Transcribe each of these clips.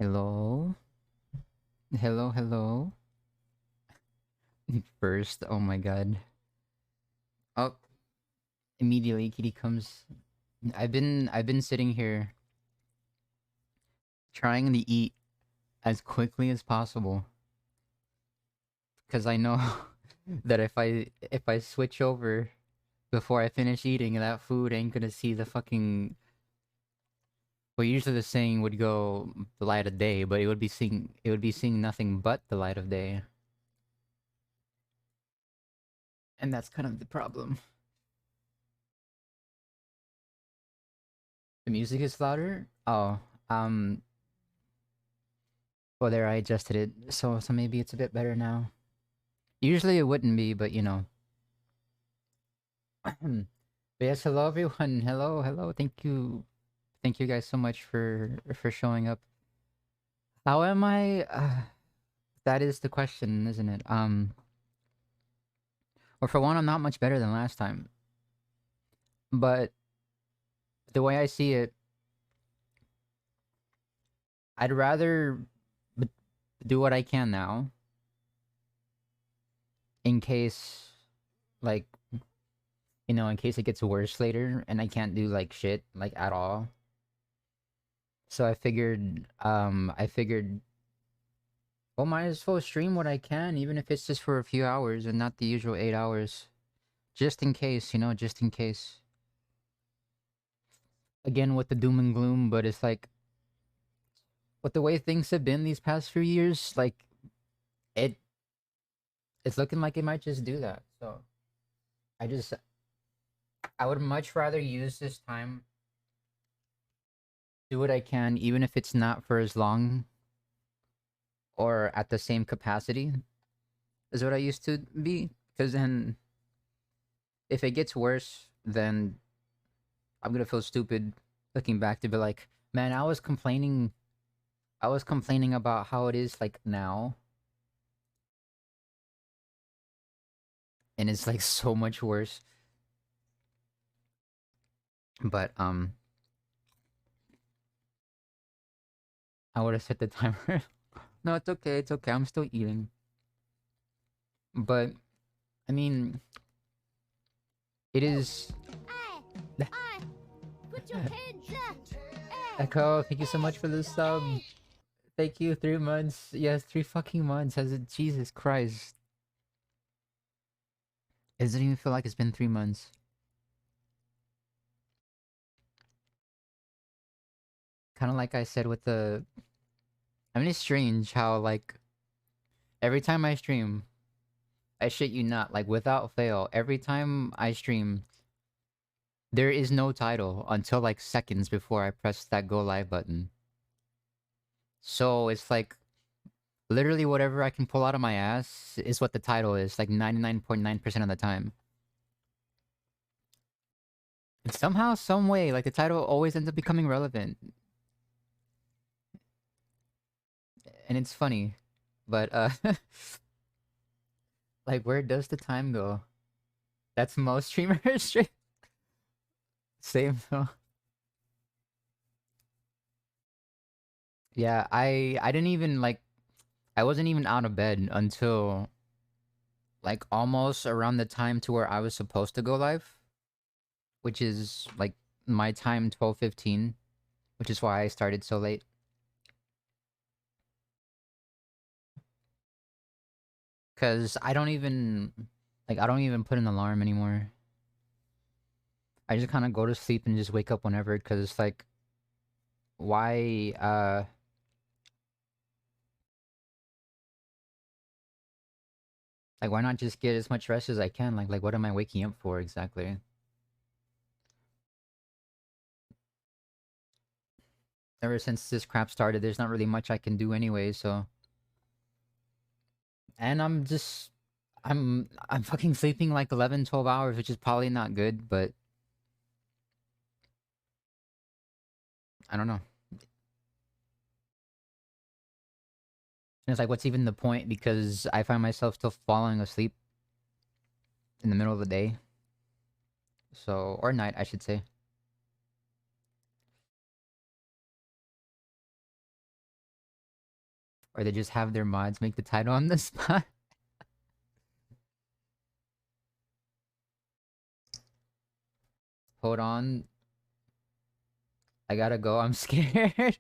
Hello? Hello, hello? First, oh my god. Oh, immediately Kitty comes. I've been sitting here trying to eat as quickly as possible because I know that if I switch over before I finish eating, that food ain't gonna see the fucking. Well, usually the saying would go the light of day, but it would be seeing nothing but the light of day, and that's kind of the problem. The music is louder. Oh, um, well, there, I adjusted it, so maybe it's a bit better now. Usually it wouldn't be, but you know. But yes, hello everyone. Hello, hello. Thank you guys so much for showing up. How am I? That is the question, isn't it? Well, for one, I'm not much better than last time, but the way I see it, I'd rather b- do what I can now, in case, like, in case it gets worse later and I can't do like shit like at all. So I figured, well, might as well stream what I can, even if it's just for a few hours and not the usual 8 hours. Just in case, just in case. Again, with the doom and gloom, but it's like, with the way things have been these past few years, like, it it's looking like it might just do that. So I just, I would much rather use this time, do what I can, even if it's not for as long or at the same capacity as what I used to be. Because then, if it gets worse, then I'm gonna feel stupid looking back to be like, man, I was complaining about how it is like now, and it's like so much worse. But I would have set the timer. No, it's okay. It's okay. I'm still eating. But I mean, it is. Hey, put your hands up. Hey, Echo, thank you so much for the sub. Thank you. 3 months. Yes, 3 fucking months. Has it? Jesus Christ. It doesn't even feel like it's been 3 months. Kind of like I said with the. I mean, it's strange how, like, every time I stream, I shit you not, like, without fail, every time I stream, there is no title until like seconds before I press that go live button. So it's like literally whatever I can pull out of my ass is what the title is, like 99.9% of the time. And somehow, some way, like, the title always ends up becoming relevant. And it's funny. But like, where does the time go? That's most streamers. Same though. Yeah, I didn't even like, I wasn't even out of bed until like almost around the time to where I was supposed to go live, which is like my time 12:15, which is why I started so late. Cuz I don't even put an alarm anymore. I just kind of go to sleep and just wake up whenever, cuz it's why why not just get as much rest as I can? Like what am I waking up for exactly? Ever since this crap started, there's not really much I can do anyway, so. And I'm fucking sleeping like 11, 12 hours, which is probably not good, but I don't know. And it's like, what's even the point? Because I find myself still falling asleep in the middle of the day. So, or night, I should say. Or they just have their mods make the title on the spot. Hold on. I gotta go. I'm scared.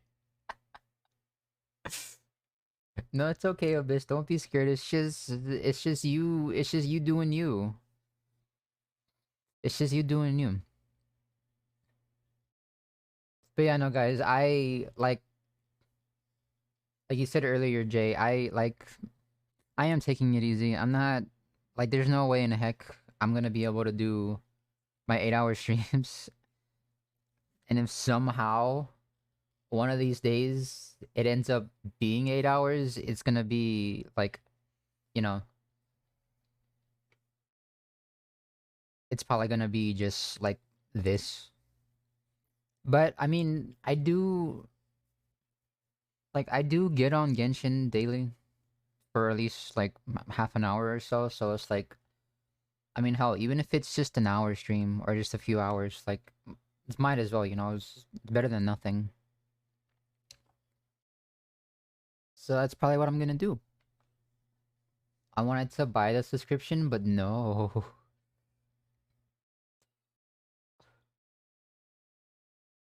No, it's okay, Abyss. Don't be scared. It's just you doing you. It's just you doing you. But yeah, no, guys. Like you said earlier, Jay. I am taking it easy. I'm not like there's no way in the heck I'm gonna be able to do my 8-hour streams. And if somehow one of these days it ends up being 8 hours, it's gonna be like, you know, it's probably gonna be just like this. But I mean, I do get on Genshin daily for at least like half an hour or so. So it's like, I mean, hell, even if it's just an hour stream or just a few hours, like, it might as well, it's better than nothing. So that's probably what I'm gonna do. I wanted to buy the subscription, but no.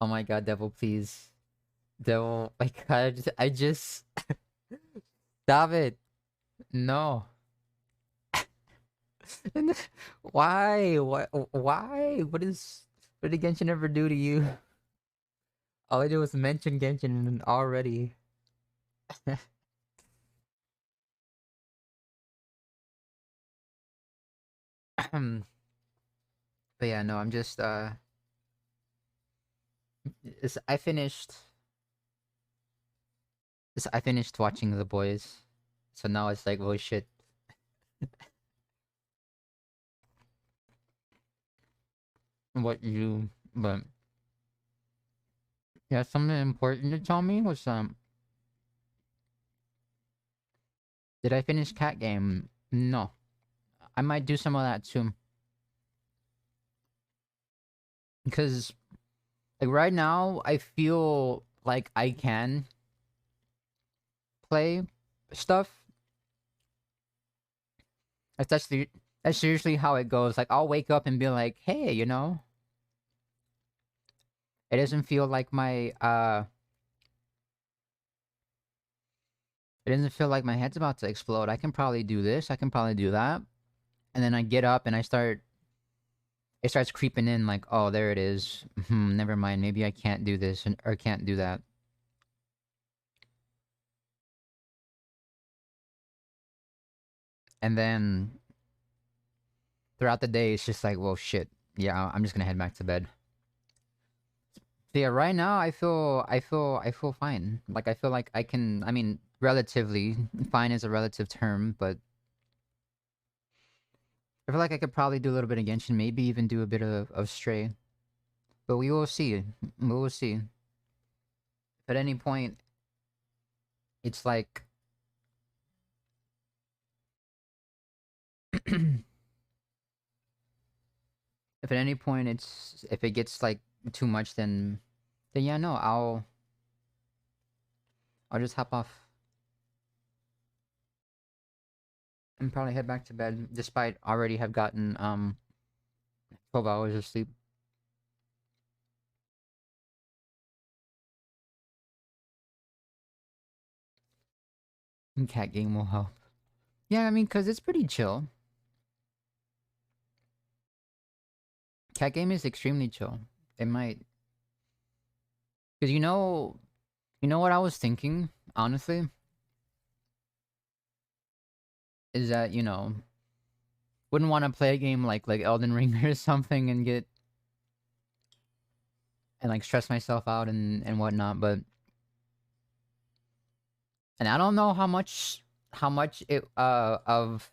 Oh my god, Devil, please. Devil, my god, I just... Stop it. No. Why? Why? What did Genshin ever do to you? All I did was mention Genshin already. But yeah, no, I'm just I finished I finished watching The Boys. So now it's like, oh shit. But yeah, something important to tell me was did I finish Cat Game? No. I might do some of that too. Because like right now I feel like I can play stuff. That's usually how it goes. Like I'll wake up and be like, hey, it doesn't feel like it doesn't feel like my head's about to explode. I can probably do this, I can probably do that. And then I get up and it starts creeping in like, oh, there it is. Never mind, maybe I can't do this or can't do that. And then throughout the day, it's just like, well, shit. Yeah, I'm just gonna head back to bed. So yeah, right now I feel fine. Like I feel like I can. I mean, relatively fine is a relative term, but I feel like I could probably do a little bit of Genshin, maybe even do a bit of Stray. But we will see. We will see. At any point, it's like if at any point if it gets like too much, then yeah, no, I'll just hop off and probably head back to bed, despite already have gotten 12 hours of sleep. And Cat Game will help. Yeah, I mean, cause it's pretty chill. Cat Game is extremely chill. It might, cause you know what I was thinking, honestly, is that wouldn't want to play a game like Elden Ring or something and like stress myself out and whatnot, but and I don't know how much it of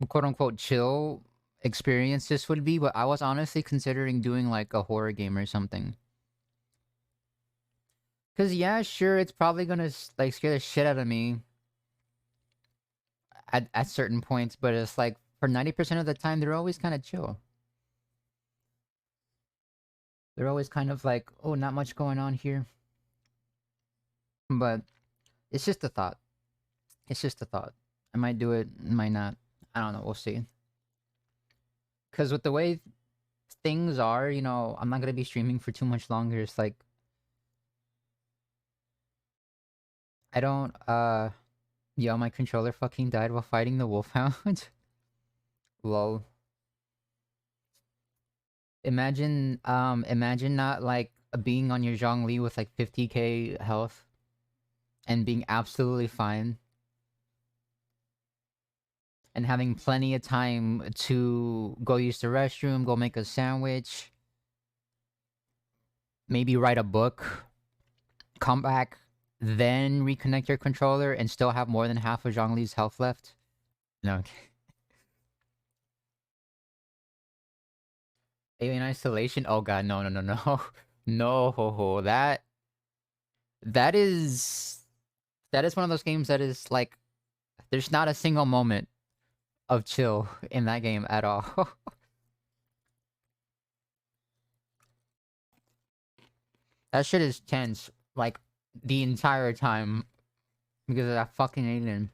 quote unquote chill experience this would be, but I was honestly considering doing like a horror game or something. Cause yeah, sure, it's probably gonna like scare the shit out of me at certain points, but it's like for 90% of the time they're always kind of chill. They're always kind of like, oh, not much going on here. But It's just a thought. It's just a thought. I might do it, might not. I don't know. We'll see. Because with the way things are, you know, I'm not gonna be streaming for too much longer. It's like I don't. Yo, my controller fucking died while fighting the wolfhound. Lol. Imagine not like being on your Zhongli with like 50k health and being absolutely fine and having plenty of time to go use the restroom, go make a sandwich, maybe write a book, come back, then reconnect your controller and still have more than half of Zhongli's health left. No. Alien Isolation? Oh god, no, no, no, no. No, ho, ho. That is one of those games that is like there's not a single moment of chill in that game at all. That shit is tense like the entire time because of that fucking alien.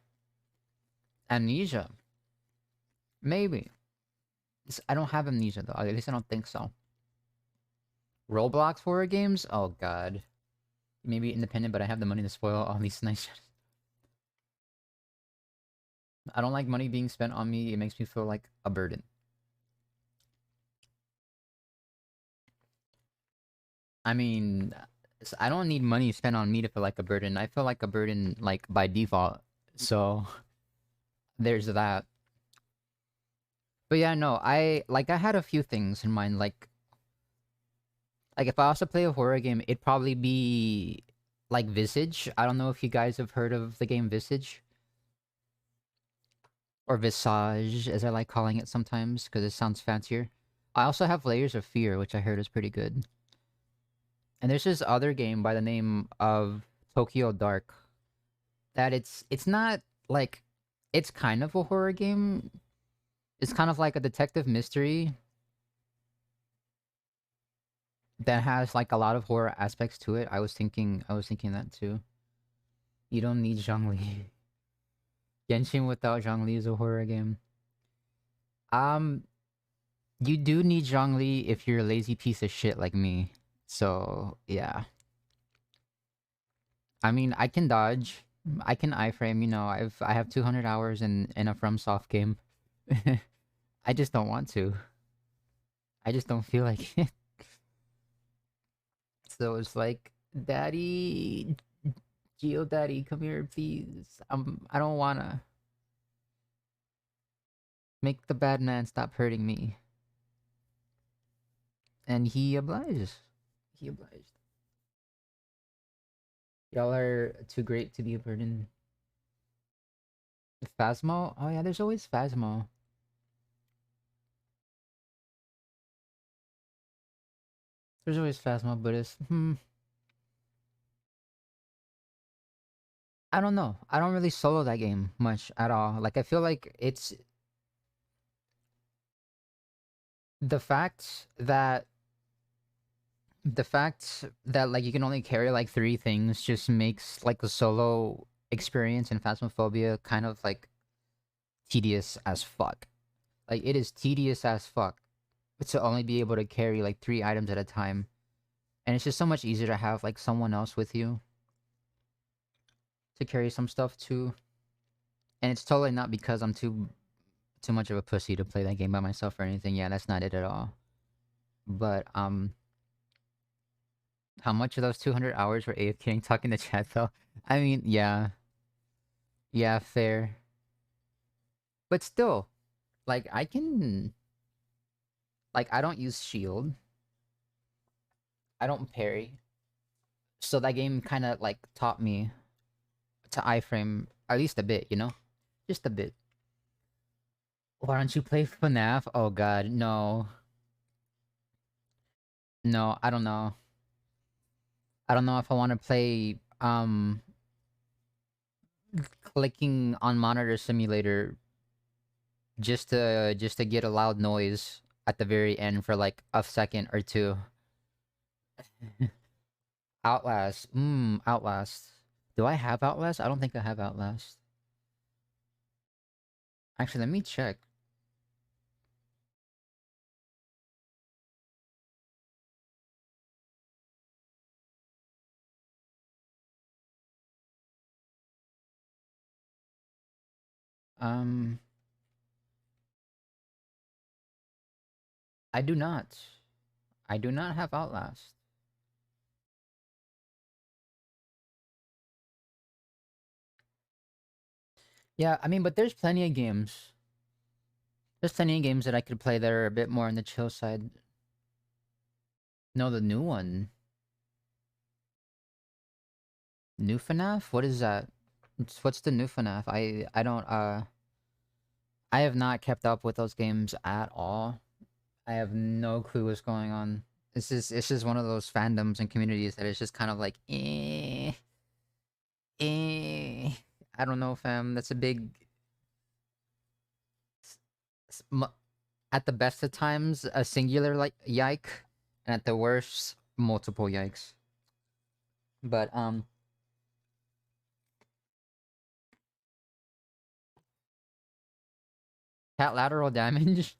Amnesia. Maybe. I don't have amnesia though. At least I don't think so. Roblox horror games? Oh god. Maybe independent, but I have the money to spoil all these nice shit. I don't like money being spent on me. It makes me feel like a burden. I mean, I don't need money spent on me to feel like a burden. I feel like a burden, like, by default. So, there's that. But yeah, no, I had a few things in mind. Like if I also play a horror game, it'd probably be, like, Visage. I don't know if you guys have heard of the game Visage. Or Visage, as I like calling it sometimes, because it sounds fancier. I also have Layers of Fear, which I heard is pretty good. And there's this other game by the name of Tokyo Dark. That it's not, like... It's kind of a horror game. It's kind of like a detective mystery that has, like, a lot of horror aspects to it. I was thinking that too. You don't need Zhongli. Genshin without Zhongli is a horror game. You do need Zhongli if you're a lazy piece of shit like me. So, yeah. I mean, I can dodge. I can iframe, you know, I have 200 hours in a FromSoft game. I just don't want to. I just don't feel like it. So it's like, Daddy, Geo Daddy, come here, please. I don't wanna. Make the bad man stop hurting me. And he obliges. He obliged. Y'all are too great to be a burden. Phasmo? Oh yeah, there's always Phasmo. There's always Phasmo, but it's... I don't know. I don't really solo that game much at all. Like, I feel like it's... The fact that... like, you can only carry, like, 3 things just makes, like, the solo experience in Phasmophobia kind of, like, tedious as fuck. Like, it is tedious as fuck to only be able to carry, like, 3 items at a time. And it's just so much easier to have, like, someone else with you to carry some stuff too. And it's totally not because I'm too much of a pussy to play that game by myself or anything. Yeah, that's not it at all. But, how much of those 200 hours were AFKing talking to chat though? I mean, yeah. Yeah, fair. But still, like, I can... Like, I don't use shield. I don't parry. So that game kind of, like, taught me to iframe at least a bit, you know? Just a bit. Why don't you play FNAF? Oh god, no. No, I don't know. I don't know if I want to play, clicking on monitor simulator just to get a loud noise at the very end for like a second or two. Outlast. Outlast. Do I have Outlast? I don't think I have Outlast. Actually, let me check. Um, I do not. I do not have Outlast. Yeah, I mean, but there's plenty of games. There's plenty of games that I could play that are a bit more on the chill side. No, the new one. New FNAF? What is that? What's the new FNAF? I don't I have not kept up with those games at all. I have no clue what's going on. It's just one of those fandoms and communities that is just kind of like eh. I don't know, fam. That's a big s- m- at the best of times a singular like yike, and at the worst multiple yikes. But cat lateral damage.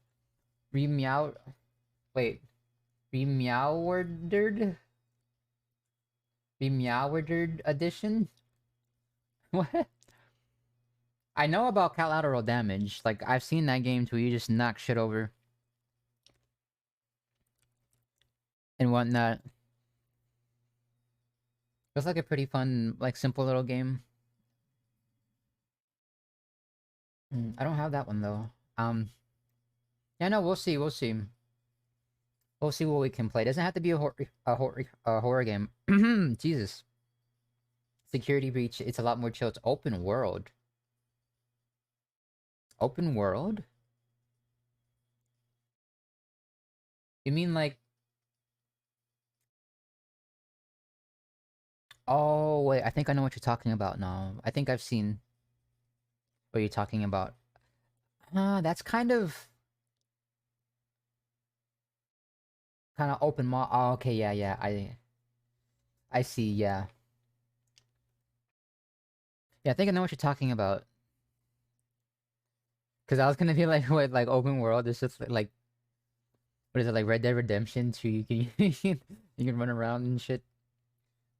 Remeow. Wait. Remeowered. Remeowered edition. What? I know about cat lateral damage. Like I've seen that game too. You just knock shit over and whatnot. It's like a pretty fun, like simple little game. I don't have that one though. Yeah, no, we'll see. We'll see. We'll see what we can play. It doesn't have to be a horror game. Jesus. Security breach. It's a lot more chill. It's open world. Open world? You mean like? Oh wait, I think I know what you're talking about now. I think I've seen what you're talking about. That's kind of open mall. Oh, okay, yeah, yeah. I see. Yeah, yeah. I think I know what you're talking about. Cause I was gonna be like, what, like open world? It's just like, what is it, like Red Dead Redemption 2? You can you can run around and shit.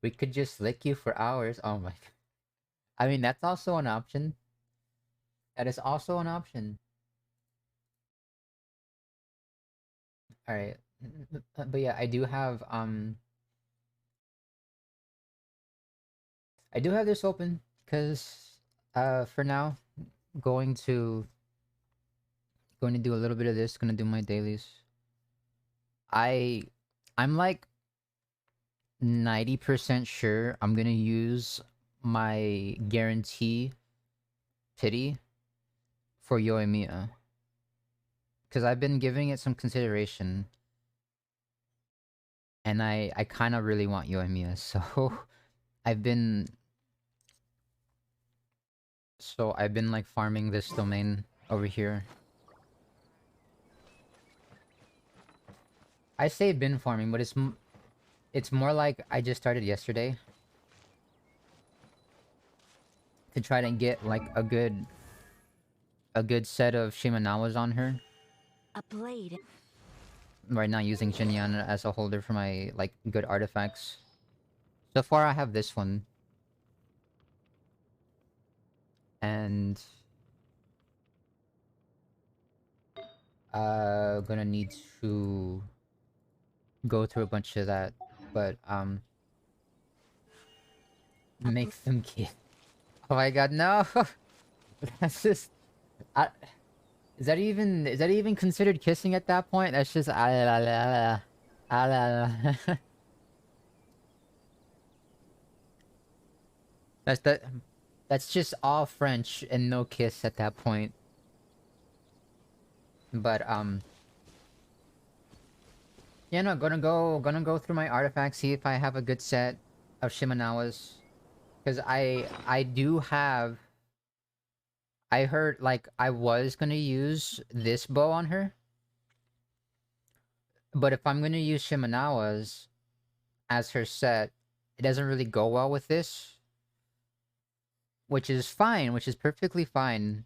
We could just lick you for hours. Oh my. I mean, that's also an option. That is also an option. All right. But yeah, I do have this open because for now going to do a little bit of this, gonna do my dailies. I I'm like 90% sure I'm gonna use my guarantee pity for Yoimiya. Because I've been giving it some consideration, and I kind of really want Yoimiya, so I've been I've been like farming this domain over here. I say been farming, but it's more like I just started yesterday to try to get like a good set of Shimanawas on her. A blade. Right now using Jinyan as a holder for my like good artifacts. So far I have this one. And gonna need to go through a bunch of that, but make them kiss. Oh my god, no. That's just I, is that even considered kissing at that point? That's just that's that that's just all French and no kiss at that point. But yeah, no, gonna go through my artifacts, see if I have a good set of Shimanawas. Because I do have, I heard like I was gonna use this bow on her, but if I'm gonna use Shimanawas as her set, it doesn't really go well with this. which is fine, which is perfectly fine,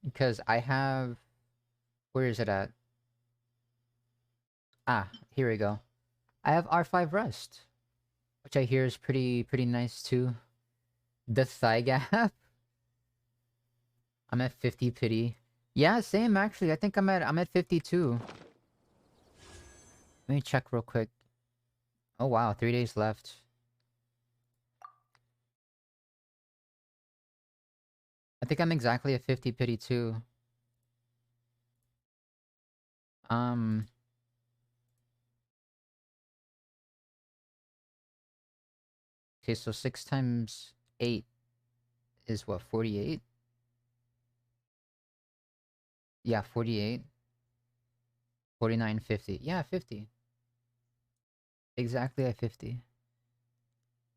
because I have... Where is it at? Ah, here we go. I have R5 Rust, which I hear is pretty nice too. The thigh gap. I'm at 50 pity. Yeah, same actually. I think I'm at 52. Let me check real quick. Oh wow, 3 days left. I think I'm exactly at 50 pity too. Um okay, so 6 times 8 is what, 48? Yeah, 48. 49, 50. Yeah, 50. Exactly at 50.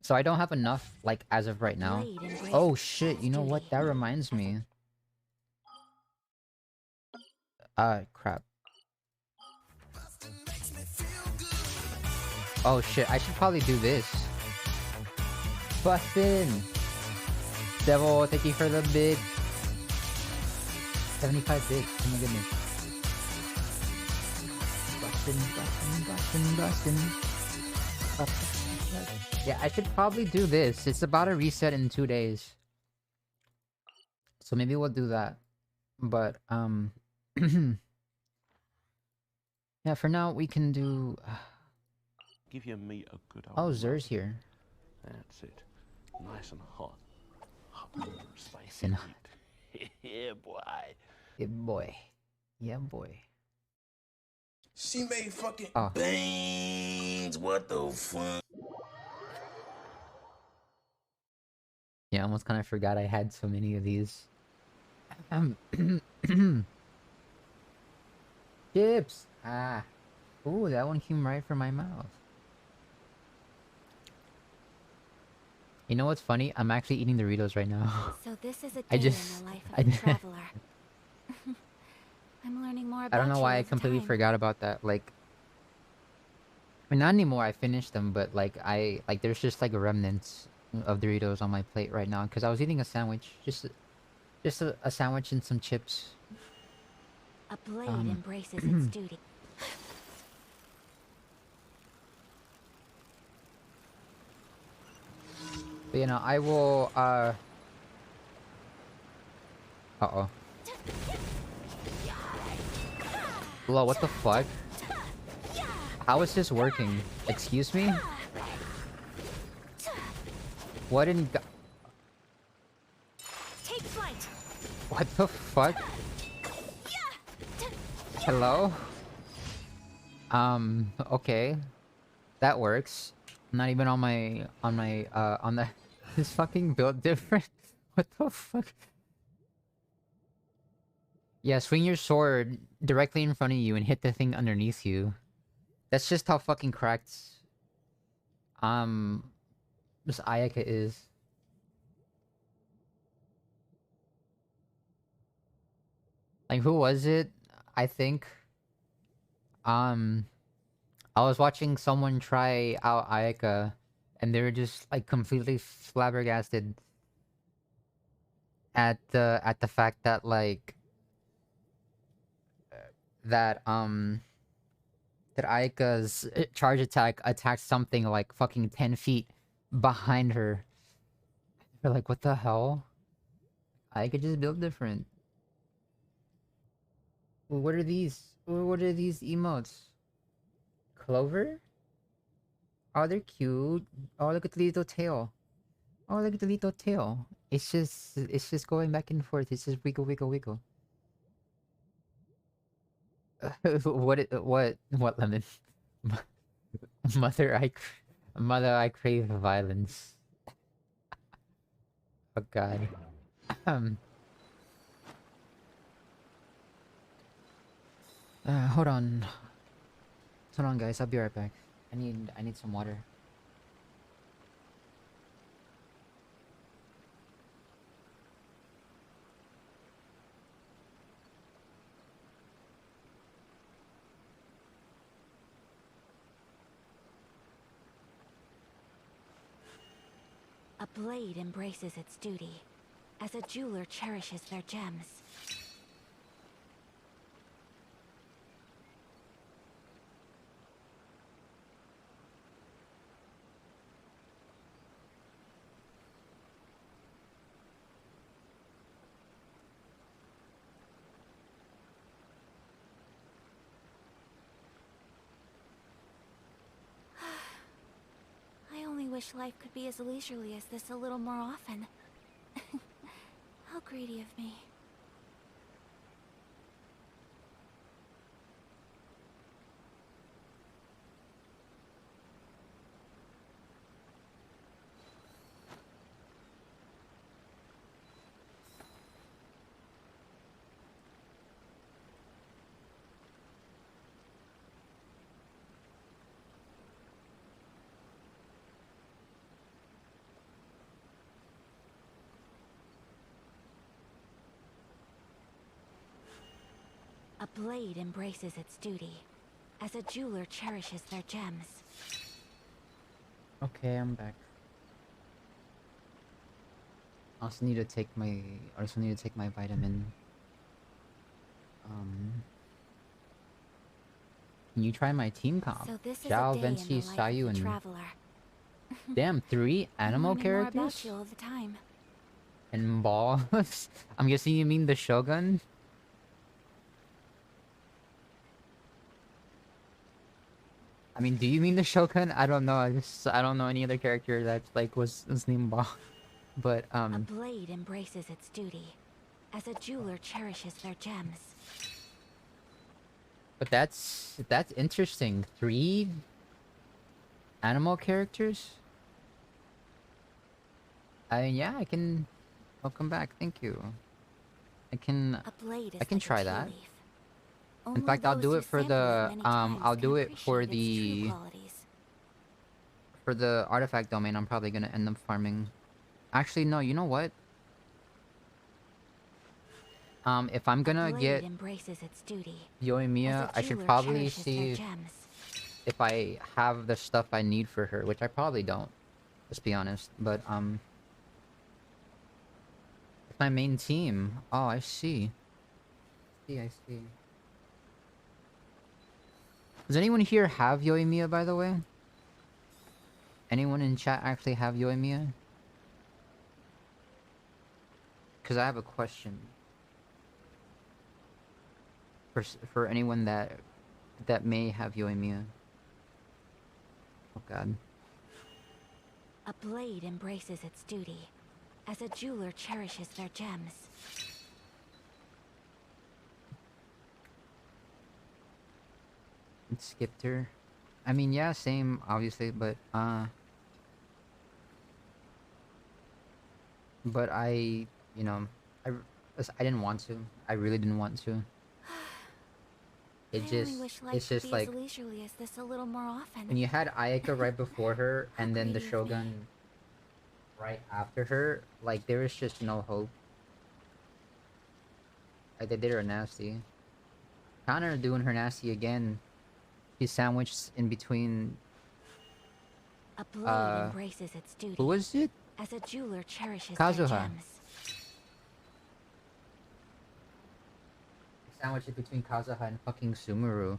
So I don't have enough, like, as of right now. Oh shit, you know what? That reminds me. Crap. Oh shit, I should probably do this. Bustin'! Devil, thank you for the bid. 75 bids, oh my goodness. Bustin'. Yeah, I should probably do this. It's about a reset in 2 days. So maybe we'll do that. But, yeah, for now we can do... Give your meat a good old Oh, Zer's here. That's it. Nice and hot. Nice and hot. Yeah, boy. Yeah, boy. Yeah, boy. She made fucking bangs. What the fuck? Yeah, I almost kind of forgot I had so many of these. Chips! Ah. Ooh, that one came right from my mouth. You know what's funny? I'm actually eating Doritos right now. So this is a day I just... in the life of a traveler. I'm learning more about I don't know why I you completely forgot about that. Like... I mean, not anymore. I finished them, but like, there's just like remnants of Doritos on my plate right now. Because I was eating a sandwich. Just a sandwich and some chips. A blade embraces its duty. But, you know, I will, Uh-oh. Lol, what the fuck? How is this working? Excuse me? What in go- Take flight. What the fuck? Hello? Okay. That works. I'm not even on the... This fucking build different? What the fuck? Yeah, swing your sword directly in front of you and hit the thing underneath you. That's just how fucking cracked... This Ayaka is. Like, who was it? I think... I was watching someone try out Ayaka, and they were just like completely flabbergasted at the fact that like that that Ayaka's charge attack attacked something like fucking 10 feet behind her. They're like, what the hell? Ayaka just built different. What are these? What are these emotes? Clover? Oh, they're cute. Oh, look at the little tail. Oh, look at the little tail. It's just going back and forth. It's just wiggle, wiggle, wiggle. What lemon? Mother, I crave violence. Oh God. Hold on. Hold on, guys. I'll be right back. I need some water. A blade embraces its duty. as a jeweler cherishes their gems. I only wish life could be as leisurely as this a little more often. How greedy of me. A blade embraces its duty, as a jeweler cherishes their gems. Okay, I'm back. I also need to take my vitamin. Can you try my team comp? So this is Zhao, a day in Venci, the life Sayu, of the and traveler. damn, 3 I'm animal learning more about characters? you all the time. And balls? I'm guessing you mean the Shogun? I mean, do you mean the Shogun? I don't know. I don't know any other character that like was named Ball. But A blade embraces its duty, as a jeweler cherishes their gems. but that's interesting. 3 animal characters? I mean, yeah, I can. Welcome back. Thank you. I can A blade is try like a tea that. leaf. In Only fact, I'll those do who it for sample the many times I'll can do it for appreciate its true the qualities. artifact domain. I'm probably gonna end up farming. Actually, no. You know what? If I'm gonna get Embraces its duty, Yoimiya, I should probably see if I have the stuff I need for her, which I probably don't. Let's be honest. But it's my main team. Oh, I see. I see. Does anyone here have Yoimiya, by the way? Anyone in chat actually have Yoimiya? Because I have a question. For anyone that may have Yoimiya. Oh god. A blade embraces its duty, as a jeweler cherishes their gems. It skipped her. I mean, yeah, same, obviously, but I, you know, I didn't want to. I really didn't want to. It's just like leisurely as this a little more often. when you had Ayaka right before her and then the Shogun right after her, like there was just no hope. Like they did her nasty. Connor doing her nasty again. She's sandwiched in between. A blade embraces its duty. Who was it? As a jeweler cherishes Kazuha. their gems. Sandwiched between Kazuha and fucking Sumeru.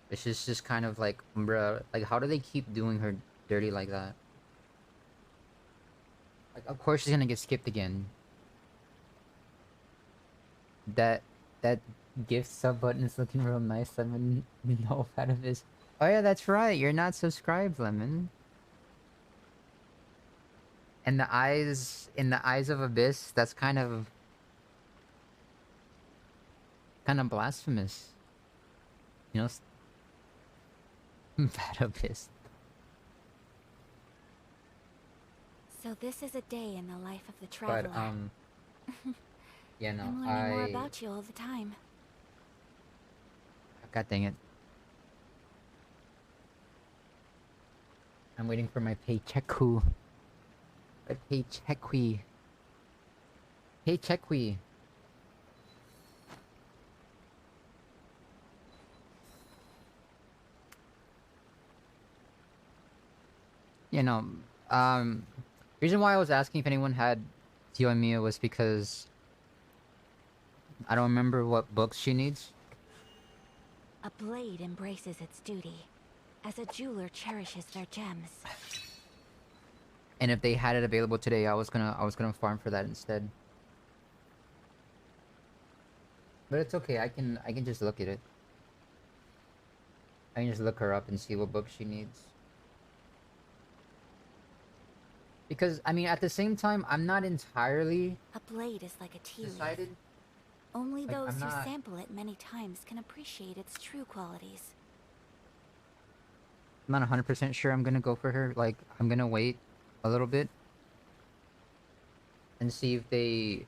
It's just kind of like, bruh, like how do they keep doing her dirty like that? Like, of course she's gonna get skipped again. That gift sub button is looking real nice, Lemon. No fan of this. Oh yeah, that's right. You're not subscribed, Lemon. And in the eyes of Abyss, that's kind of blasphemous. You know, bad Abyss. So this is a day in the life of the traveler. But yeah, no, I'm learning more about you all the time. God dang it. I'm waiting for my paycheck-oo. My paycheck-wee. Paycheck-wee. You know, reason why I was asking if anyone had to Yoimiya was because I don't remember what books she needs. A blade embraces its duty, as a jeweler cherishes their gems. And if they had it available today, I was gonna farm for that instead. But it's okay. I can just look at it. I can just look her up and see what book she needs. Because I mean, at the same time, I'm not entirely A blade is like a tea leaf. decided. Only Like, those I'm who not- sample it many times can appreciate its true qualities. I'm not 100% sure I'm gonna go for her. Like, I'm gonna wait a little bit and see if they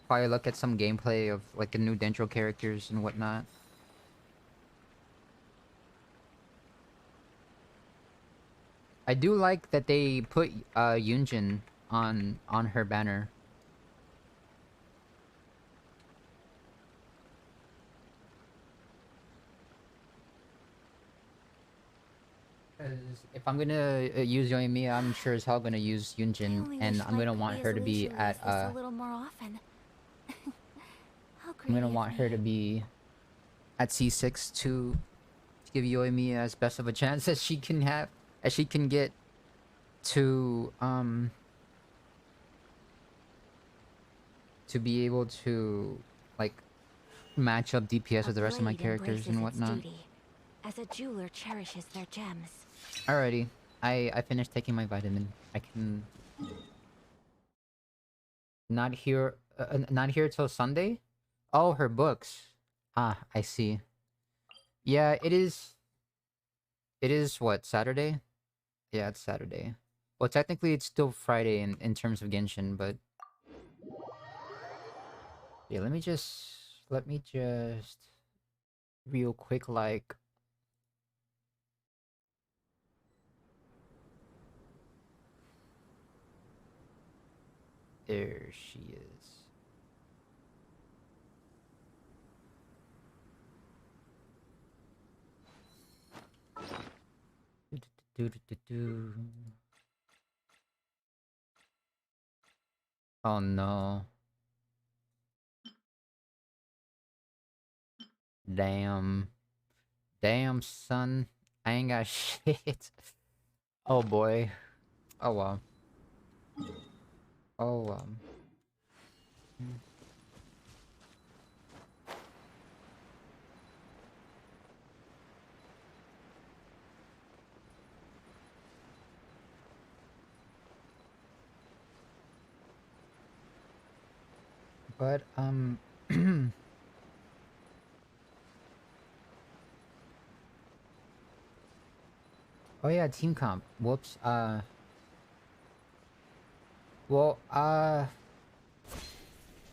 probably look at some gameplay of like the new Dendro characters and whatnot. I do like that they put Yunjin on her banner. 'Cause if I'm gonna use Yoimiya, I'm sure as hell gonna use I Yunjin, only and wish I'm gonna life could want be her as to be leisurely at as this a little more often. How I'm greedy gonna of want her to me. be at C6 to give Yoimiya as best of a chance as she can have, as she can get to be able to like match up DPS with the rest of my blade characters embraces and its whatnot. duty, as a jeweler cherishes their gems. Alrighty, I finished taking my vitamin. I can not here till Sunday. Oh, her books. Ah, I see. Yeah, it is. It is what, Saturday? Yeah, it's Saturday. Well, technically, it's still Friday in terms of Genshin, but yeah. Let me just real quick, like. There she is. Do. Oh no. Damn. Damn, son. I ain't got shit. Oh boy. Oh well. Oh But oh yeah, team comp. Whoops. Well, oh,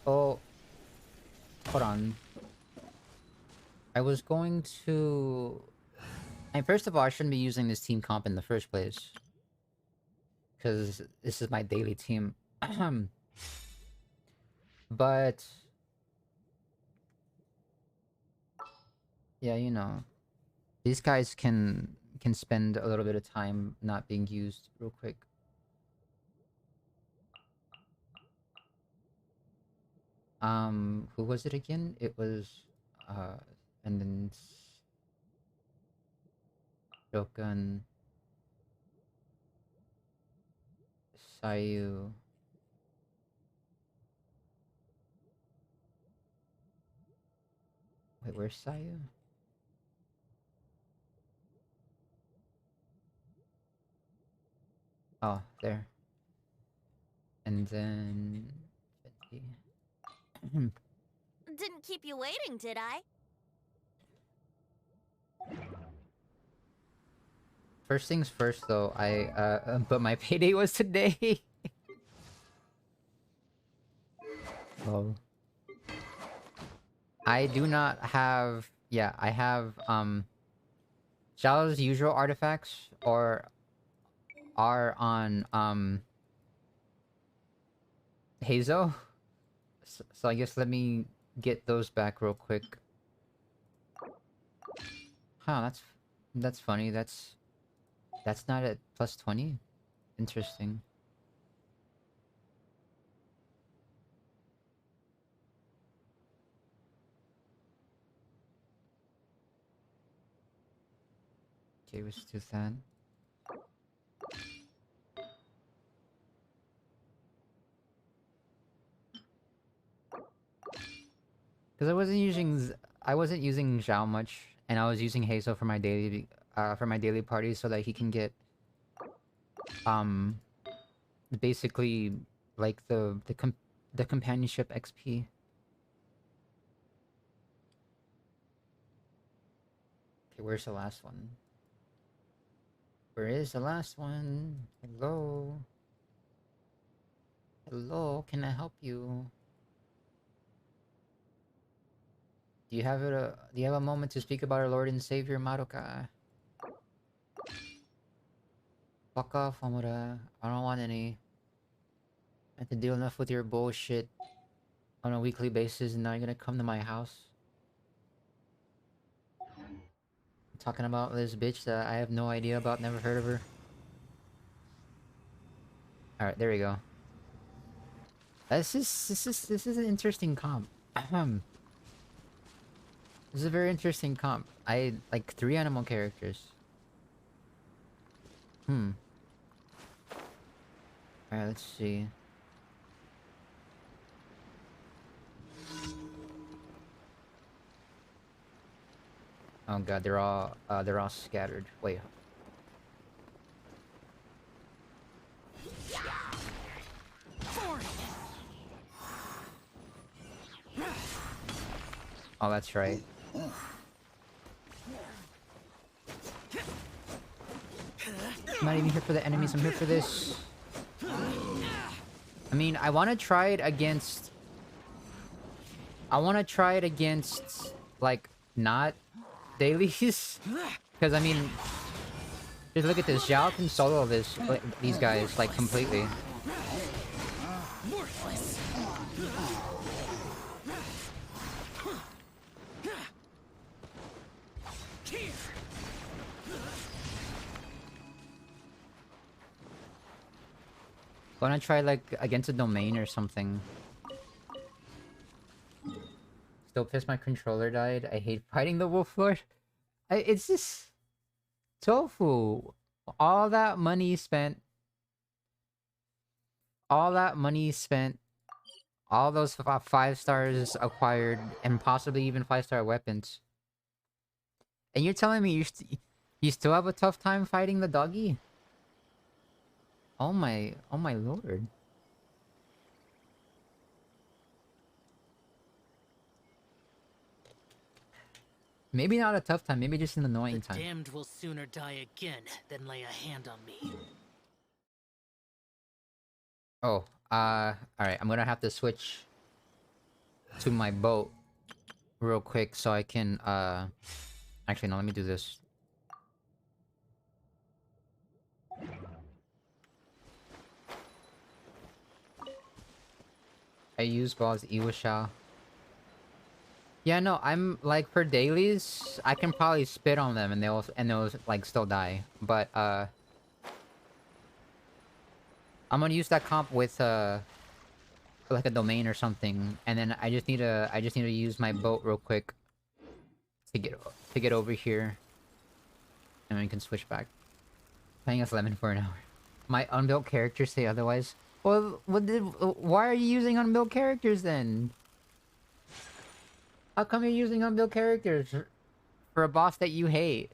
hold on. I was going to. And first of all, I shouldn't be using this team comp in the first place, because this is my daily team. But yeah, you know, these guys can spend a little bit of time not being used real quick. Who was it again? It was and then Shogun, Sayu. Wait, where's Sayu? Oh, there. And then Didn't keep you waiting, did I? First things first, though. But my payday was today. Oh. I do not have. Yeah, I have Xiao's usual artifacts or are on Hazo. So I guess let me get those back real quick. Huh, that's funny. That's not at plus 20. Interesting. Okay, it was too sad. Because I wasn't using Zhao much, and I was using Hazel for my daily parties so that he can get basically like the companionship XP. Okay, where's the last one? Where is the last one? Hello? Hello, can I help you? Do you have a moment to speak about our Lord and Savior Madoka? Fuck off, Omura. I don't want any. I have to deal enough with your bullshit on a weekly basis, and now you're gonna come to my house talking about this bitch that I have no idea about, never heard of her. Alright, there we go. This is an interesting comp. This is a very interesting comp. I like 3 animal characters. Alright, let's see. Oh god, they're all scattered. Wait. Oh, that's right. I'm not even here for the enemies, I'm here for this. I mean, I want to try it against... like, not dailies. Because, I mean... Just look at this. Zhao can solo these guys, like, completely. Why not try, like, against a domain or something? Still pissed my controller died. I hate fighting the Wolf Lord. It's just... Tofu. All that money spent. All those 5 stars acquired, and possibly even 5-star weapons. And you're telling me you still have a tough time fighting the doggy? Oh my lord. Maybe not a tough time, maybe just an annoying time. The damned will sooner die again than lay a hand on me. Oh, alright, I'm gonna have to switch to my boat real quick so I can, actually, no, let me do this. I use balls Iwashao. Yeah, no, I'm like for dailies, I can probably spit on them and they'll like still die. But I'm gonna use that comp with like a domain or something, and then I just need to use my boat real quick to get over here, and then we can switch back. Playing as Lemon for an hour. My unbuilt characters say otherwise. Well, why are you using unbuilt characters then? How come you're using unbuilt characters for a boss that you hate?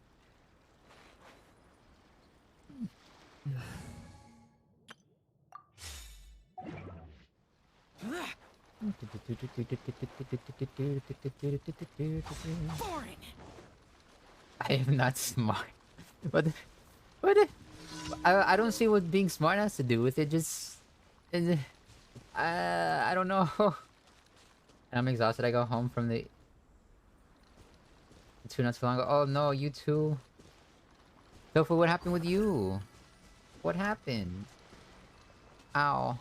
Boring. I am not smart. What? I don't see what being smart has to do with it. Just, I don't know. I'm exhausted. I go home from the 2 not too long ago. Oh no, you too. Tofu, what happened with you? What happened? Ow.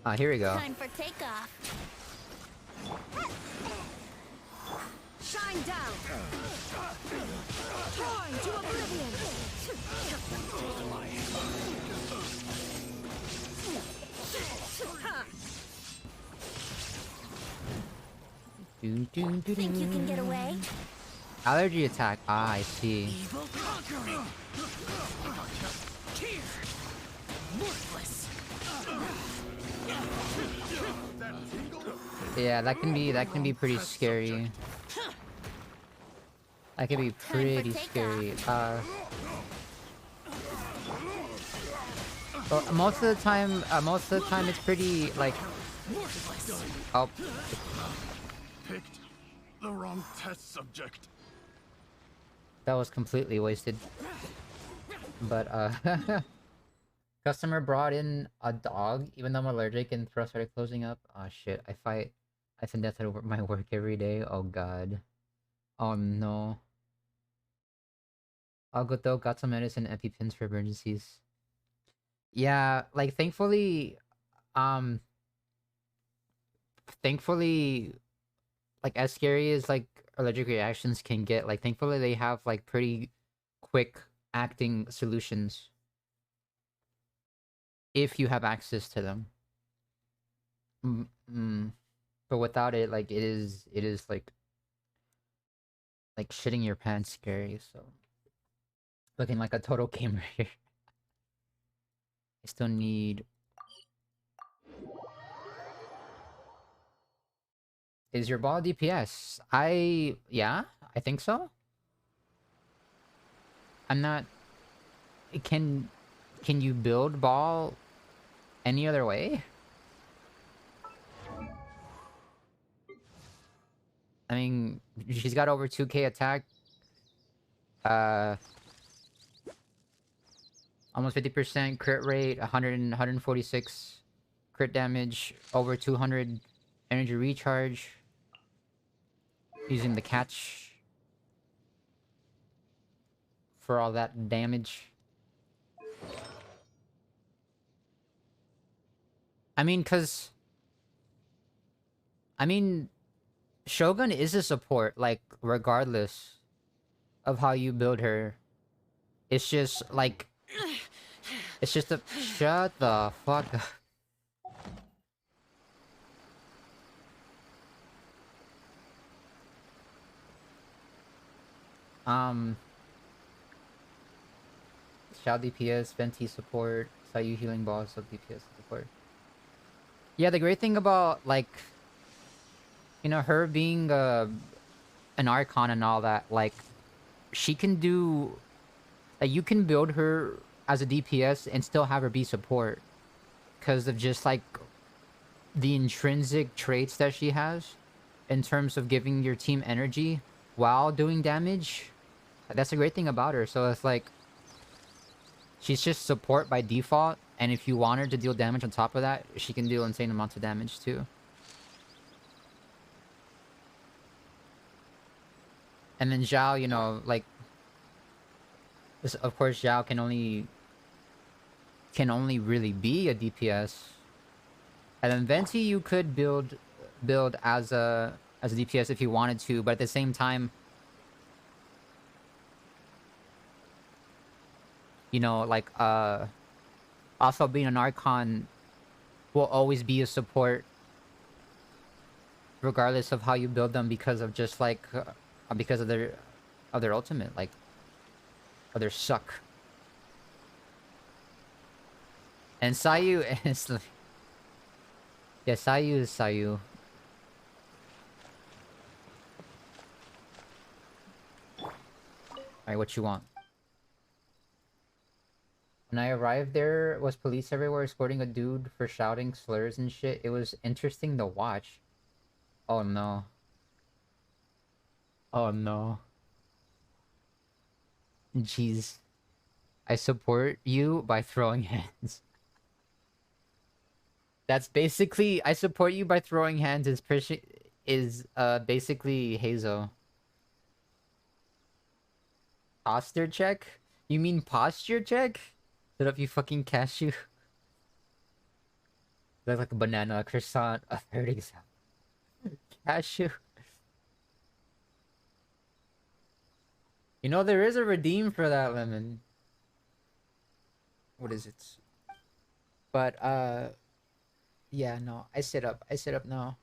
Ah, here we go. Time for takeoff. Shine down. Torn to oblivion. Think you can get away? Allergy attack. Ah, I see. Evil conquering. Here. Worthless. Yeah, that can be pretty scary. That can be pretty scary. Well, most of the time it's pretty like. Oh. Picked the wrong test subject. That was completely wasted. But customer brought in a dog, even though I'm allergic, and throat started closing up. Oh shit! I send death at my work every day. Oh god. Oh no. I'll go though. Got some medicine, EpiPens for emergencies. Yeah, like um, thankfully, like as scary as like allergic reactions can get, like thankfully they have like pretty quick acting solutions if you have access to them. But without it, like it is like shitting your pants scary. So looking like a total gamer here. I still need. Is your ball DPS? Yeah, I think so. I'm not. Can you build ball any other way? I mean, she's got over 2k attack. Almost 50% crit rate, 146 crit damage, over 200 energy recharge. Using the catch for all that damage. I mean, Shogun is a support, like, regardless of how you build her. It's just, like... It's just a... Shut the fuck up. Shao DPS, Venti support, Sayu healing boss, sub DPS support. Yeah, the great thing about, like... You know, her being an Archon and all that, like... She can do... Like, you can build her as a DPS and still have her be support. Because of just, like... The intrinsic traits that she has. In terms of giving your team energy while doing damage. That's a great thing about her. So it's like... She's just support by default. And if you want her to deal damage on top of that, she can deal insane amounts of damage too. And then Zhao, you know, like... Of course, Zhao can only really be a DPS. And then Venti you could build as a DPS if you wanted to, but at the same time, you know, like also being an Archon will always be a support regardless of how you build them because of just like because of their ultimate, like of their suck. And Sayu is like, yeah, Sayu is Sayu. Alright, what you want? When I arrived there, was police everywhere escorting a dude for shouting slurs and shit. It was interesting to watch. Oh no. Oh no. Jeez. I support you by throwing hands. That's basically... I support you by throwing hands is basically Hazo. Posture check? You mean posture check? Shut up, you fucking cashew. Look like a banana, a croissant, a third example. Cashew. You know, there is a redeem for that, Lemon. What is it? But, yeah, no. I sit up now.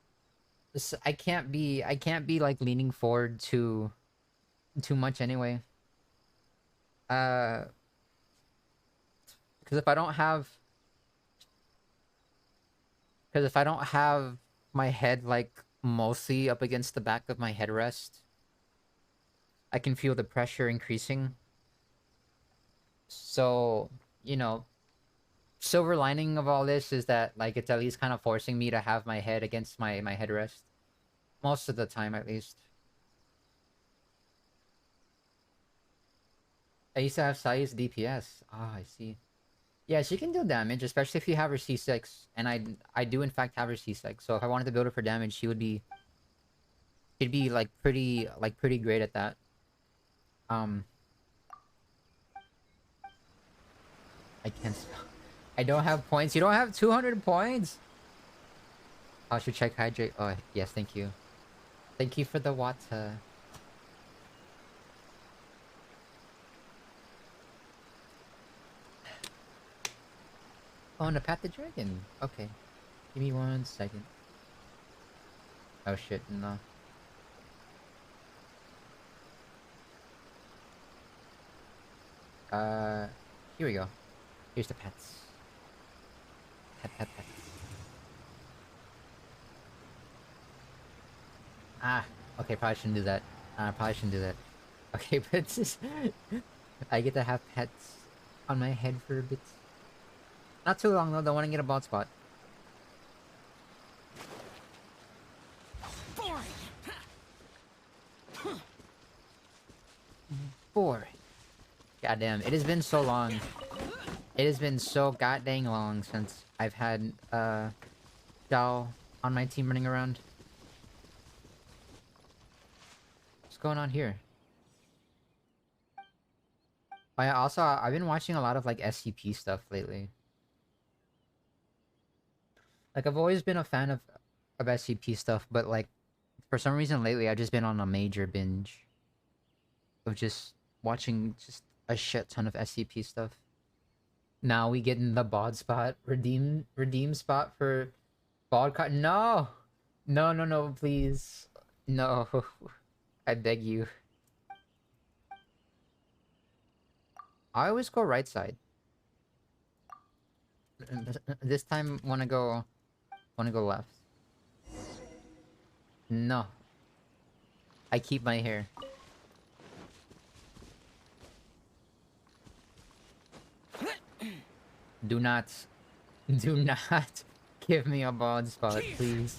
I can't be like leaning forward too much anyway. Because if I don't have my head like mostly up against the back of my headrest, I can feel the pressure increasing. So, you know, silver lining of all this is that like it's at least kind of forcing me to have my head against my headrest. Most of the time, at least. I used to have Sayu's DPS. Ah, I see. Yeah, she can deal damage, especially if you have her C6. And I do in fact have her C6. So if I wanted to build her for damage, she'd be like pretty great at that. I can't spell. I don't have points. You don't have 200 points? I should check hydrate. Oh, yes, thank you. Thank you for the water. Oh, and a Path the Dragon. Okay. Give me 1 second. Oh shit, no. Here we go. Here's the pets. Pet. Ah, okay, probably shouldn't do that. Okay, but it's just... I get to have pets on my head for a bit. Not too long though, don't want to get a bald spot. Boring. Goddamn, it has been so long. It has been so goddamn long since I've had, Xiao on my team running around. What's going on here? I've been watching a lot of, like, SCP stuff lately. Like, I've always been a fan of SCP stuff, but, like, for some reason lately, I've just been on a major binge of just watching just a shit ton of SCP stuff. Now we get in the bod spot. Redeem spot for bod cut. No! No, please. No. I beg you. I always go right side. This time wanna go left. No. I keep my hair. Do not give me a bald spot, please.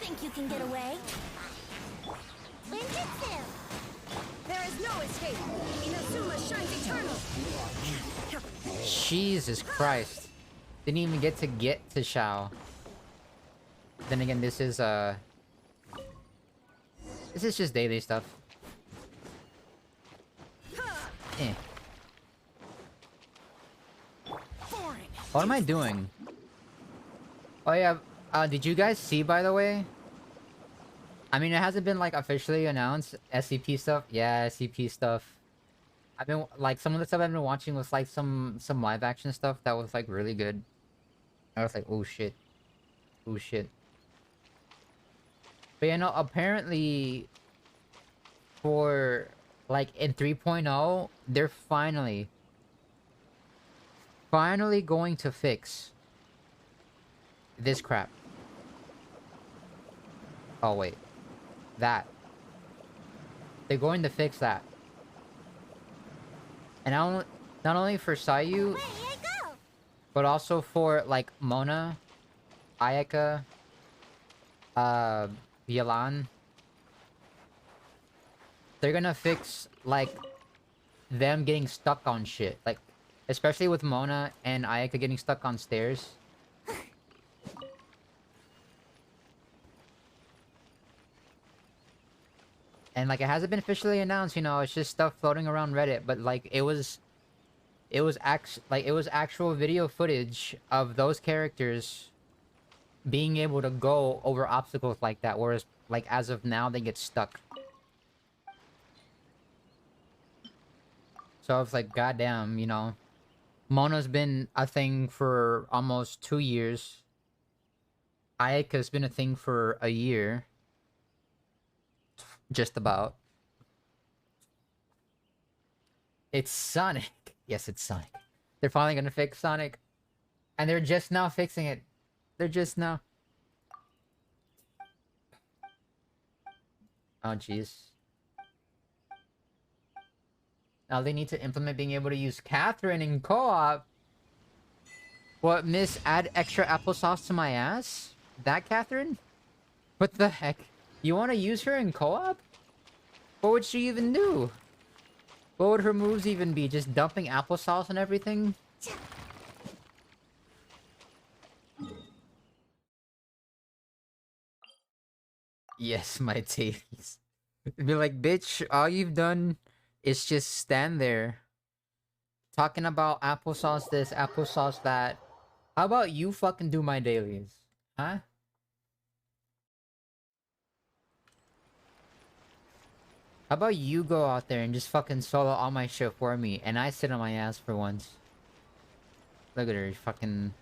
Think you can get away? Ninjutsu! There is no escape! Inazuma shines eternal! Jesus Christ. Didn't even get to Xiao. Then again, this is just daily stuff. Eh. What am I doing? Oh yeah, did you guys see, by the way? I mean, it hasn't been, like, officially announced. SCP stuff? Yeah, SCP stuff. I've been, like, some of the stuff I've been watching was, like, some live action stuff that was, like, really good. I was like, oh shit. Oh shit. But you know, apparently, for, like, in 3.0, they're finally going to fix this crap. Oh, wait. That. They're going to fix that. And not only for Sayu, but also for, like, Mona, Ayaka, Yelan. They're gonna fix, like, them getting stuck on shit. Like, especially with Mona and Ayaka getting stuck on stairs. And, like, it hasn't been officially announced, you know, it's just stuff floating around Reddit, but, like, it was actual video footage of those characters being able to go over obstacles like that, whereas, like, as of now, they get stuck. So I was like, goddamn, you know, Mona's been a thing for almost 2 years. Ayaka's been a thing for a year. Just about. It's Sonic. Yes, it's Sonic. They're finally gonna fix Sonic. And they're just now fixing it. They're just now. Oh, jeez. Now they need to implement being able to use Catherine in co-op. What, miss? Add extra applesauce to my ass? That Catherine? What the heck? You want to use her in co-op? What would she even do? What would her moves even be? Just dumping applesauce and everything? Yes, my titties. Be like, bitch, all you've done is just stand there. Talking about applesauce this, applesauce that. How about you fucking do my dailies? Huh? How about you go out there and just fucking solo all my shit for me, and I sit on my ass for once. Look at her, fucking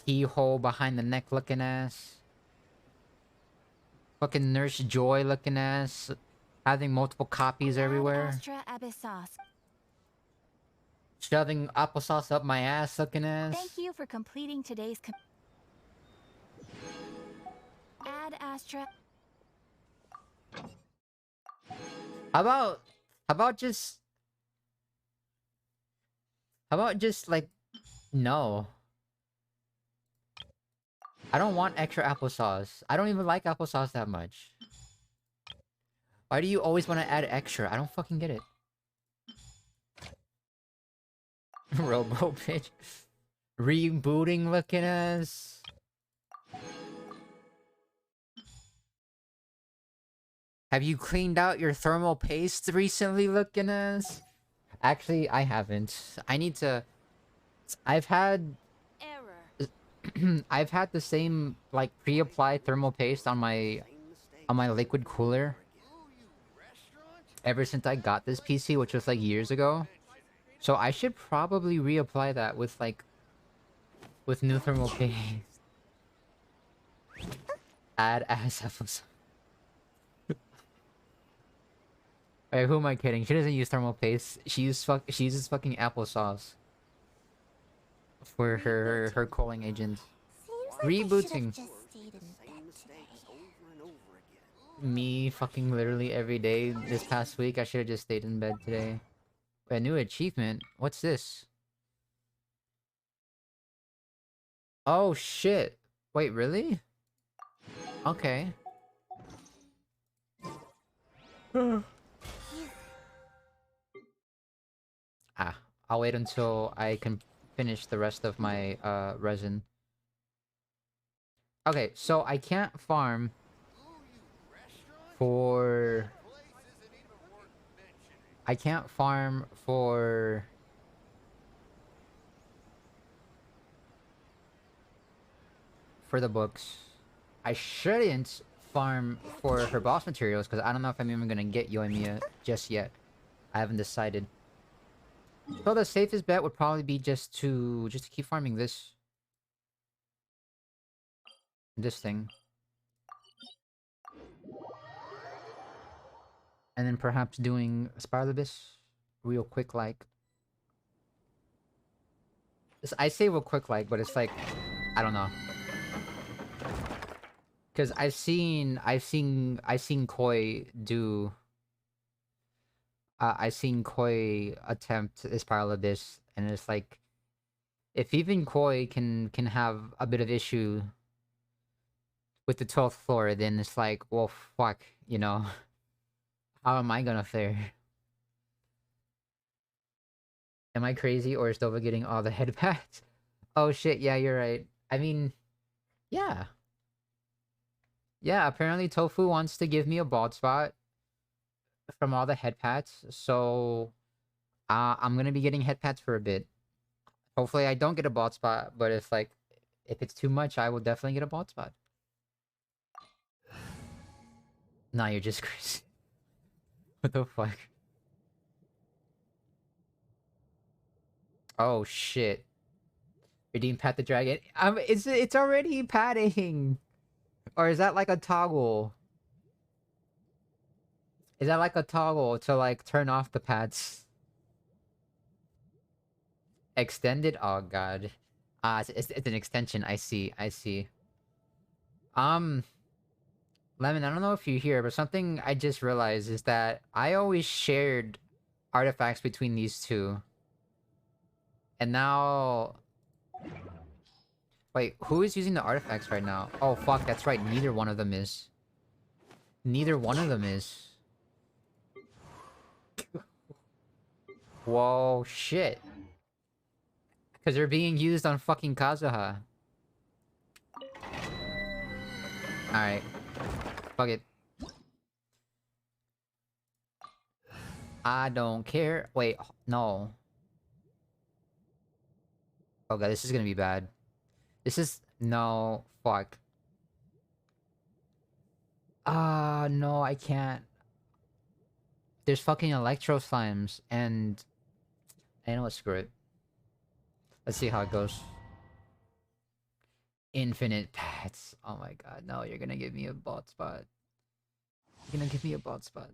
keyhole behind the neck looking ass. Fucking Nurse Joy looking ass. Having multiple copies everywhere. Astra abyss sauce. Shoving applesauce up my ass looking ass. Thank you for completing today's Add Astra. How about just like no. I don't want extra applesauce. I don't even like applesauce that much. Why do you always want to add extra? I don't fucking get it. Robo bitch. Rebooting looking ass. Have you cleaned out your thermal paste recently looking ass? Actually, I haven't. I need to... I've had... I've had the same, like, pre-applied thermal paste on my liquid cooler ever since I got this PC, which was, like, years ago. So I should probably reapply that with, like, with new thermal paste. Add ass applesauce. Wait, who am I kidding? She doesn't use thermal paste. She uses fucking applesauce for her cooling agent. Rebooting. Me fucking literally every day this past week. I should have just stayed in bed today. Wait, a new achievement? What's this? Oh shit. Wait, really? Okay. I'll wait until I can finish the rest of my resin. Okay, so I can't farm for... I can't farm for... for the books. I shouldn't farm for her boss materials because I don't know if I'm even gonna get Yoimiya just yet. I haven't decided. So the safest bet would probably be just to keep farming this thing. And then perhaps doing Spiral Abyss real quick like. I say real quick like, but it's like I don't know. Cause I've seen Koi do I seen Koi attempt Spiral Abyss, and it's like, if even Koi can have a bit of issue with the 12th floor, then it's like, well, fuck, you know, how am I gonna fare? Am I crazy, or is Dova getting all the head pats? Oh shit, yeah, you're right. I mean, yeah. Yeah, apparently Tofu wants to give me a bald spot from all the head pats, so I'm gonna be getting head pats for a bit. Hopefully I don't get a bald spot, but if it's too much, I will definitely get a bald spot. Nah, you're just crazy. What the fuck? Oh shit. Redeem Pat the Dragon. It's already padding. Or is that like a toggle? Is that like a toggle to like turn off the pads? Extended? Oh god. It's an extension. I see. I see. Lemon, I don't know if you hear, but something I just realized is that I always shared artifacts between these two. And now... Wait, who is using the artifacts right now? Oh fuck, that's right, neither one of them is. Neither one of them is. Whoa, shit. Because they're being used on fucking Kazuha. Alright. Fuck it. I don't care. Wait, no. Oh god, this is gonna be bad. This is... No. Fuck. No, I can't. There's fucking Electro Slimes, and... I know what, screw it. Let's see how it goes. Infinite pets. Oh my god, no, you're gonna give me a bot spot. You're gonna give me a bot spot.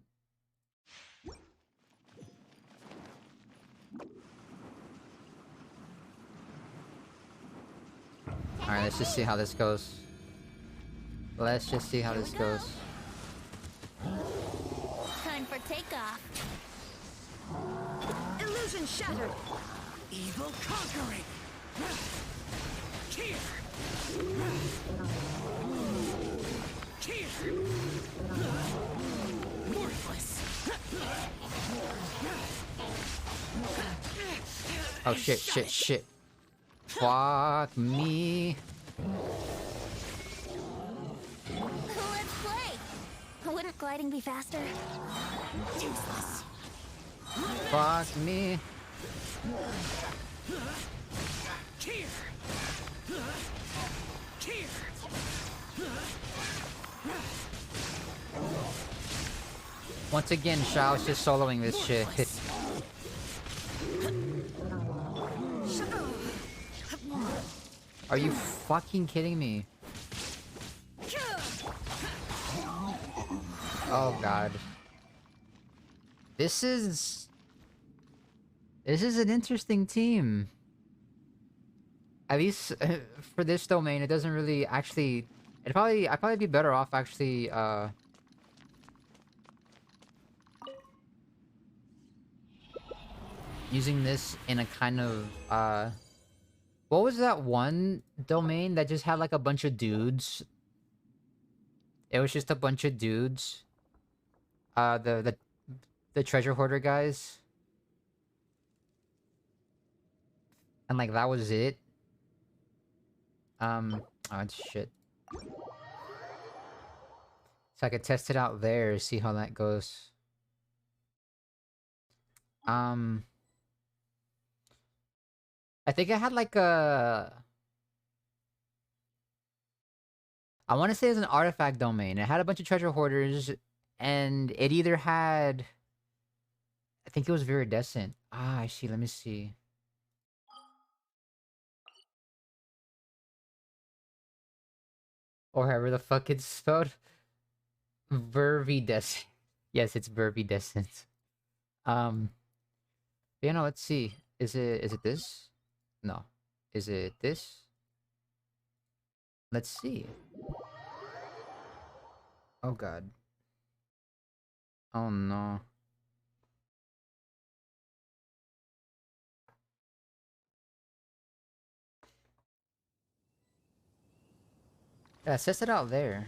Alright, let's just see how this goes. Let's just see how this goes. Time for takeoff. Illusion shattered. Evil conquering. Here. Here. Worthless. Oh shit, shit, shit. Fuck me. Let's play. Wouldn't gliding be faster? Useless. Fuck me. Here. Here. Once again, Shao's just soloing this shit. Are you fucking kidding me? Oh god. This is an interesting team. At least for this domain, it doesn't really actually... I'd probably be better off actually, using this in a kind of, what was that one domain that just had like a bunch of dudes? It was just a bunch of dudes. The treasure hoarder guys. And like that was it. Oh shit. So I could test it out there, see how that goes. I think I had like a... I want to say it was an artifact domain. It had a bunch of treasure hoarders, and it either had... I think it was Viridescent. Ah, I see. Let me see. Or however the fuck it's spelled. Vervidescent. Yes, it's Vervidescent. You know, let's see. Is it this? No. Is it this? Let's see. Oh god. Oh no. Yeah, it says it out there.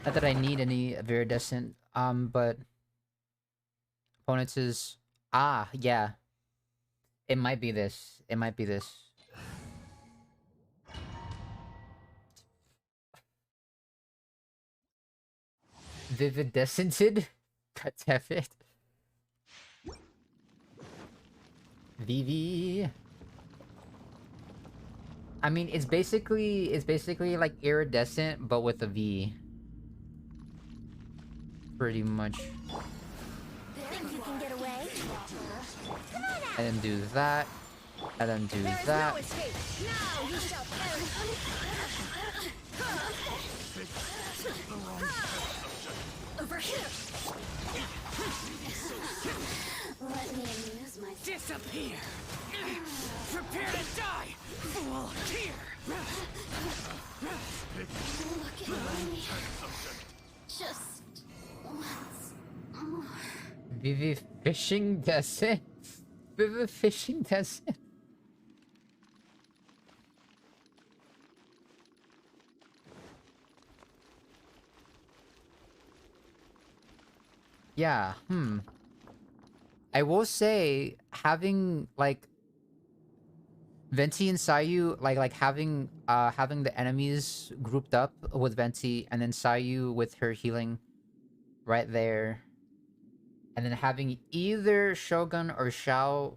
Not that I need any Viridescent, but... Opponents is... Ah, yeah. It might be this. It might be this. Vividescented? God damn it. VV. I mean, it's basically like iridescent, but with a V. Pretty much. think you can get away? Come on out! And then do that. And then do There is that. no escape. Now you shall perish. Over here. Let me amuse myself. Disappear. Prepare to die. Fool. Here. Look at me. Just once more. Vivi fishing desert. Vivi fishing desert. Yeah, I will say having like Venti and Sayu like having the enemies grouped up with Venti and then Sayu with her healing right there. And then having either Shogun or Shao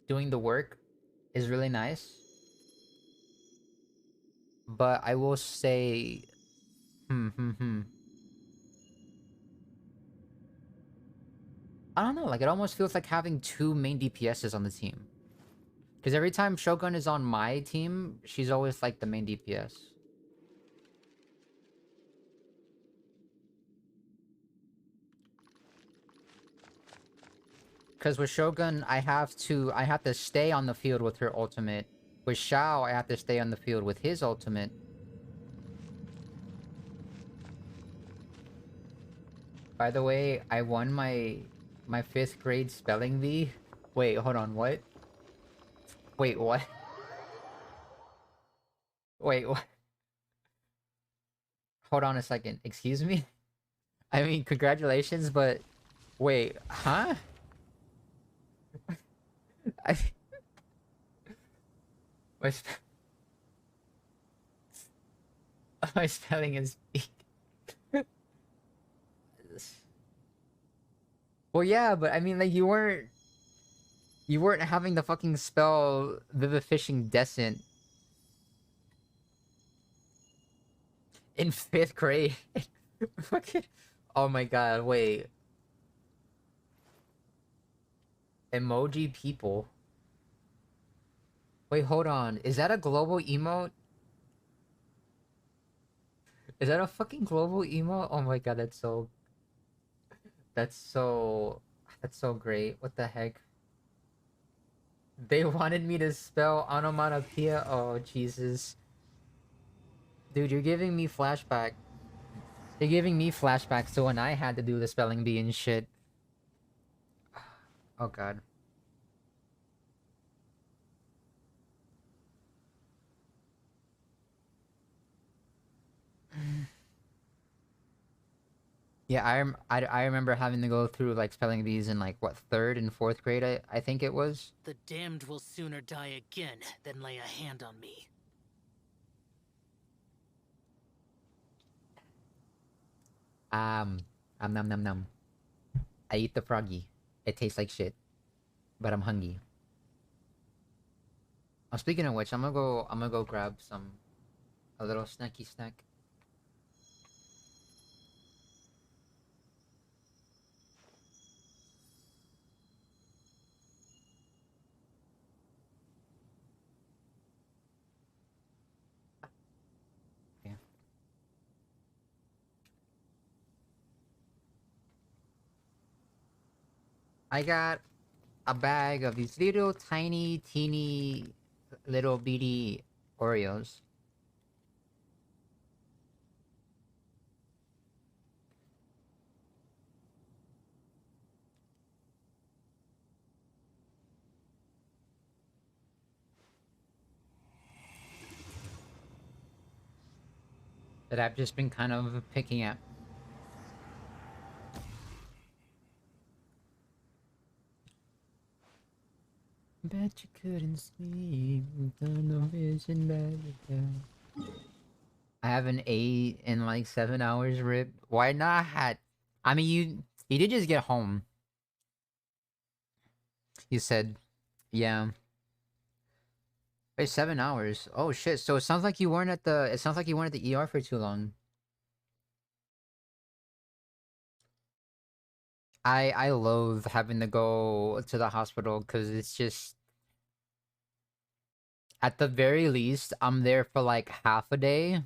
doing the work is really nice. But I will say I don't know, like it almost feels like having two main DPSs on the team. Because every time Shogun is on my team, she's always like the main DPS. Because with Shogun, I have to stay on the field with her ultimate. With Shao, I have to stay on the field with his ultimate. By the way, I won my 5th grade spelling bee. Wait, hold on, what? Wait, what? Wait, what? Hold on a second. Excuse me? I mean, congratulations, but... Wait, huh? My, my spelling is weak. Well, yeah, but I mean, like, you weren't having the fucking spell Vivifishing Descent in 5th grade. Fucking... Oh my god, wait. Emoji people. Wait, hold on. Is that a global emote? Is that a fucking global emote? Oh my god, that's so... That's so great. What the heck? They wanted me to spell onomatopoeia? Oh, Jesus. Dude, you're giving me flashback. You're giving me flashbacks to when I had to do the spelling bee and shit. Oh god. Yeah, I remember having to go through like spelling bees in like what 3rd and 4th grade I think it was. The damned will sooner die again than lay a hand on me. Nom nom nom. I eat the froggy. It tastes like shit, but I'm hungry. Oh, speaking of which, I'm gonna go grab a little snacky snack. I got a bag of these little tiny, teeny, little bitty Oreos. That I've just been kind of picking at. Bet you couldn't sleep. No vision better. I haven't ate in like 7 hours, Rip. Why not? I mean, you did just get home. You said, yeah. Wait, 7 hours. Oh shit! So it sounds like you weren't at the. It sounds like you weren't at the ER for too long. I loathe having to go to the hospital because it's just, at the very least, I'm there for like half a day.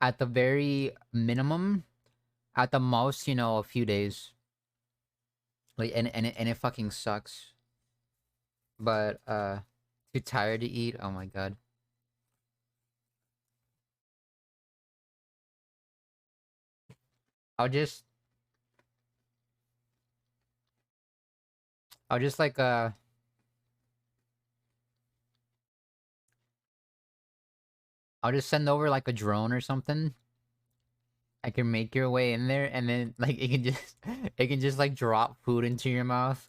At the very minimum, at the most, a few days. Like, and it fucking sucks. But too tired to eat. Oh my god. I'll just like I'll just send over like a drone or something. I can make your way in there, and then like it can just like drop food into your mouth.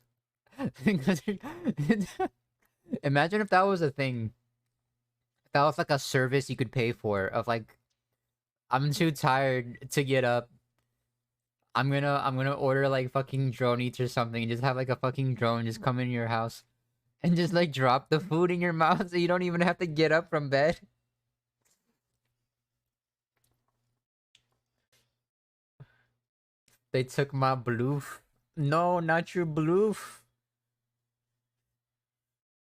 Imagine if that was a thing. If that was like a service you could pay for, of like, I'm too tired to get up. I'm gonna order like fucking drone eats or something, and just have like a fucking drone just come in your house and just like drop the food in your mouth so you don't even have to get up from bed. They took my bloof. No, not your bloof.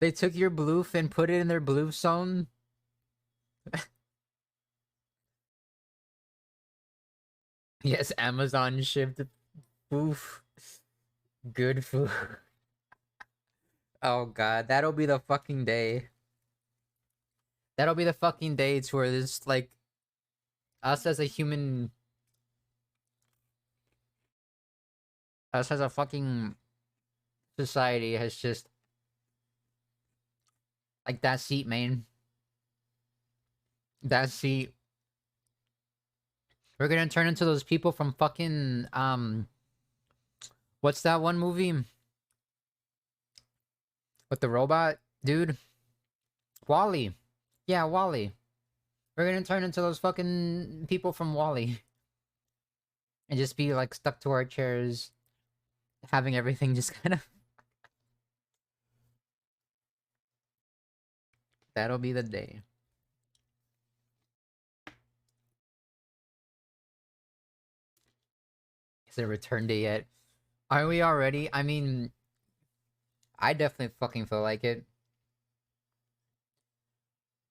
They took your bloof and put it in their bloof zone. Yes, Amazon shipped boof. Good food. Oh god, that'll be the fucking day. That'll be the fucking day to where this, like, us as a human, us as a fucking society has just, like, that seat, man. That seat. We're gonna turn into those people from fucking, what's that one movie? With the robot dude? WALL-E. Yeah, WALL-E. We're gonna turn into those fucking people from WALL-E. And just be, like, stuck to our chairs, having everything just kind of... That'll be the day. Is there a return day yet? Are we already? I mean, I definitely fucking feel like it.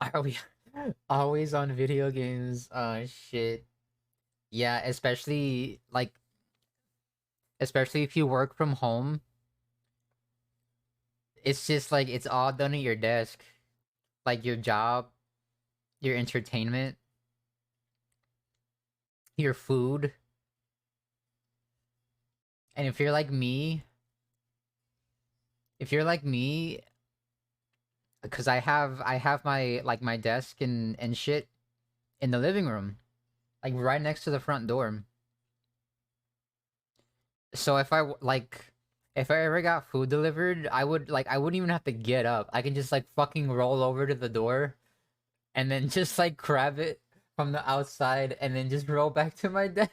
Are we always on video games? Oh, shit. Yeah, especially, like, especially if you work from home. It's just, like, it's all done at your desk. Like, your job, your entertainment, your food. And if you're like me, because I have my, like, my desk and shit in the living room, like right next to the front door. So if I ever got food delivered, I wouldn't even have to get up. I can just like fucking roll over to the door and then just like grab it from the outside and then just roll back to my desk.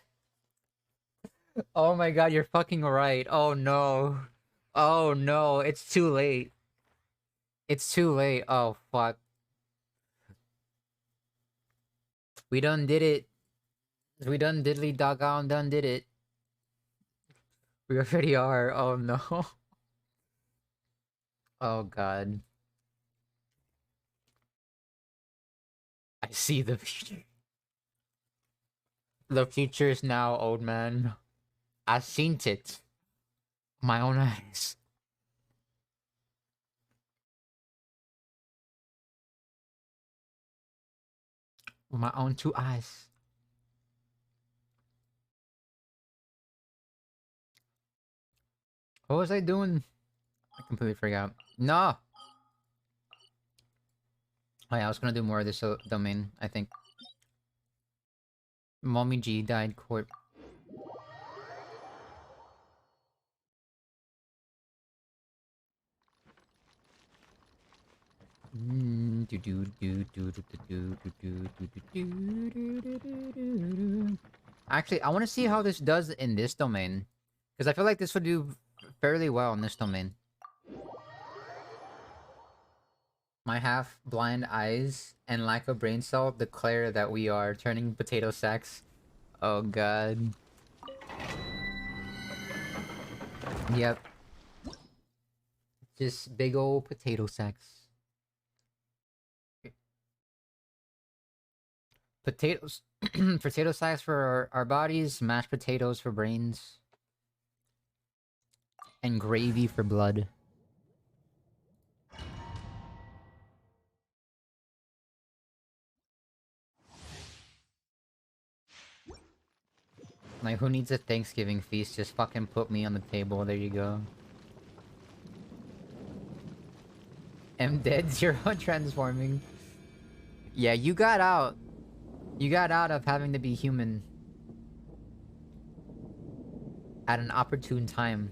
Oh my god, you're fucking right. Oh no. Oh no, it's too late. It's too late. Oh fuck. We done did it. We done diddly doggone done did it. We already are. Oh no. Oh god. I see the future. The future is now, old man. I seen it. My own eyes. With my own two eyes. What was I doing? I completely forgot. No! Oh yeah, I was gonna do more of this domain, I think. Mommy G died court. Actually, I want to see how this does in this domain, because I feel like this would do fairly well in this domain. My half-blind eyes and lack of brain cell declare that we are turning potato sacks. Oh god. Yep. Just big old potato sacks. Potatoes. Potato sacks for our bodies, mashed potatoes for brains, and gravy for blood. Like, who needs a Thanksgiving feast? Just fucking put me on the table. There you go. M dead, zero transforming. Yeah, you got out. You got out of having to be human. At an opportune time.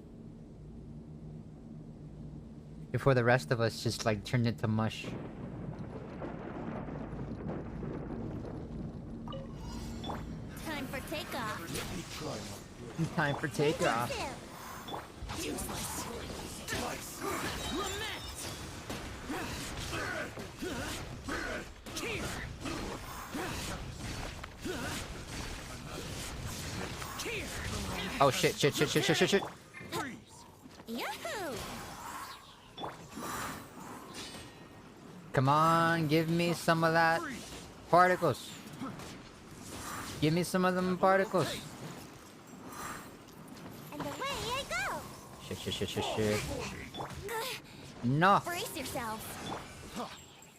Before the rest of us just, like, turned into mush. Time for takeoff. Time for takeoff. Useless. Lament. Here. Here. Oh shit, shit. Yahoo! Come on, give me some of that particles. Give me some of them particles. And away I go! Shit. No. Brace yourself.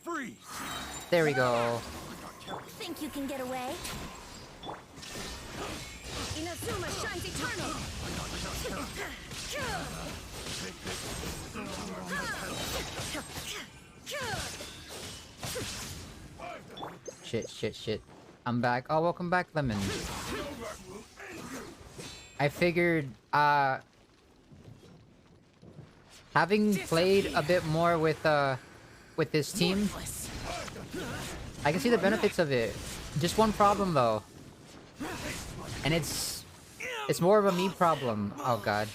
Freeze! There we go. Think you can get away? Inazuma shines eternal. Shit. I'm back. Oh, welcome back, Lemon. I figured, having played a bit more with this team, I can see the benefits of it. Just one problem, though. And it's more of a me problem. Oh, God.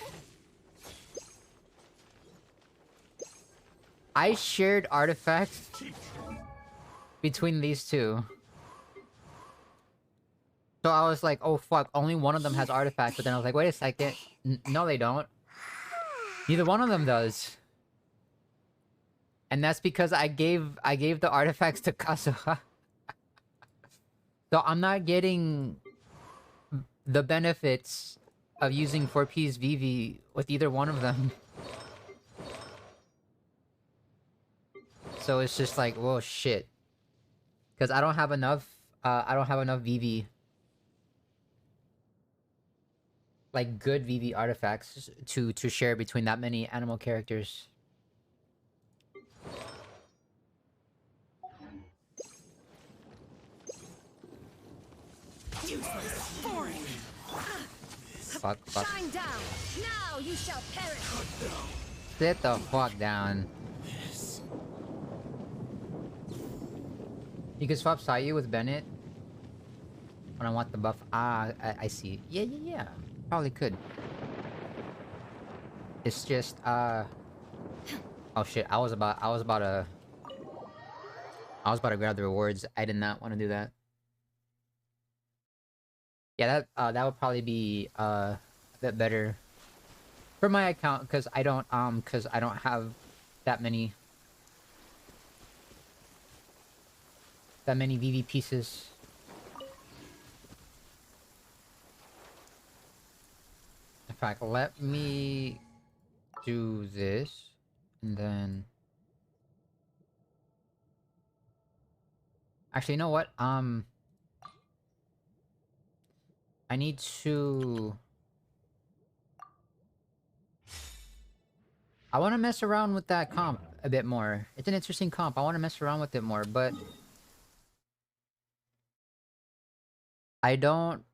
I shared artifacts between these two. So I was like, oh fuck, only one of them has artifacts, but then I was like, wait a second. No, they don't. Neither one of them does. And that's because I gave the artifacts to Kazuha. So I'm not getting the benefits of using 4P's Vivi with either one of them. So it's just like, whoa, shit. Because I don't have enough Vivi. Like, good Vivi artifacts to share between that many animal characters. Useless. Boring. Fuck. Shine down. Now you shall perish. Sit the fuck down. You can swap Sayu with Bennett when I want the buff. Ah, I see. Yeah. Probably could. It's just oh shit! I was about to grab the rewards. I did not want to do that. Yeah, that would probably be a bit better for my account because I don't have that many VV pieces. In fact, let me do this and then actually, you know what? I need to... I want to mess around with that comp a bit more. It's an interesting comp. I want to mess around with it more, but... I don't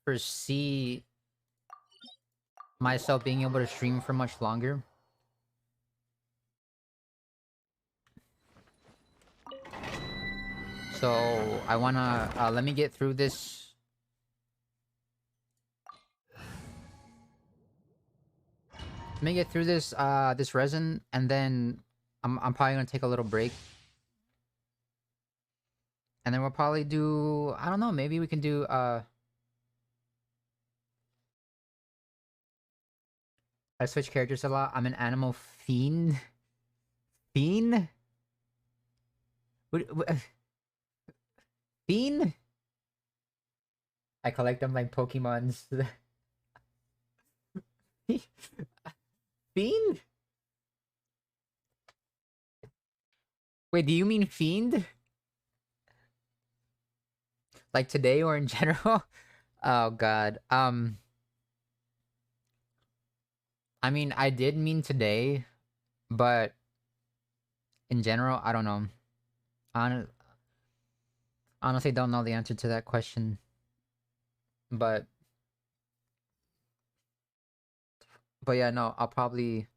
foresee myself being able to stream for much longer. So I wanna let me get through this. Let me get through this this resin, and then I'm probably gonna take a little break. And then we'll probably do, I don't know, maybe we can do I switch characters a lot. I'm an animal fiend. Fiend? Fiend? I collect them like Pokemons. Fiend? Wait, do you mean fiend? Like today or in general? Oh god. I mean, I did mean today, but in general, I don't know. Honestly, don't know the answer to that question. But yeah, no, I'll probably...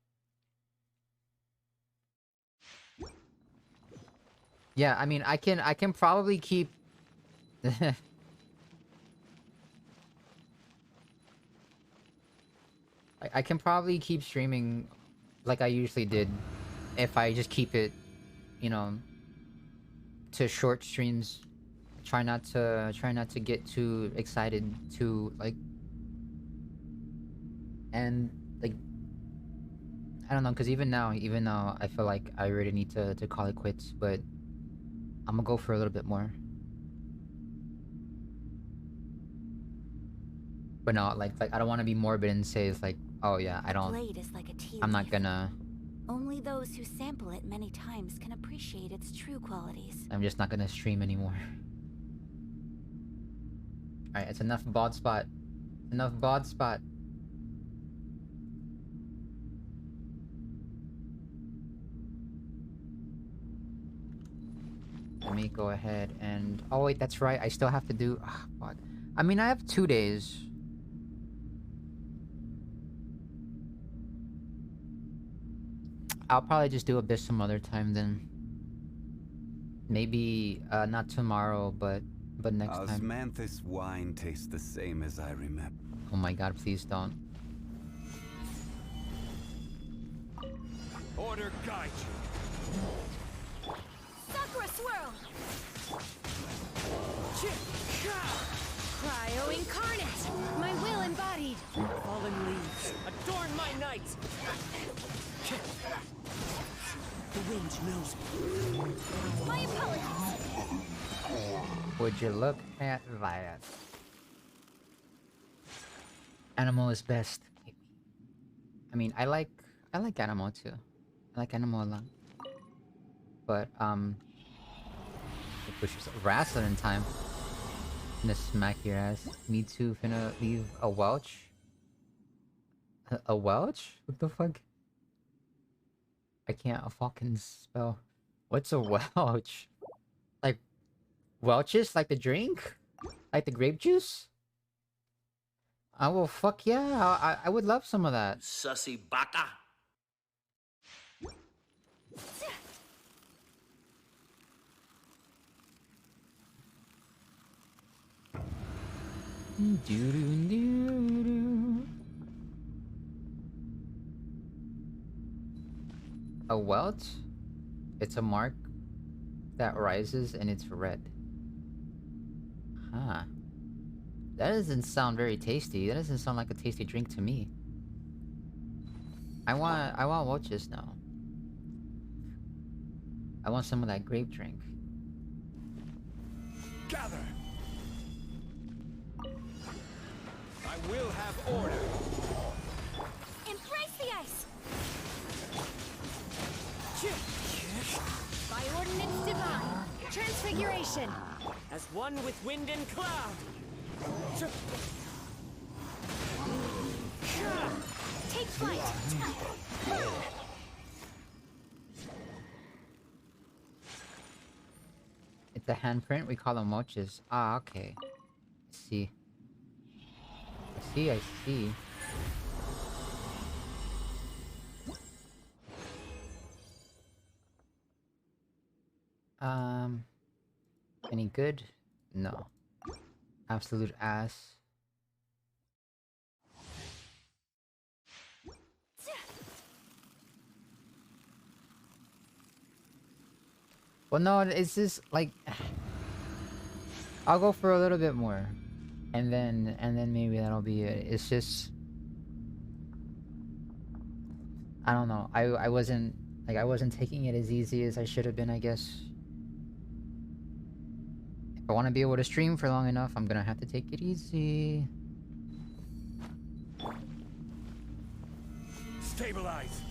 Yeah, I mean, I can probably keep... I can probably keep streaming like I usually did if I just keep it, you know, to short streams. Try not to get too excited to like, and like, I don't know, because even now I feel like I really need to call it quits, but I'm gonna go for a little bit more. But no, like I don't want to be morbid and say it's like, oh yeah, I don't. Blade is like a tea I'm not leaf. gonna. Only those who sample it many times can appreciate its true qualities. I'm just not gonna stream anymore. Alright, it's enough bod spot. Enough bod spot. Let me go ahead and... Oh wait, that's right. I still have to do... Oh, fuck. I mean, I have 2 days. I'll probably just do Abyss some other time then. Maybe, not tomorrow, but next time. Osmanthus wine tastes the same as I remember. Oh my god, please don't. Order guide you. Sakura swirl. Cryo incarnate. My will embodied. Fallen leaves, adorn my night! The wind knows me. My apologies. Would you look at that? Animal is best. I mean, I like Animal too. I like Animal a lot. But which is wrestling in time. Gonna smack your ass. Me too. Finna leave a Welch. A Welch? What the fuck? I can't fucking spell. What's a Welch? Like Welch's? Like the drink? Like the grape juice? Oh well, fuck yeah! I would love some of that. Sussy baka. A welt? It's a mark that rises and it's red. Huh. That doesn't sound very tasty. That doesn't sound like a tasty drink to me. I want Welch's now. I want some of that grape drink. Gather. I will have order. Embrace the ice. By ordinance divine. Transfiguration. As one with wind and cloud! Take flight. It's a handprint. We call them Welch's. Ah, okay. I see. I see. Any good? No. Absolute ass. Well, no, it's just like I'll go for a little bit more, and then maybe that'll be it. It's just I don't know. I wasn't like I wasn't taking it as easy as I should have been, I guess. If I want to be able to stream for long enough, I'm gonna have to take it easy. Stabilize.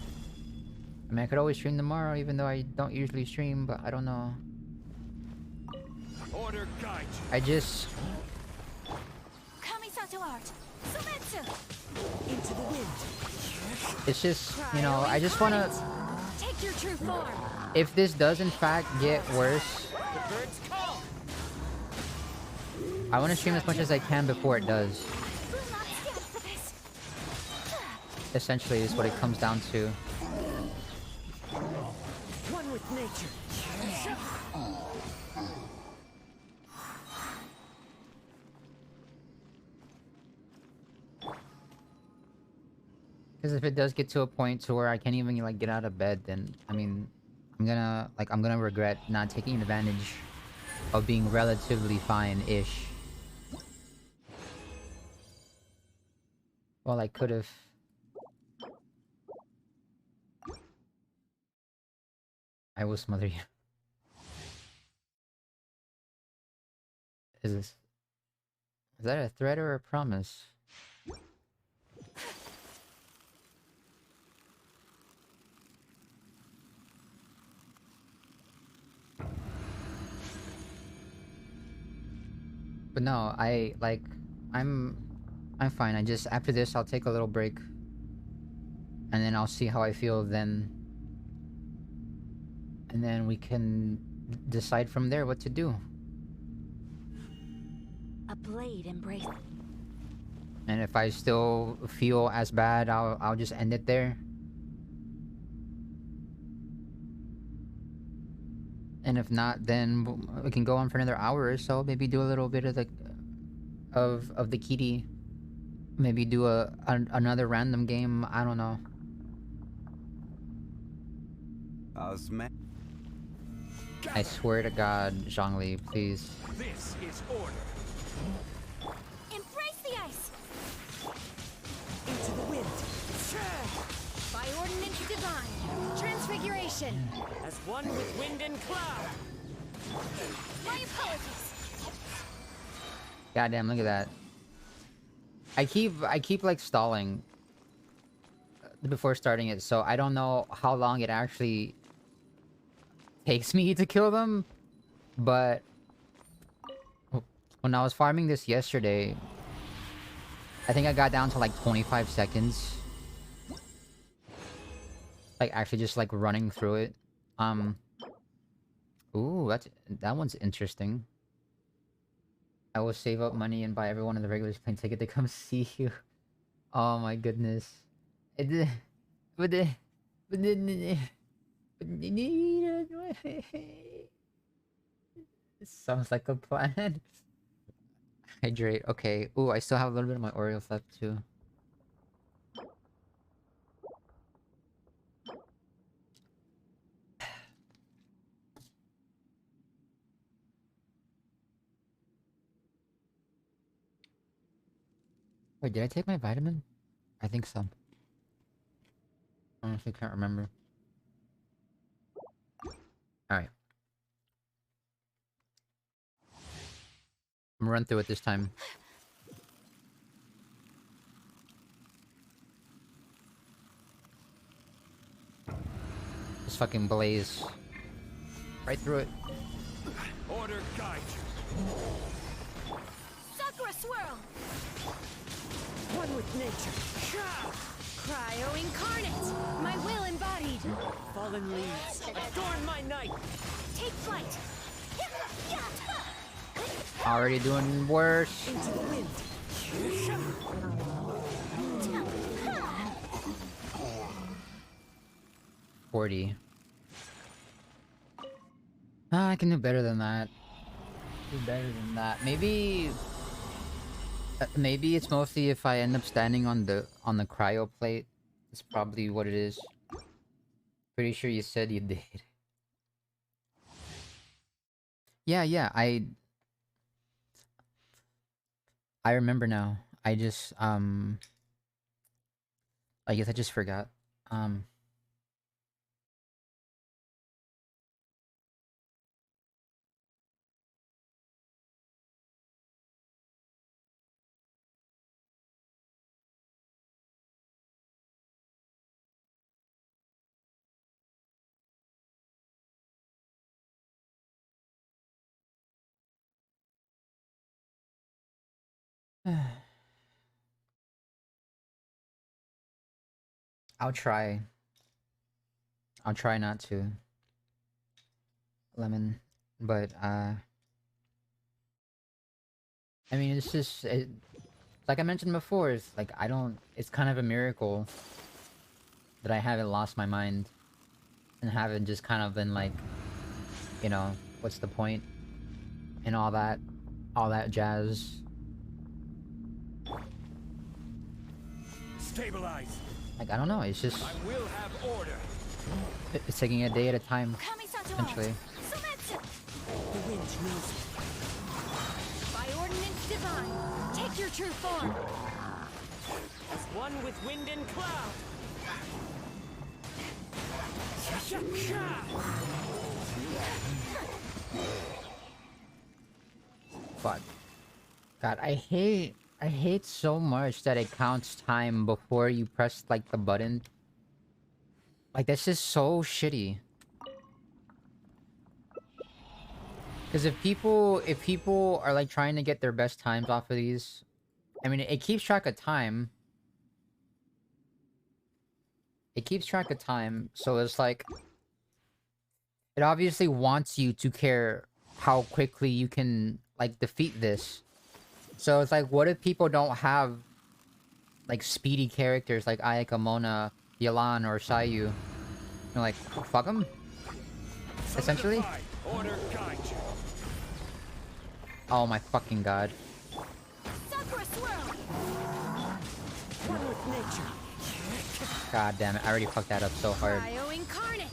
I mean, I could always stream tomorrow, even though I don't usually stream, but I don't know. Order guide you. I just... Kamisato art. Sumetsu. Into the wind. It's just, you know, I just want to... Take your true form. If this does in fact get worse, The birds call. I want to stream as much as I can before it does. Will not stand for this. Essentially is what it comes down to. One with nature. Because if it does get to a point to where I can't even like get out of bed, then I mean, I'm gonna regret not taking advantage of being relatively fine-ish. Well, I could have. I will smother you. Is that a threat or a promise? But no, I'm fine. I just, after this, I'll take a little break. And then I'll see how I feel then. And then we can decide from there what to do. A blade embrace. And if I still feel as bad, I'll just end it there. And if not, then we can go on for another hour or so. Maybe do a little bit of the of the kitty. Maybe do another random game. I don't know. I swear to God, Zhongli, please. This is order. Embrace the ice. Into the wind. By ordinance divine. Transfiguration. As one with wind and cloud. My apologies. Goddamn, look at that. I keep like stalling before starting it, so I don't know how long it actually takes me to kill them, but when I was farming this yesterday, I think I got down to like 25 seconds. Like actually just like running through it. Ooh, that one's interesting. I will save up money and buy everyone in the regular plane ticket to come see you. Oh my goodness. Sounds like a plan. Hydrate. Okay. Ooh, I still have a little bit of my Oreos left too. Wait, did I take my vitamin? I think so. Honestly, can't remember. Alright. I'm gonna run through it this time. Just fucking blaze. Right through it. Order guide you. Sakura swirl. One with nature. Cryo incarnate. My will embodied. Fallen leaves. Adorn my night. Take flight. Already doing worse. Into the wind. 40. I can do better than that. Do better than that. Maybe it's mostly if I end up standing on the cryo plate. That's probably what it is. Pretty sure you said you did. Yeah, I remember now. I just I guess I just forgot. I'll try. I'll try not to. Lemon. But, I mean, it's just... like I mentioned before, it's like, I don't... It's kind of a miracle that I haven't lost my mind. And haven't just kind of been like... You know, what's the point? And all that jazz. Stabilize. Like, I don't know, it's just... I will have order. It's taking a day at a time, essentially. The wind knows it. By ordinance divine, take your true form. As one with wind and cloud. Fuck. God, I hate so much that it counts time before you press, like, the button. Like, that's just so shitty. Because if people are, like, trying to get their best times off of these... I mean, it keeps track of time. It keeps track of time, so it's like... It obviously wants you to care how quickly you can, like, defeat this. So it's like, what if people don't have, like, speedy characters like Ayaka, Mona, Yelan, or Sayu? You're like, fuck them? Essentially? Order guide you. Oh my fucking god. One with nature. God damn it, I already fucked that up so hard. Cryo incarnate.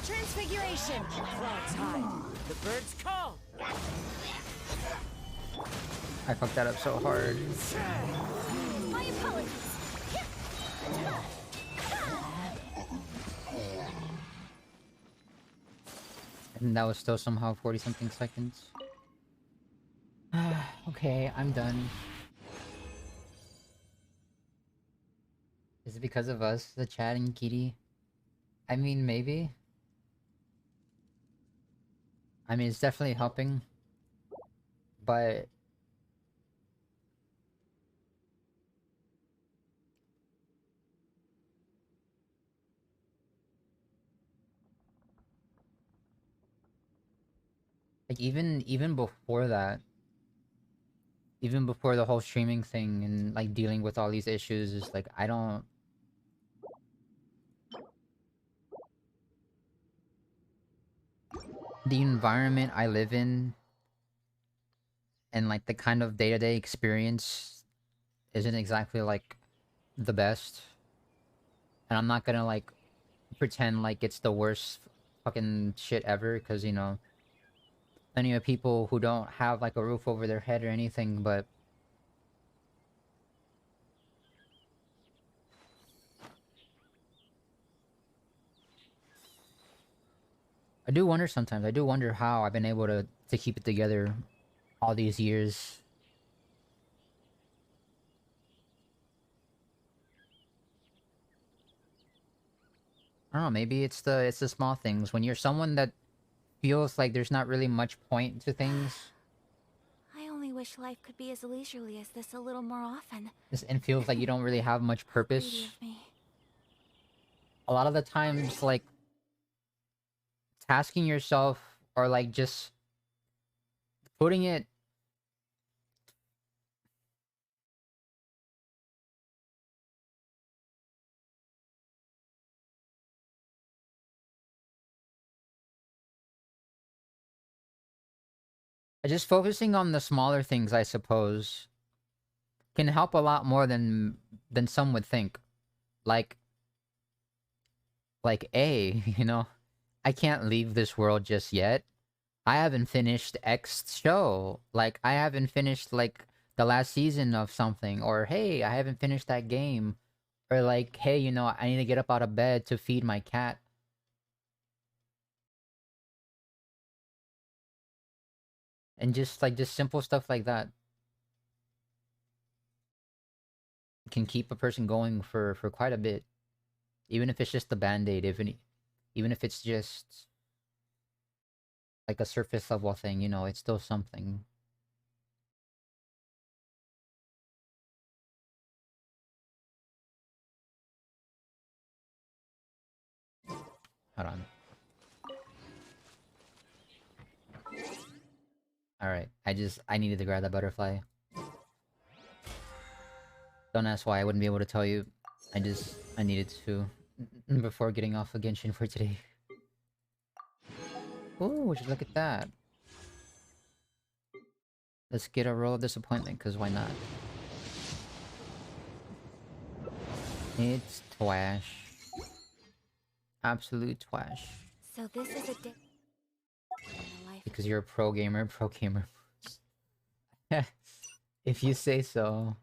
Transfiguration. Clouds high. The birds call. I fucked that up so hard. My apologies. And that was still somehow 40-something seconds. Okay, I'm done. Is it because of us, the chat and Kitty? I mean, maybe. I mean, it's definitely helping. But... like, even before that... Even before the whole streaming thing and, like, dealing with all these issues, is like, I don't... The environment I live in and, like, the kind of day-to-day experience isn't exactly, like, the best. And I'm not gonna, like, pretend like it's the worst fucking shit ever, because, you know, plenty of people who don't have, like, a roof over their head or anything, but... I do wonder sometimes. I do wonder how I've been able to keep it together all these years. I don't know, maybe it's the small things. When you're someone that feels like there's not really much point to things. I only wish life could be as leisurely as this a little more often. And feels like you don't really have much purpose. Greedy of me. A lot of the times, like, tasking yourself or, like, just putting it... Just focusing on the smaller things, I suppose, can help a lot more than some would think. Like, you know, I can't leave this world just yet. I haven't finished X show. Like, I haven't finished, like, the last season of something. Or, hey, I haven't finished that game. Or, like, hey, you know, I need to get up out of bed to feed my cat. And just simple stuff like that can keep a person going for quite a bit. Even if it's just a band-aid, even if it's just like a surface level thing, you know, it's still something. Hold on. Alright, I needed to grab that butterfly. Don't ask why, I wouldn't be able to tell you. I needed to before getting off of Genshin for today. Ooh, would you look at that? Let's get a roll of disappointment, because why not? It's twash. Absolute twash. So this is a day. Because you're a pro gamer. If you say so.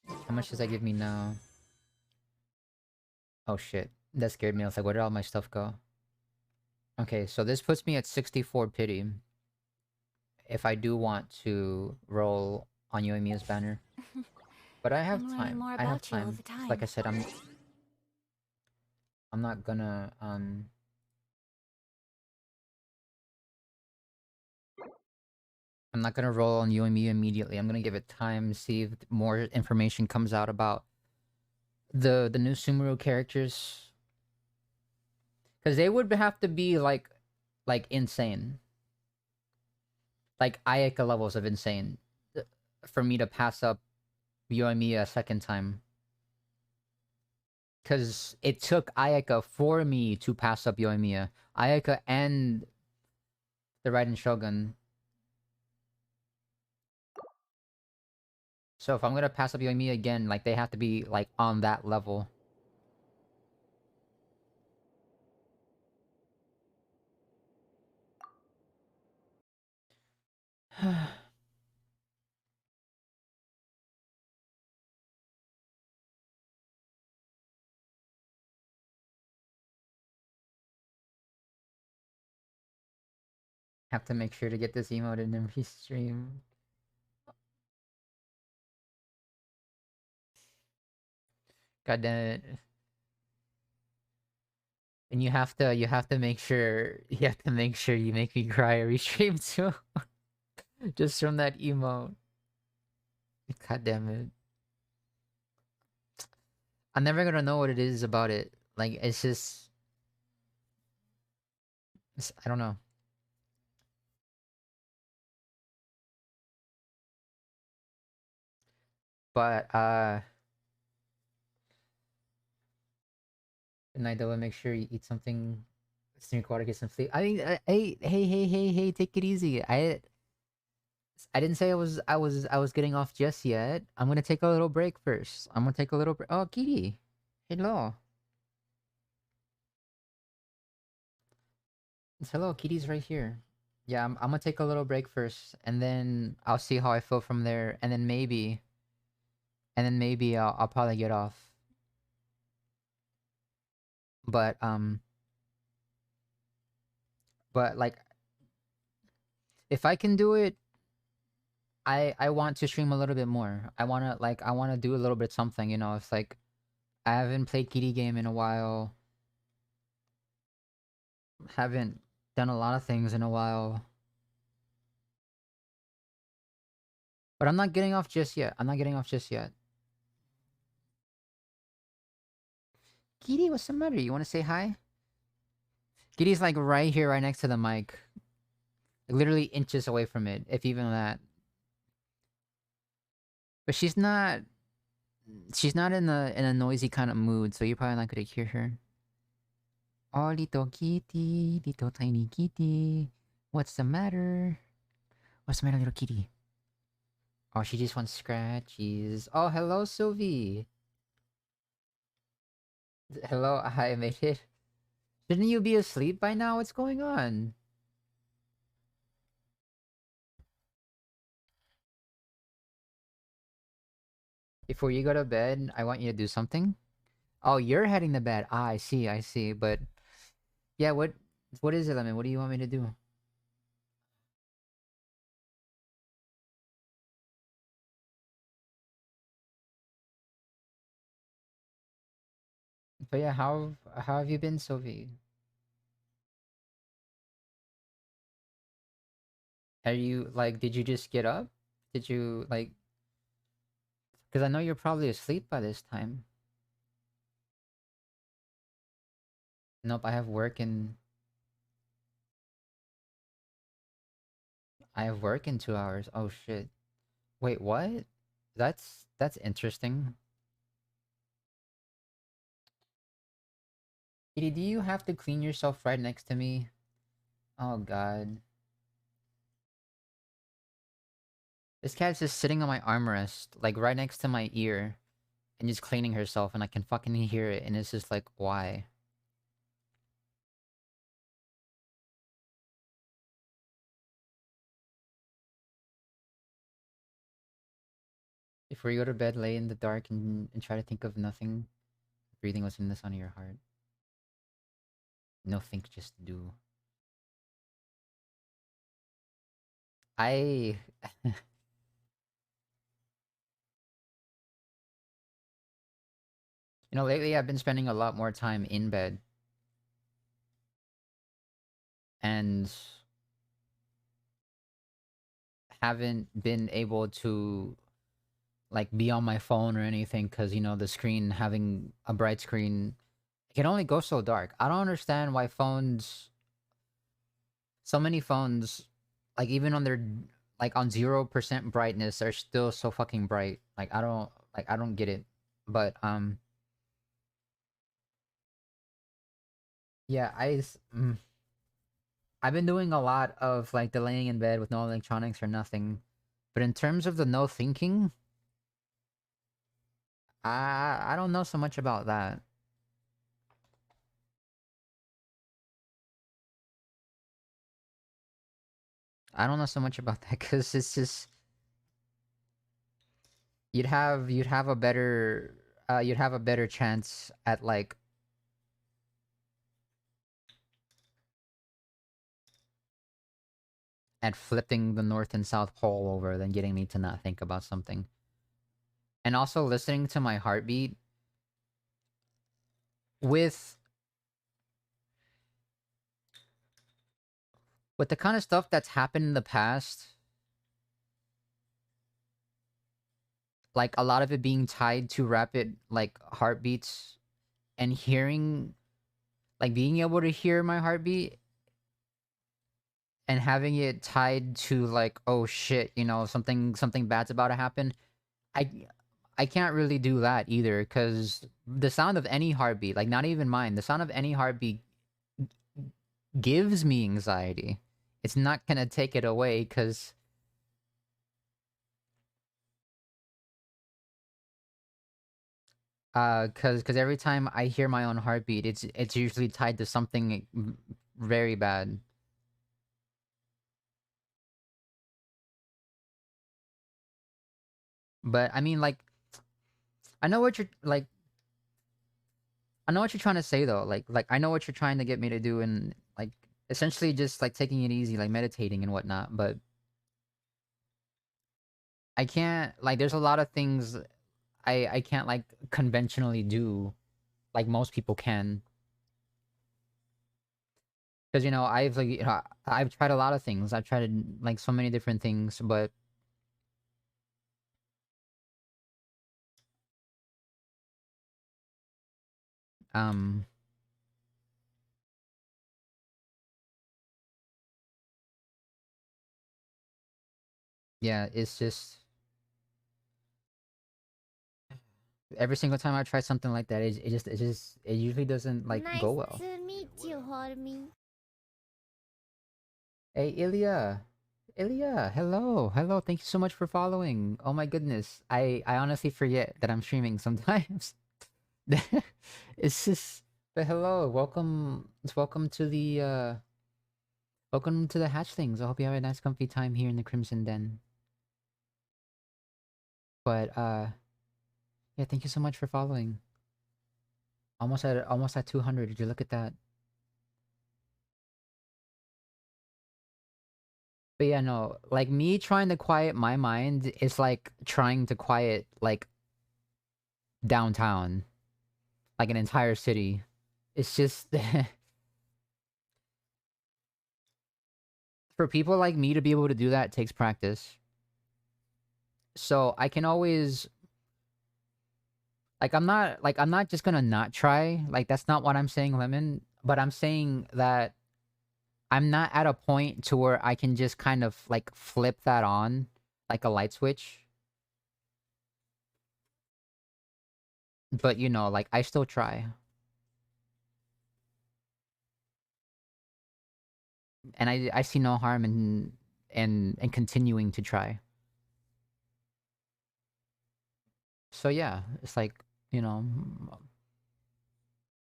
How much does that give me now? Oh shit. That scared me. I was like, where did all my stuff go? Okay, so this puts me at 64 pity. If I do want to roll on Yoimiya's banner. But I have time. I have time. Like I said, I'm not gonna I'm not gonna roll on Yoimiya immediately. I'm gonna give it time, see if more information comes out about the new Sumeru characters. Because they would have to be like insane. Like Ayaka levels of insane. For me to pass up Yoimiya a second time. Because it took Ayaka for me to pass up Yoimiya. Ayaka and the Raiden Shogun. So if I'm gonna pass up Yoimiya again, like, they have to be, like, on that level. Have to make sure to get this emote in every stream. God damn it. And you have to make sure you make me cry every stream too. Just from that emote. God damn it. I'm never gonna know what it is about it. Like, it's just... I don't know. But, good night, Dylan. Make sure you eat something. Drink water, get some sleep. I mean, hey, take it easy. I didn't say I was getting off just yet. I'm gonna take a little break first. I'm gonna take a little break. Oh, Kitty. Hello. Hello, Kitty's right here. Yeah, I'm gonna take a little break first, and then I'll see how I feel from there, and then maybe I'll probably get off. But like, if I can do it, I want to stream a little bit more. I wanna do a little bit something, you know. It's like, I haven't played Kitty game in a while. Haven't done a lot of things in a while. But I'm not getting off just yet. Kitty, what's the matter? You wanna say hi? Kitty's like right here, right next to the mic. Like, literally inches away from it, if even that. But she's not in a noisy kind of mood, so you're probably not gonna hear her. Oh, little kitty, little tiny kitty. What's the matter? What's the matter, little kitty? Oh, she just wants scratchies. Oh, hello, Sylvie. Hello, I made it. Shouldn't you be asleep by now? What's going on? Before you go to bed, I want you to do something. Oh, you're heading to bed. Ah, I see. But yeah, what is it, Lemon? What do you want me to do? But yeah, how have you been, Sophie? Are you, like, did you just get up? Did you, like... Because I know you're probably asleep by this time. Nope, I have work in... I have work in 2 hours. Oh shit. Wait, what? That's interesting. Kitty, do you have to clean yourself right next to me? Oh god. This cat's just sitting on my armrest, like right next to my ear, and just cleaning herself, and I can fucking hear it, and it's just like, why? If we go to bed, lay in the dark and try to think of nothing, breathing what's in the sun of your heart. No think, just do. I... You know, lately I've been spending a lot more time in bed. And... haven't been able to... like, be on my phone or anything, because, you know, the screen, having a bright screen... it can only go so dark. I don't understand why phones... so many phones... like, even on their... like, on 0% brightness are still so fucking bright. Like, I don't get it. But, yeah, I've been doing a lot of, like, the laying in bed with no electronics or nothing. But in terms of the no thinking... I don't know so much about that. I don't know so much about that, because it's just... you'd have a better chance at, like... at flipping the North and South Pole over than getting me to not think about something. And also listening to my heartbeat with the kind of stuff that's happened in the past, like a lot of it being tied to rapid, like, heartbeats, and hearing, like, being able to hear my heartbeat and having it tied to, like, oh shit, you know, something bad's about to happen. I can't really do that either, because the sound of any heartbeat, like, not even mine, the sound of any heartbeat gives me anxiety. It's not gonna take it away, because... cause every time I hear my own heartbeat, it's usually tied to something very bad. But, I mean, like... I know what you're, like... I know what you're trying to say, though. Like, I know what you're trying to get me to do, and, like, essentially just, like, taking it easy, like, meditating and whatnot, but... I can't... like, there's a lot of things I can't, like, conventionally do, like most people can. Because, you know, I've, like, you know, I've tried a lot of things. I've tried, like, so many different things, but... yeah, it's just... every single time I try something like that, it usually doesn't, like, go well. Nice to meet you, Harmy. Hey, Ilya! Ilya, hello! Hello, thank you so much for following. Oh my goodness. I honestly forget that I'm streaming sometimes. It's just... but hello, welcome to the, welcome to the Hatchlings. I hope you have a nice comfy time here in the Crimson Den. But, yeah, thank you so much for following. Almost at 200. Did you look at that? But yeah, no, like, me trying to quiet my mind is like trying to quiet, like, downtown. Like an entire city. It's just... for people like me to be able to do that takes practice. So I can always... like, I'm not just gonna not try. Like, that's not what I'm saying, Lemon. but I'm saying that I'm not at a point to where I can just kind of like flip that on like a light switch. But you know, like I still try. And I see no harm in continuing to try. So yeah, it's like, you know,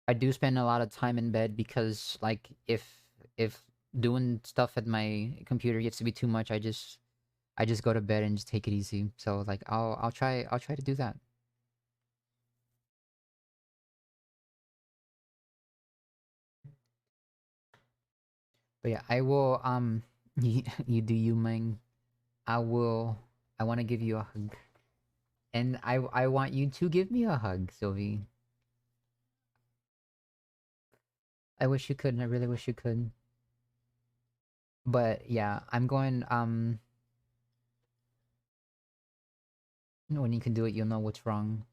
I do spend a lot of time in bed because like if doing stuff at my computer gets to be too much, I just go to bed and just take it easy. So like I'll try to do that. But yeah, I will you do you, Ming. I want to give you a hug. And I want you to give me a hug, Sylvie. I wish you could. I really wish you could. But yeah, I'm going when you can do it, you'll know what's wrong.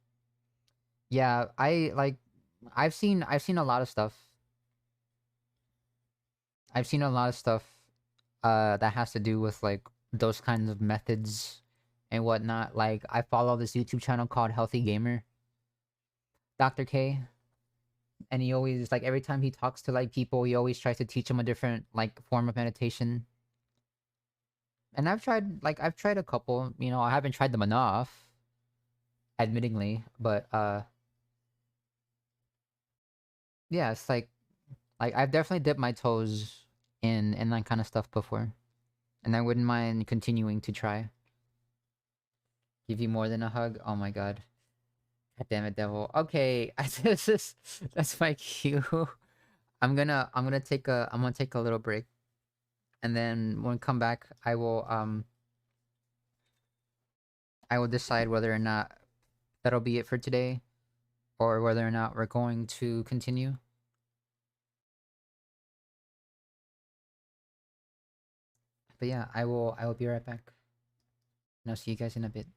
Yeah, I like I've seen a lot of stuff. I've seen a lot of stuff that has to do with like those kinds of methods and whatnot. Like I follow this YouTube channel called Healthy Gamer, Dr. K, and he always like every time he talks to like people, he always tries to teach them a different like form of meditation. And I've tried a couple, you know, I haven't tried them enough, admittingly, but yeah, it's like I've definitely dipped my toes in that kind of stuff before. And I wouldn't mind continuing to try. Give you more than a hug? Oh my god. God damn it, devil. Okay, this is that's my cue. I'm gonna take a little break. And then when I come back, I will decide whether or not that'll be it for today or whether or not we're going to continue. But yeah, I will be right back. And I'll see you guys in a bit.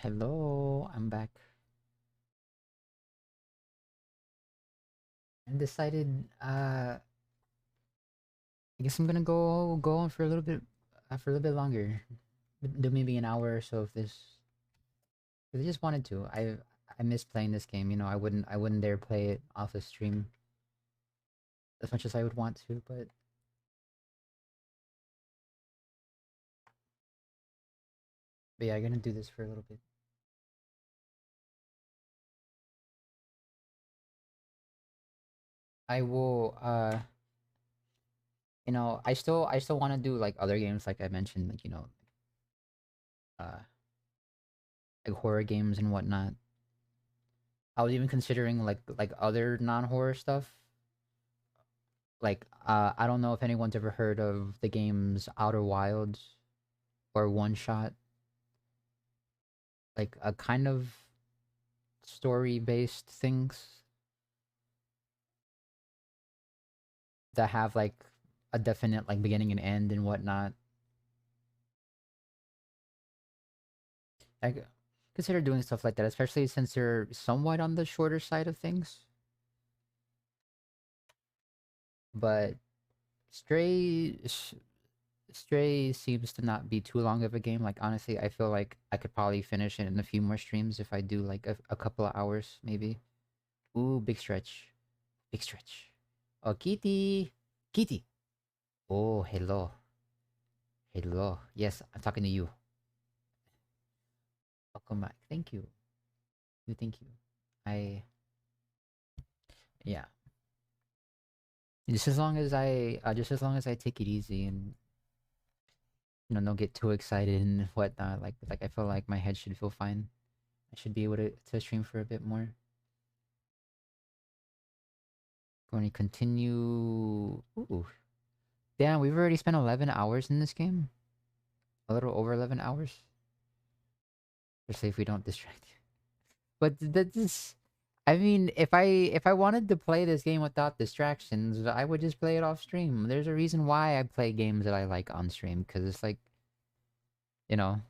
Hello, I'm back. And decided, I guess I'm gonna go on for a little bit longer. Do maybe an hour or so of this. 'Cause I just wanted to. I miss playing this game. You know, I wouldn't dare play it off the stream as much as I would want to, but yeah, I'm gonna do this for a little bit. I will you know, I still want to do like other games like I mentioned, like, you know, uh like horror games and whatnot. I was even considering like other non-horror stuff. Like I don't know if anyone's ever heard of the games Outer Wilds or One Shot. Like a kind of story-based things that have like a definite like beginning and end and whatnot. I consider doing stuff like that, especially since they're somewhat on the shorter side of things. But Stray Stray seems to not be too long of a game. Like honestly, I feel like I could probably finish it in a few more streams if I do like a couple of hours maybe. Ooh, big stretch. Big stretch. Oh, Kitty. Kitty. Oh, hello. Hello. Yes, I'm talking to you. Welcome back. Thank you. Thank you. Yeah. Just as long as I take it easy and you know don't get too excited and whatnot. Like I feel like my head should feel fine. I should be able to stream for a bit more. Going to continue. Ooh, damn! We've already spent 11 hours in this game. A little over 11 hours. Especially if we don't distract. But that's. I mean, if I wanted to play this game without distractions, I would just play it off stream. There's a reason why I play games that I like on stream, because it's like, you know,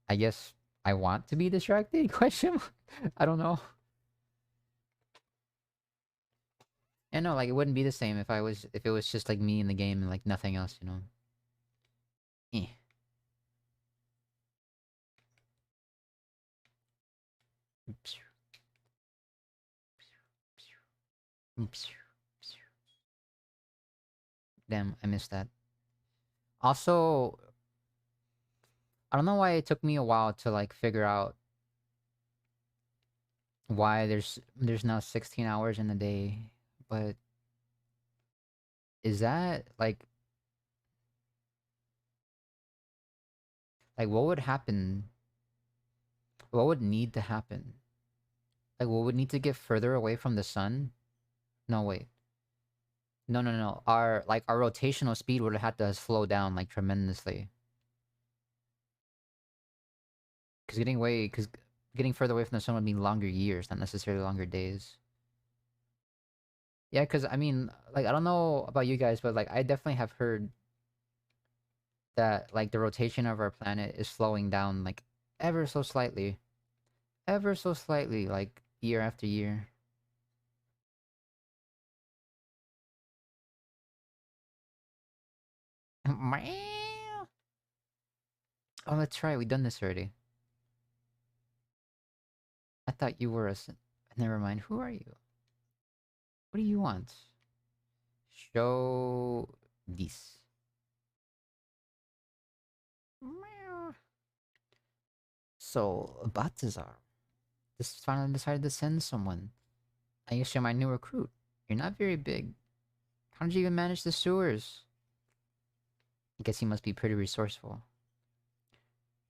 I guess I want to be distracted? Question mark? I don't know. And no, like it wouldn't be the same if it was just like me in the game and like nothing else, you know. Eh. Damn, I missed that. Also, I don't know why it took me a while to like figure out why there's now 16 hours in a day, but is that like what would happen? What would need to happen? Like what would need to get further away from the sun? No, wait. No, no, no. Our rotational speed would have had to slow down like tremendously. Because getting further away from the sun would mean longer years, not necessarily longer days. Yeah, because I mean, like I don't know about you guys, but like I definitely have heard that like the rotation of our planet is slowing down like ever so slightly, like year after year. Meow. Oh, that's right. We done this already. I thought you were Never mind. Who are you? What do you want? Show this. Meow. So, Balthazar. This finally decided to send someone. I guess you're my new recruit. You're not very big. How did you even manage the sewers? I guess you must be pretty resourceful.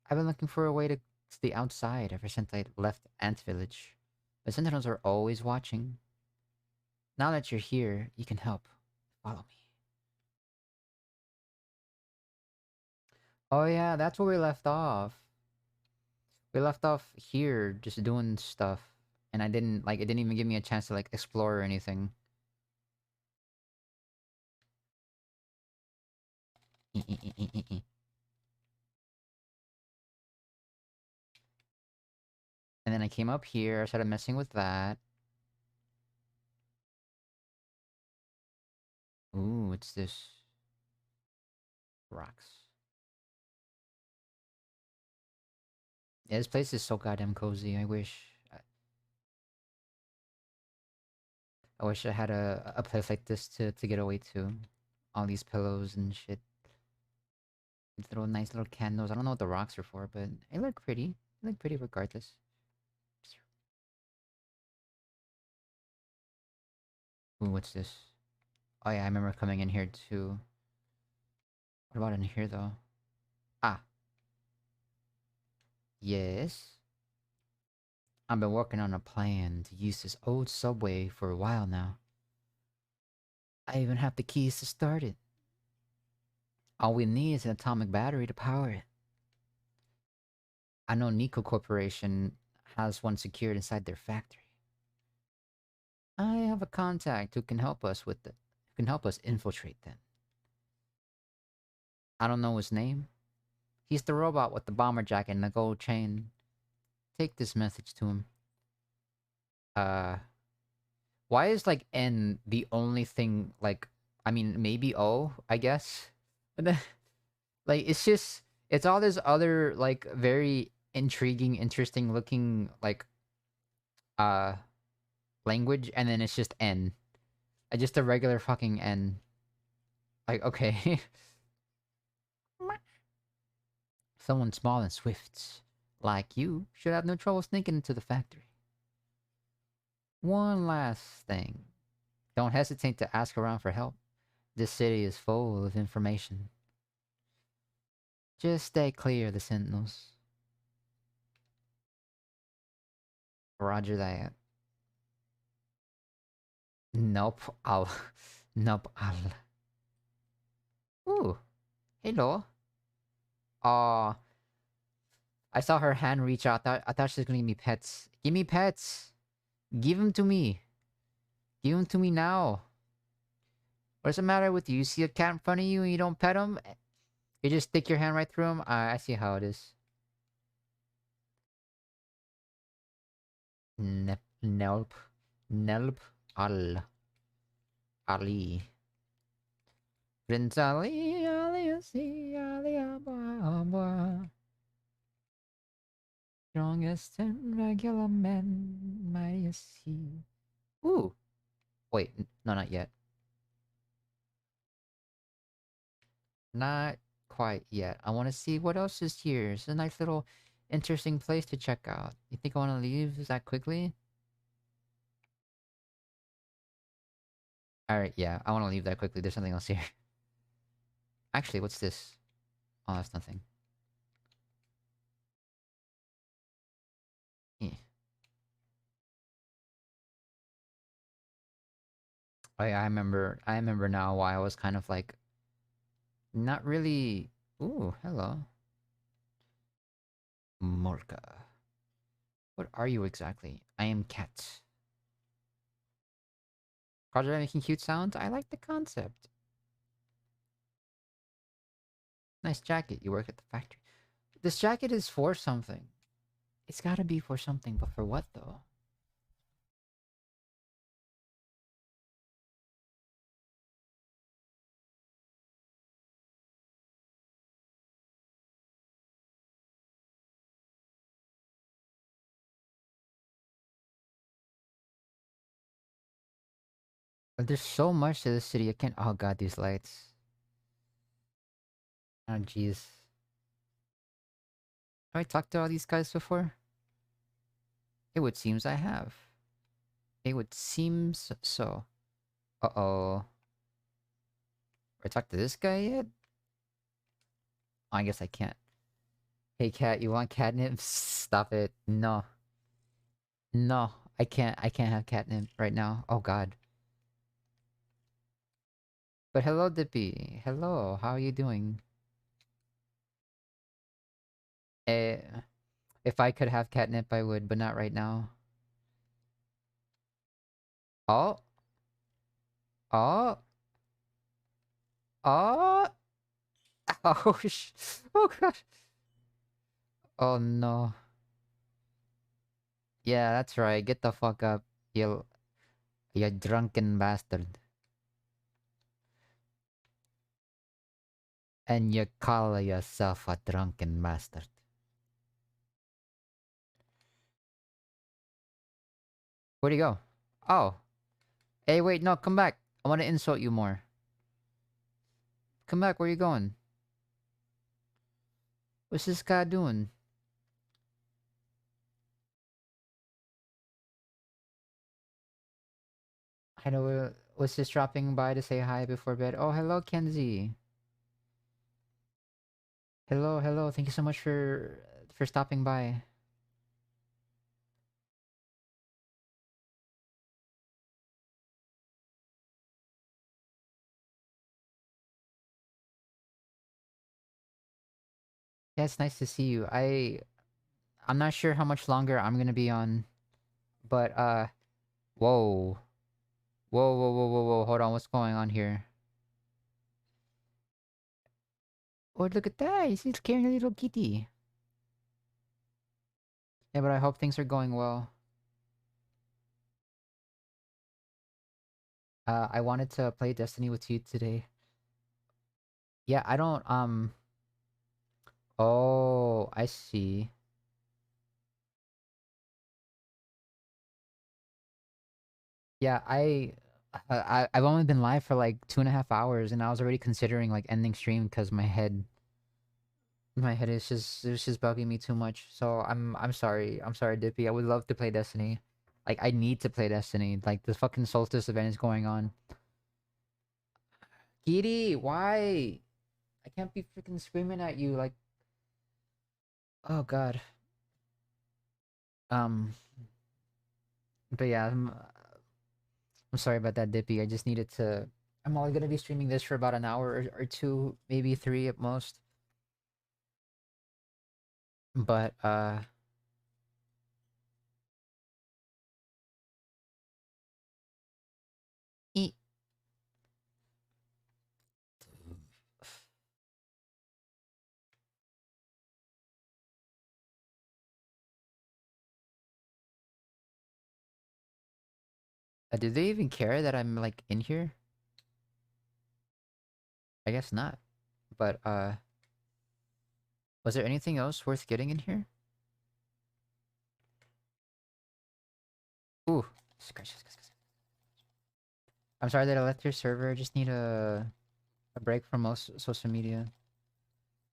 I've been looking for a way to the outside ever since I left Ant Village. The sentinels are always watching. Now that you're here, you can help. Follow me. Oh yeah, that's where we left off. We left off here, just doing stuff. And it didn't even give me a chance to like explore or anything. And then I came up here, I started messing with that. Ooh, what's this? Rocks. Yeah, this place is so goddamn cozy. I wish I had a place like this to get away to. All these pillows and shit. These little nice little candles. I don't know what the rocks are for, but they look pretty. They look pretty regardless. Ooh, what's this? Oh yeah, I remember coming in here too. What about in here though? Ah. Yes. I've been working on a plan to use this old subway for a while now. I even have the keys to start it. All we need is an atomic battery to power it. I know Nico Corporation has one secured inside their factory. I have a contact who can help us with it. Who can help us infiltrate them. I don't know his name. He's the robot with the bomber jacket and the gold chain. Take this message to him. Why is, like, N the only thing, like... I mean, maybe O, I guess? But then, like, it's just... It's all this other, like, very intriguing, interesting looking, like... language, and then it's just N. Just a regular fucking N. Like, okay. Someone small and swift, like you, should have no trouble sneaking into the factory. One last thing. Don't hesitate to ask around for help. This city is full of information. Just stay clear of the sentinels. Roger that. Nope, Nope, Ooh. Hello. Aw. I saw her hand reach out. I thought she was gonna give me pets. Give me pets! Give them to me. Give them to me now. What's the matter with you? You see a cat in front of you and you don't pet him? You just stick your hand right through him? I see how it is. Nelp. Nelp. Ali. Prince Ali, Ali, Abba. Strongest and regular men, mightiest he. Ooh. Wait, no, not yet. Not quite yet. I want to see what else is here. It's a nice little interesting place to check out. You think I want to leave that quickly? Alright, yeah. I want to leave that quickly. There's something else here. Actually, what's this? Oh, that's nothing. Yeah. Oh yeah, I remember now why I was kind of like... Not really... Ooh, hello. Morka. What are you exactly? I am Cat. Project making cute sounds? I like the concept. Nice jacket. You work at the factory. This jacket is for something. It's gotta be for something, but for what though? But there's so much to this city. I can't... Oh god, these lights. Oh jeez. Have I talked to all these guys before? It would seems I have. It would seems so. Uh-oh. Have I talked to this guy yet? Oh, I guess I can't. Hey cat, you want catnip? Stop it. No. No, I can't have catnip right now. Oh god. But hello, Dippy. Hello, how are you doing? If I could have catnip, I would, but not right now. Oh. Oh. Oh. Oh, oh god. Oh no. Yeah, that's right. Get the fuck up, you drunken bastard. And you call yourself a drunken bastard. Where'd he go? Oh. Hey, wait, no, come back. I want to insult you more. Come back, where you going? What's this guy doing? I know, was just dropping by to say hi before bed. Oh, hello, Kenzie. Hello, hello. Thank you so much for stopping by. Yeah, it's nice to see you. I'm not sure how much longer I'm gonna be on, but whoa. Whoa, whoa, whoa, whoa, whoa. Hold on, what's going on here? Oh, look at that. He's carrying a little kitty. Yeah, but I hope things are going well. I wanted to play Destiny with you today. Yeah, I don't, oh, I see. Yeah, I've only been live for like 2.5 hours, and I was already considering like ending stream because my head is just it's just bugging me too much. So I'm sorry. I'm sorry, Dippy. I would love to play Destiny. Like I need to play Destiny. Like the fucking Solstice event is going on. Kitty, why? I can't be freaking screaming at you like, oh god. Um, but yeah, I'm sorry about that, Dippy. I just needed to. I'm only gonna be streaming this for about an hour or two, maybe 3 at most. But e do they even care that I'm like in here? I guess not. But was there anything else worth getting in here? Ooh, scratch. I'm sorry that I left your server. I just need a break from most social media.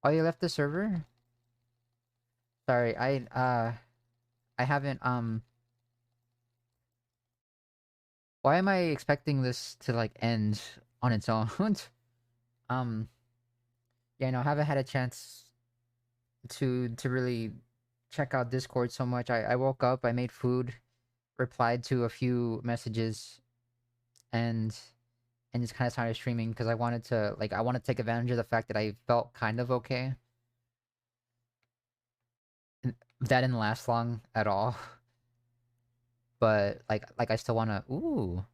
Oh, you left the server? Sorry, I haven't why am I expecting this to like end on its own? um yeah, no, I haven't had a chance to really check out Discord so much. I woke up, I made food, replied to a few messages, and just kind of started streaming because I wanted to I want to take advantage of the fact that I felt kind of okay. And that didn't last long at all. But I still wanna ooh.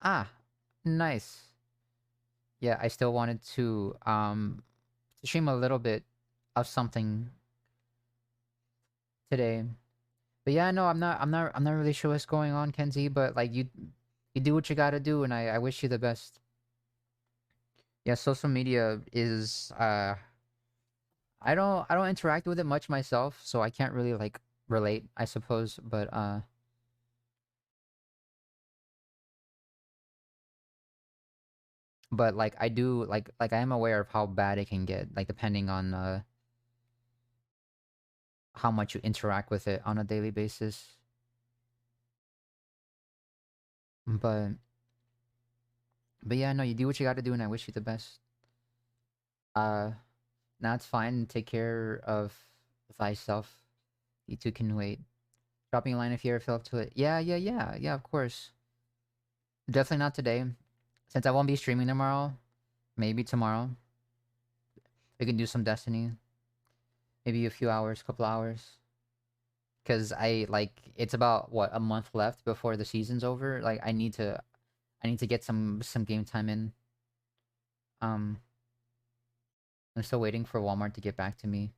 Ah, nice. Yeah, I still wanted to stream a little bit of something today. But yeah, no, I'm not really sure what's going on, Kenzie, but like you do what you gotta do, and I wish you the best. Yeah, social media is I don't interact with it much myself, so I can't really like relate, I suppose, but like I do like I am aware of how bad it can get, like depending on how much you interact with it on a daily basis. But yeah, no, you do what you gotta do, and I wish you the best. Uh, now it's fine. Take care of thyself. You two can wait. Dropping a line if you ever feel up to it. Yeah, of course. Definitely not today. Since I won't be streaming tomorrow, maybe tomorrow. We can do some Destiny. Maybe a few hours, couple hours. Cause it's about what, a month left before the season's over. Like I need to get some game time in. I'm still waiting for Walmart to get back to me.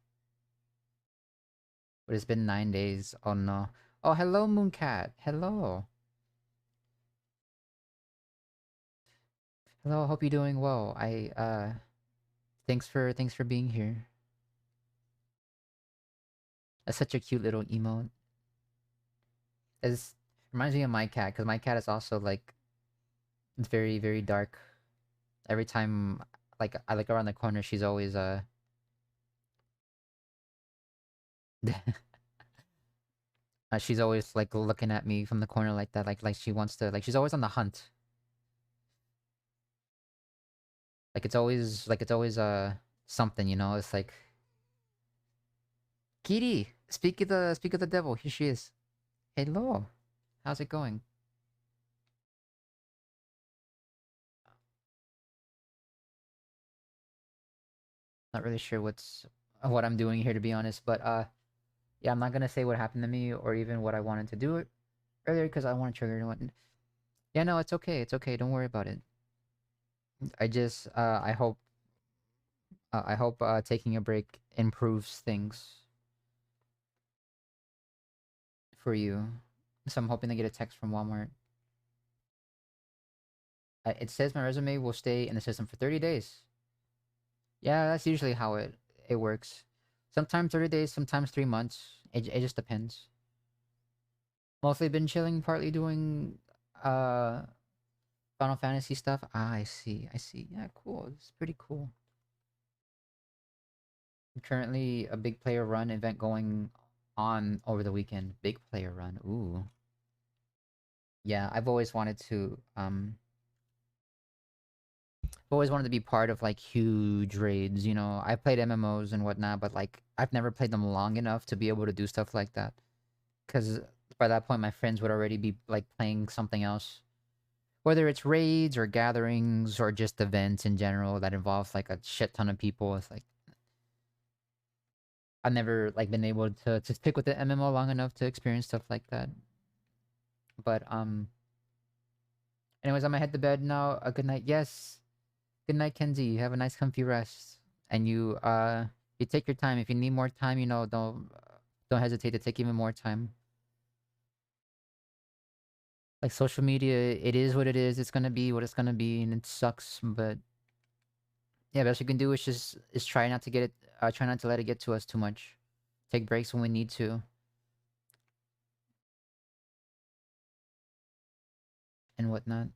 But it's been 9 days. Oh no. Oh, hello, Mooncat. Hello. Hello, hope you're doing well. Thanks for being here. That's such a cute little emote. It reminds me of my cat, because my cat is also like, it's very, very dark. Every time like I look around the corner, she's always she's always like looking at me from the corner like that, like she wants to, like she's always on the hunt. Like it's always something, you know. It's like, Kitty, speak of the devil. Here she is. Hello, how's it going? Not really sure what I'm doing here, to be honest, but yeah, I'm not gonna say what happened to me or even what I wanted to do it earlier because I don't want to trigger anyone. Yeah, no, it's okay. It's okay. Don't worry about it. I just I hope taking a break improves things for you. So I'm hoping to get a text from Walmart. It says my resume will stay in the system for 30 days. Yeah, that's usually how it works. Sometimes 30 days, sometimes 3 months. It just depends. Mostly been chilling, partly doing Final Fantasy stuff. Ah, I see. Yeah, cool. It's pretty cool. Currently a big player run event going on over the weekend. Big player run. Ooh. Yeah, I've always wanted to be part of like huge raids, you know. I played MMOs and whatnot, but like I've never played them long enough to be able to do stuff like that. Cause by that point my friends would already be like playing something else. Whether it's raids or gatherings or just events in general that involves like a shit ton of people, it's like I've never like been able to stick with the MMO long enough to experience stuff like that. But anyways, I'm gonna head to bed now. Good night. Yes. Good night, Kenzie. You have a nice comfy rest. And you take your time. If you need more time, you know, don't hesitate to take even more time. Like social media, it is what it is. It's gonna be what it's gonna be, and it sucks. But yeah, best you can do is try not to get it. Try not to let it get to us too much. Take breaks when we need to. And whatnot.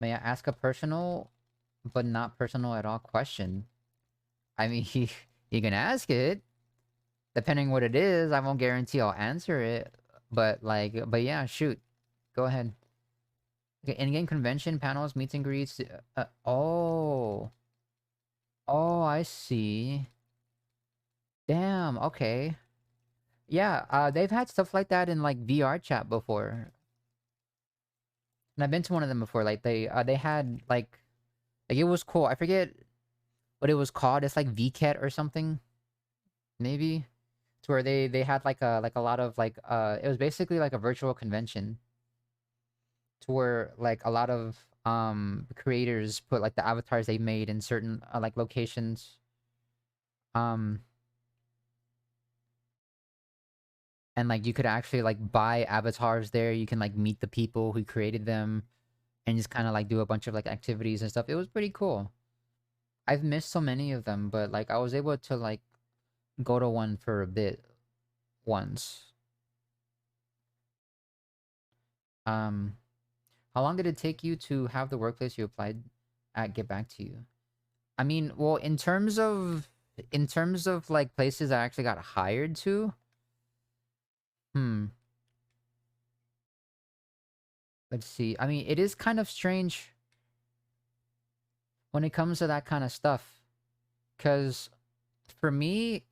May I ask a personal, but not personal at all question? I mean, you can ask it. Depending what it is, I won't guarantee I'll answer it. But yeah, shoot. Go ahead. Okay, in-game convention, panels, meets and greets. Oh. Oh, I see. Damn, okay. Yeah, they've had stuff like that in like VR chat before. And I've been to one of them before. Like they had like it was cool. I forget what it was called. It's like VCAT or something. Maybe. To where they had like a lot of like it was basically like a virtual convention. To where like a lot of creators put like the avatars they made in certain like locations. And like you could actually like buy avatars there. You can like meet the people who created them and just kind of like do a bunch of like activities and stuff. It was pretty cool. I've missed so many of them, but like I was able to like go to one for a bit once. How long did it take you to have the workplace you applied at get back to you? I mean, well, in terms of like places I actually got hired to, let's see. I mean, it is kind of strange when it comes to that kind of stuff. Because for me,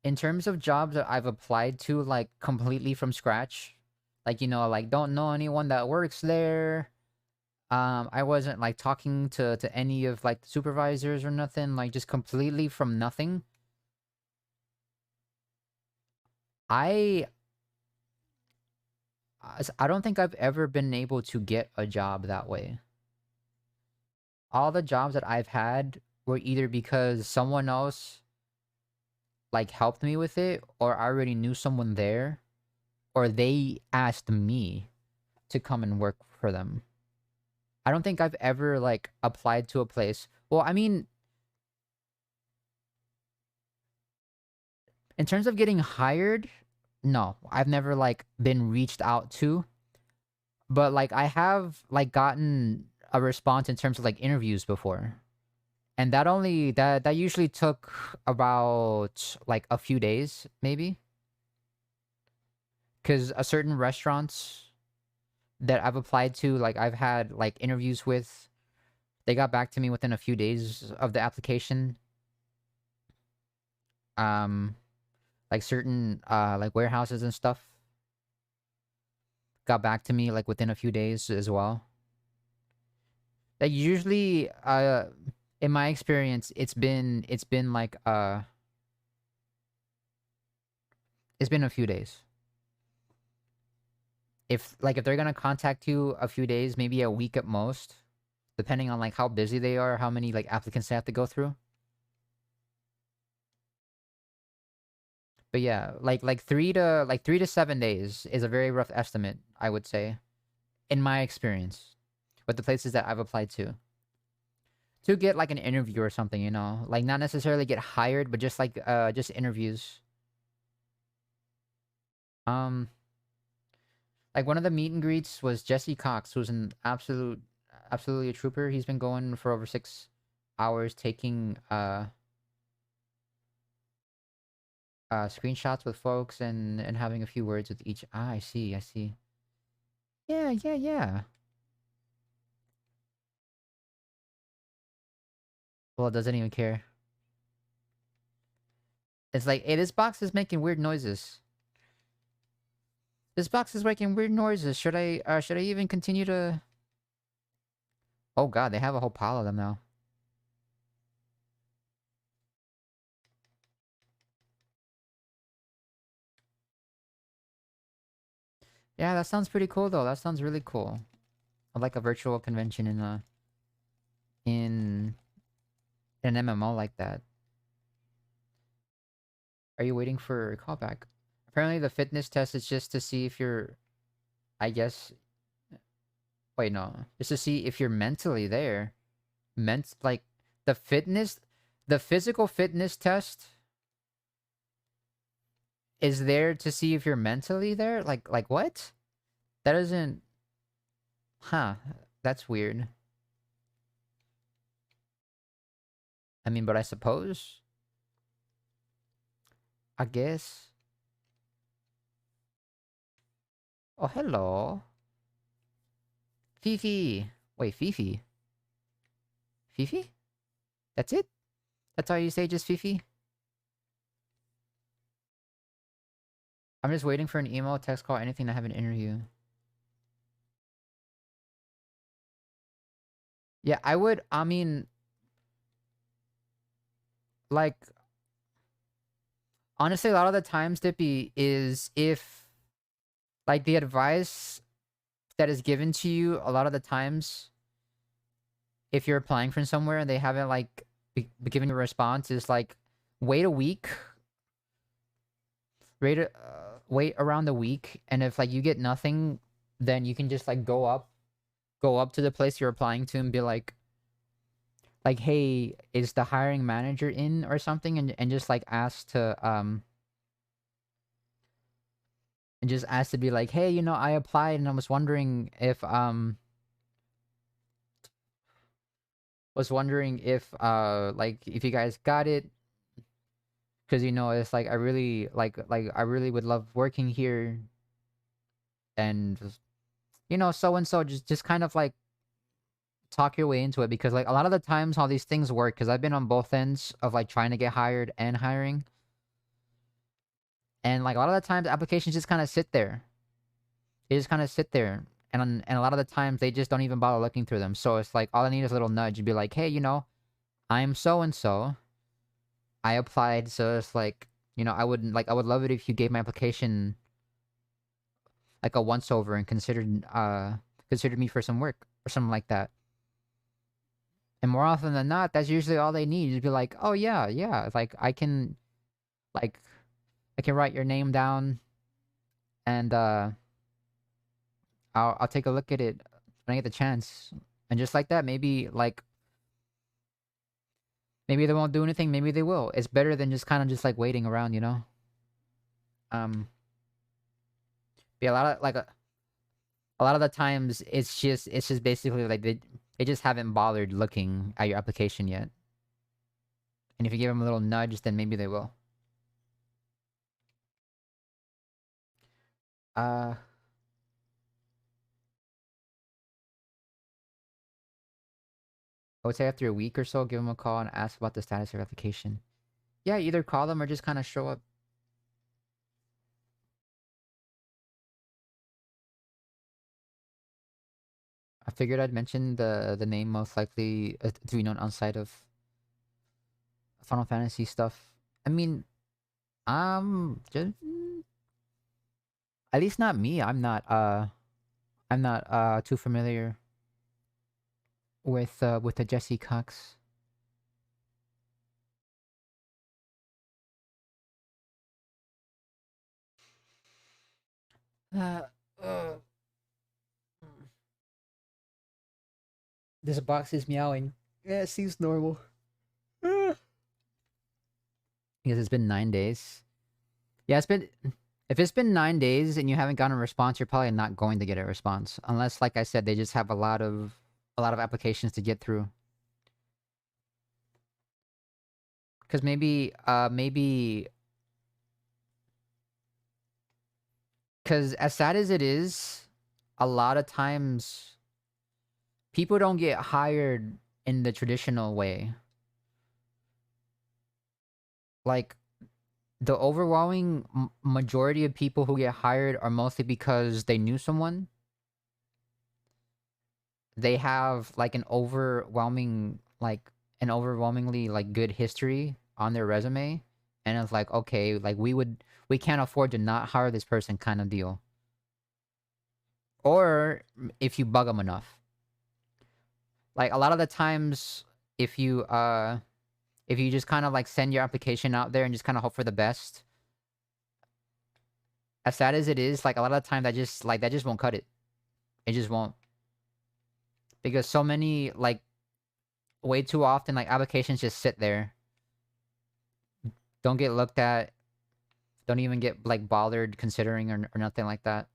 in terms of jobs that I've applied to, like, completely from scratch, like, you know, like, don't know anyone that works there. I wasn't, like, talking to any of, like, the supervisors or nothing. Like, just completely from nothing. I don't think I've ever been able to get a job that way. All the jobs that I've had were either because someone else like helped me with it, or I already knew someone there, or they asked me to come and work for them. I don't think I've ever like applied to a place. Well, I mean, in terms of getting hired, no, I've never like been reached out to, but like I have like gotten a response in terms of like interviews before. And that usually took about like a few days, maybe. Cuz a certain restaurants that I've applied to, like I've had like interviews with, they got back to me within a few days of the application. Like certain like warehouses and stuff got back to me like within a few days as well. Like usually in my experience it's been like it's been a few days. If they're gonna contact you a few days, maybe a week at most, depending on like how busy they are, how many like applicants they have to go through. But yeah, like 3 to 7 days is a very rough estimate, I would say, in my experience with the places that I've applied to get like an interview or something, you know, like not necessarily get hired, but just like just interviews. Like one of the meet and greets was Jesse Cox, who's an absolutely a trooper. He's been going for over 6 hours taking screenshots with folks and having a few words with each. I see. Yeah. Well, it doesn't even care. It's like, hey, this box is making weird noises. This box is making weird noises. Should I even continue to... Oh god, they have a whole pile of them now. Yeah, that sounds pretty cool though. That sounds really cool. I'd like a virtual convention in an MMO like that. Are you waiting for a callback? Apparently the fitness test is just to see if you're... I guess... Wait, no. Just to see if you're mentally there. Like, the physical fitness test is there to see if you're mentally there? Like what? That doesn't... Huh. That's weird. I mean, but I suppose... I guess... Oh, hello. Fifi. Wait, Fifi? Fifi? That's it? That's all you say, just Fifi? I'm just waiting for an email, text call, anything to have an interview. Yeah, I mean... Like... Honestly, a lot of the times, Dippy, is if... Like, the advice that is given to you, a lot of the times, if you're applying for somewhere and they haven't, like, given you a response, is, like, wait a week. Wait around a week, and if, like, you get nothing, then you can just, like, go up to the place you're applying to and be like, hey, is the hiring manager in or something? And just, like, ask to, and just ask to be like, hey, you know, I applied and I was wondering if, like, if you guys got it. Because, you know, it's like, I really, I really would love working here. And, you know, so-and-so, just kind of, like, talk your way into it. Because, like, a lot of the times how these things work, because I've been on both ends of, like, trying to get hired and hiring. And, like, a lot of the times, applications just kind of sit there. They just kind of sit there. And a lot of the times, they just don't even bother looking through them. So, it's like, all I need is a little nudge. You'd be like, hey, you know, I'm so-and-so. I applied, so it's like, you know, I would love it if you gave my application... like a once over and considered me for some work or something like that. And more often than not, that's usually all they need, to be like, oh yeah, yeah, like I can write your name down, and I'll take a look at it when I get the chance. And just like that, maybe maybe they won't do anything, maybe they will. It's better than just kind of just like waiting around, you know? Be a lot of the times it's just basically like they just haven't bothered looking at your application yet. And if you give them a little nudge, then maybe they will. I would say after a week or so, give them a call and ask about the status of your application. Yeah, either call them or just kind of show up. I figured I'd mention the name most likely to be known outside of Final Fantasy stuff. I mean, just at least not me. I'm not too familiar with the Jesse Cox. This box is meowing. Yeah, it seems normal. Because it's been 9 days. Yeah, if it's been 9 days and you haven't gotten a response, you're probably not going to get a response. Unless, like I said, they just have a lot of applications to get through. Because maybe... Because as sad as it is, a lot of times people don't get hired in the traditional way. Like, the overwhelming majority of people who get hired are mostly because they knew someone. They have like an overwhelmingly like good history on their resume, and it's like, okay, like we can't afford to not hire this person kind of deal. Or if you bug them enough. Like a lot of the times, if you just kind of like send your application out there and just kind of hope for the best, as sad as it is, like a lot of the time that just won't cut it. It just won't. Because so many, like, way too often, like, applications just sit there. Don't get looked at. Don't even get, like, bothered considering or nothing like that.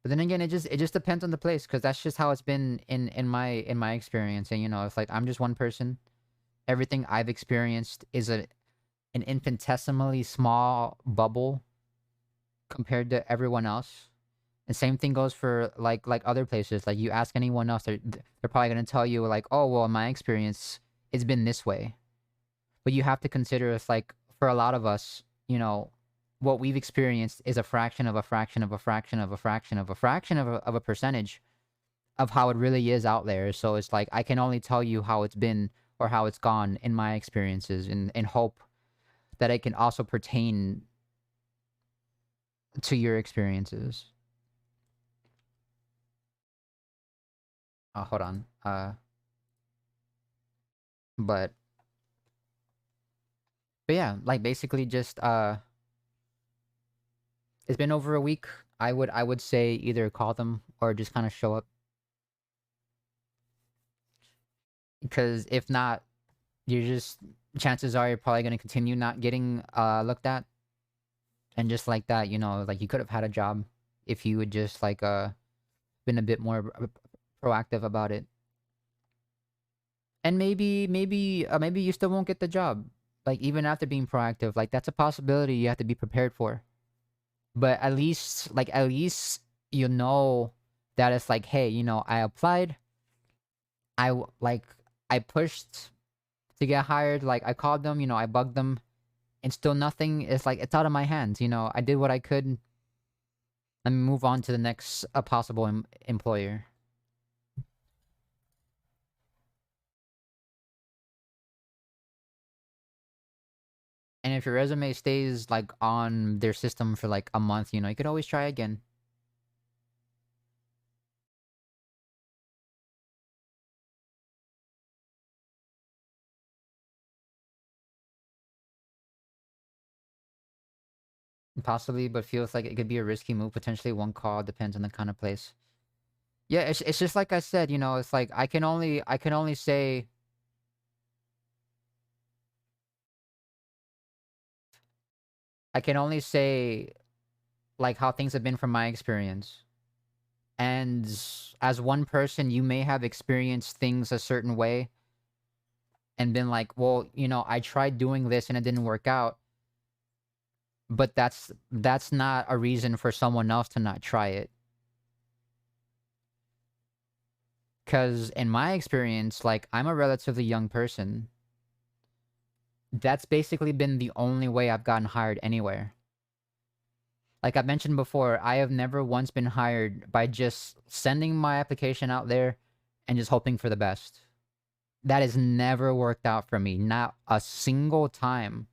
But then again, it just depends on the place, because that's just how it's been in my experience. And, you know, it's like, I'm just one person. Everything I've experienced is an infinitesimally small bubble compared to everyone else. And same thing goes for like other places. Like, you ask anyone else, they're probably gonna tell you like, oh well, in my experience, it's been this way. But you have to consider, it's like, for a lot of us, you know, what we've experienced is a fraction of a fraction of a fraction of a fraction of a fraction of a percentage of how it really is out there. So it's like, I can only tell you how it's been or how it's gone in my experiences, in hope that it can also pertain to your experiences. Hold on. But yeah, like, basically just it's been over a week. I would say either call them or just kind of show up. Because if not, chances are you're probably going to continue not getting looked at. And just like that, you know, like, you could have had a job if you would just like been a bit more proactive about it. And maybe you still won't get the job, like, even after being proactive. Like, that's a possibility you have to be prepared for. But at least you know that it's like, hey, you know, I applied, I pushed to get hired, like, I called them, you know, I bugged them, and still nothing. It's like, it's out of my hands, you know, I did what I could. Let me move on to the next possible employer. And if your resume stays like on their system for like a month, you know, you could always try again. Possibly, but feels like it could be a risky move. Potentially one call, depends on the kind of place. Yeah, it's just like I said, you know, it's like I can only say like how things have been from my experience. And as one person, you may have experienced things a certain way and been like, well, you know, I tried doing this and it didn't work out. But that's not a reason for someone else to not try it. Because in my experience, like, I'm a relatively young person. That's basically been the only way I've gotten hired anywhere. Like I mentioned before, I have never once been hired by just sending my application out there and just hoping for the best. That has never worked out for me. Not a single time.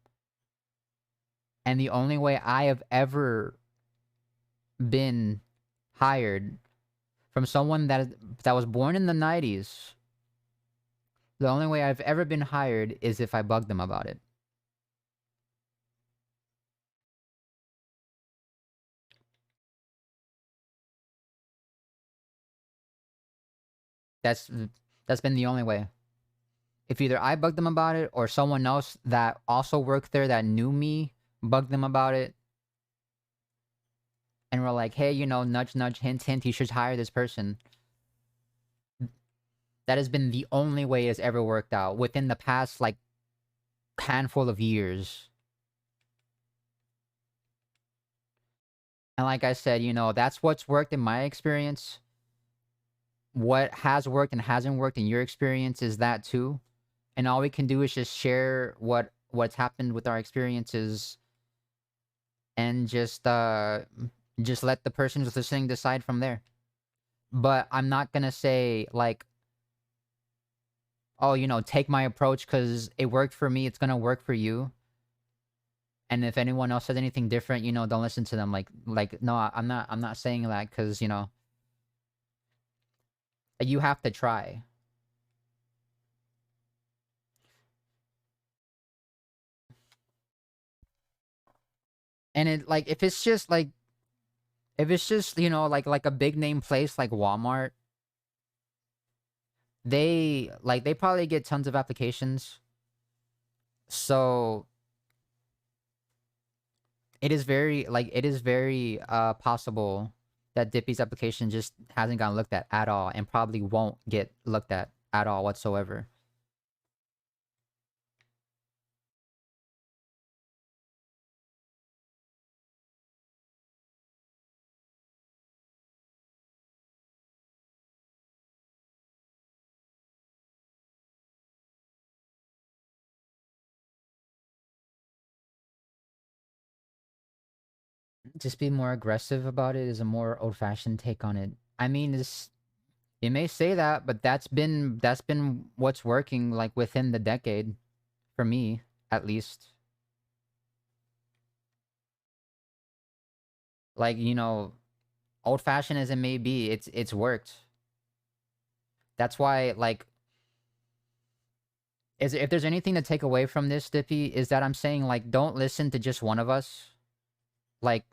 And the only way I have ever been hired from someone that was born in the 90s, the only way I've ever been hired is if I bug them about it. That's been the only way. If either I bugged them about it or someone else that also worked there that knew me bugged them about it. And we're like, hey, you know, nudge, nudge, hint, hint, you should hire this person. That has been the only way it's ever worked out within the past, like, handful of years. And like I said, you know, that's what's worked in my experience. What has worked and hasn't worked in your experience is that too. And all we can do is just share what's happened with our experiences and just let the person who's listening decide from there. But I'm not gonna say like, oh, you know, take my approach because it worked for me, it's gonna work for you. And if anyone else says anything different, you know, don't listen to them. Like no, I'm not saying that because, you know, you have to try. And it like if it's just, you know, like a big name place like Walmart, they probably get tons of applications. So it is very possible that Dippy's application just hasn't gotten looked at all and probably won't get looked at all whatsoever. Just be more aggressive about it is a more old-fashioned take on it. I mean, you may say that, but that's been what's working like within the decade, for me at least. Like, you know, old-fashioned as it may be, it's worked. That's why, like, if there's anything to take away from this, Dippy, is that I'm saying, like, don't listen to just one of us. Like,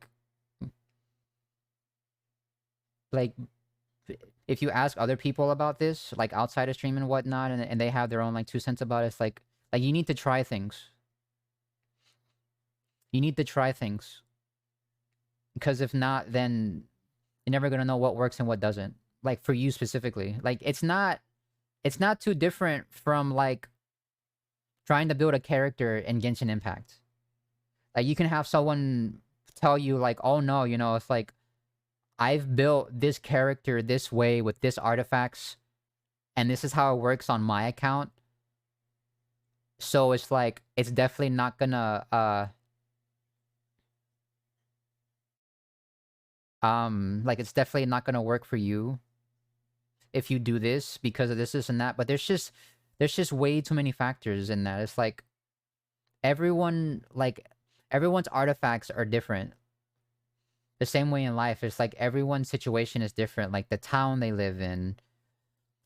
if you ask other people about this, like outside of stream and whatnot, and they have their own like 2 cents about it, it's like you need to try things. You need to try things. Because if not, then you're never gonna know what works and what doesn't. Like for you specifically. Like it's not too different from like trying to build a character in Genshin Impact. Like you can have someone tell you like, oh no, you know, it's like I've built this character this way with this artifacts, and this is how it works on my account. So it's like, it's definitely not gonna, like it's definitely not gonna work for you if you do this because of this and that. But there's just way too many factors in that. It's like, everyone, like, everyone's artifacts are different. The same way in life, it's like everyone's situation is different. Like the town they live in,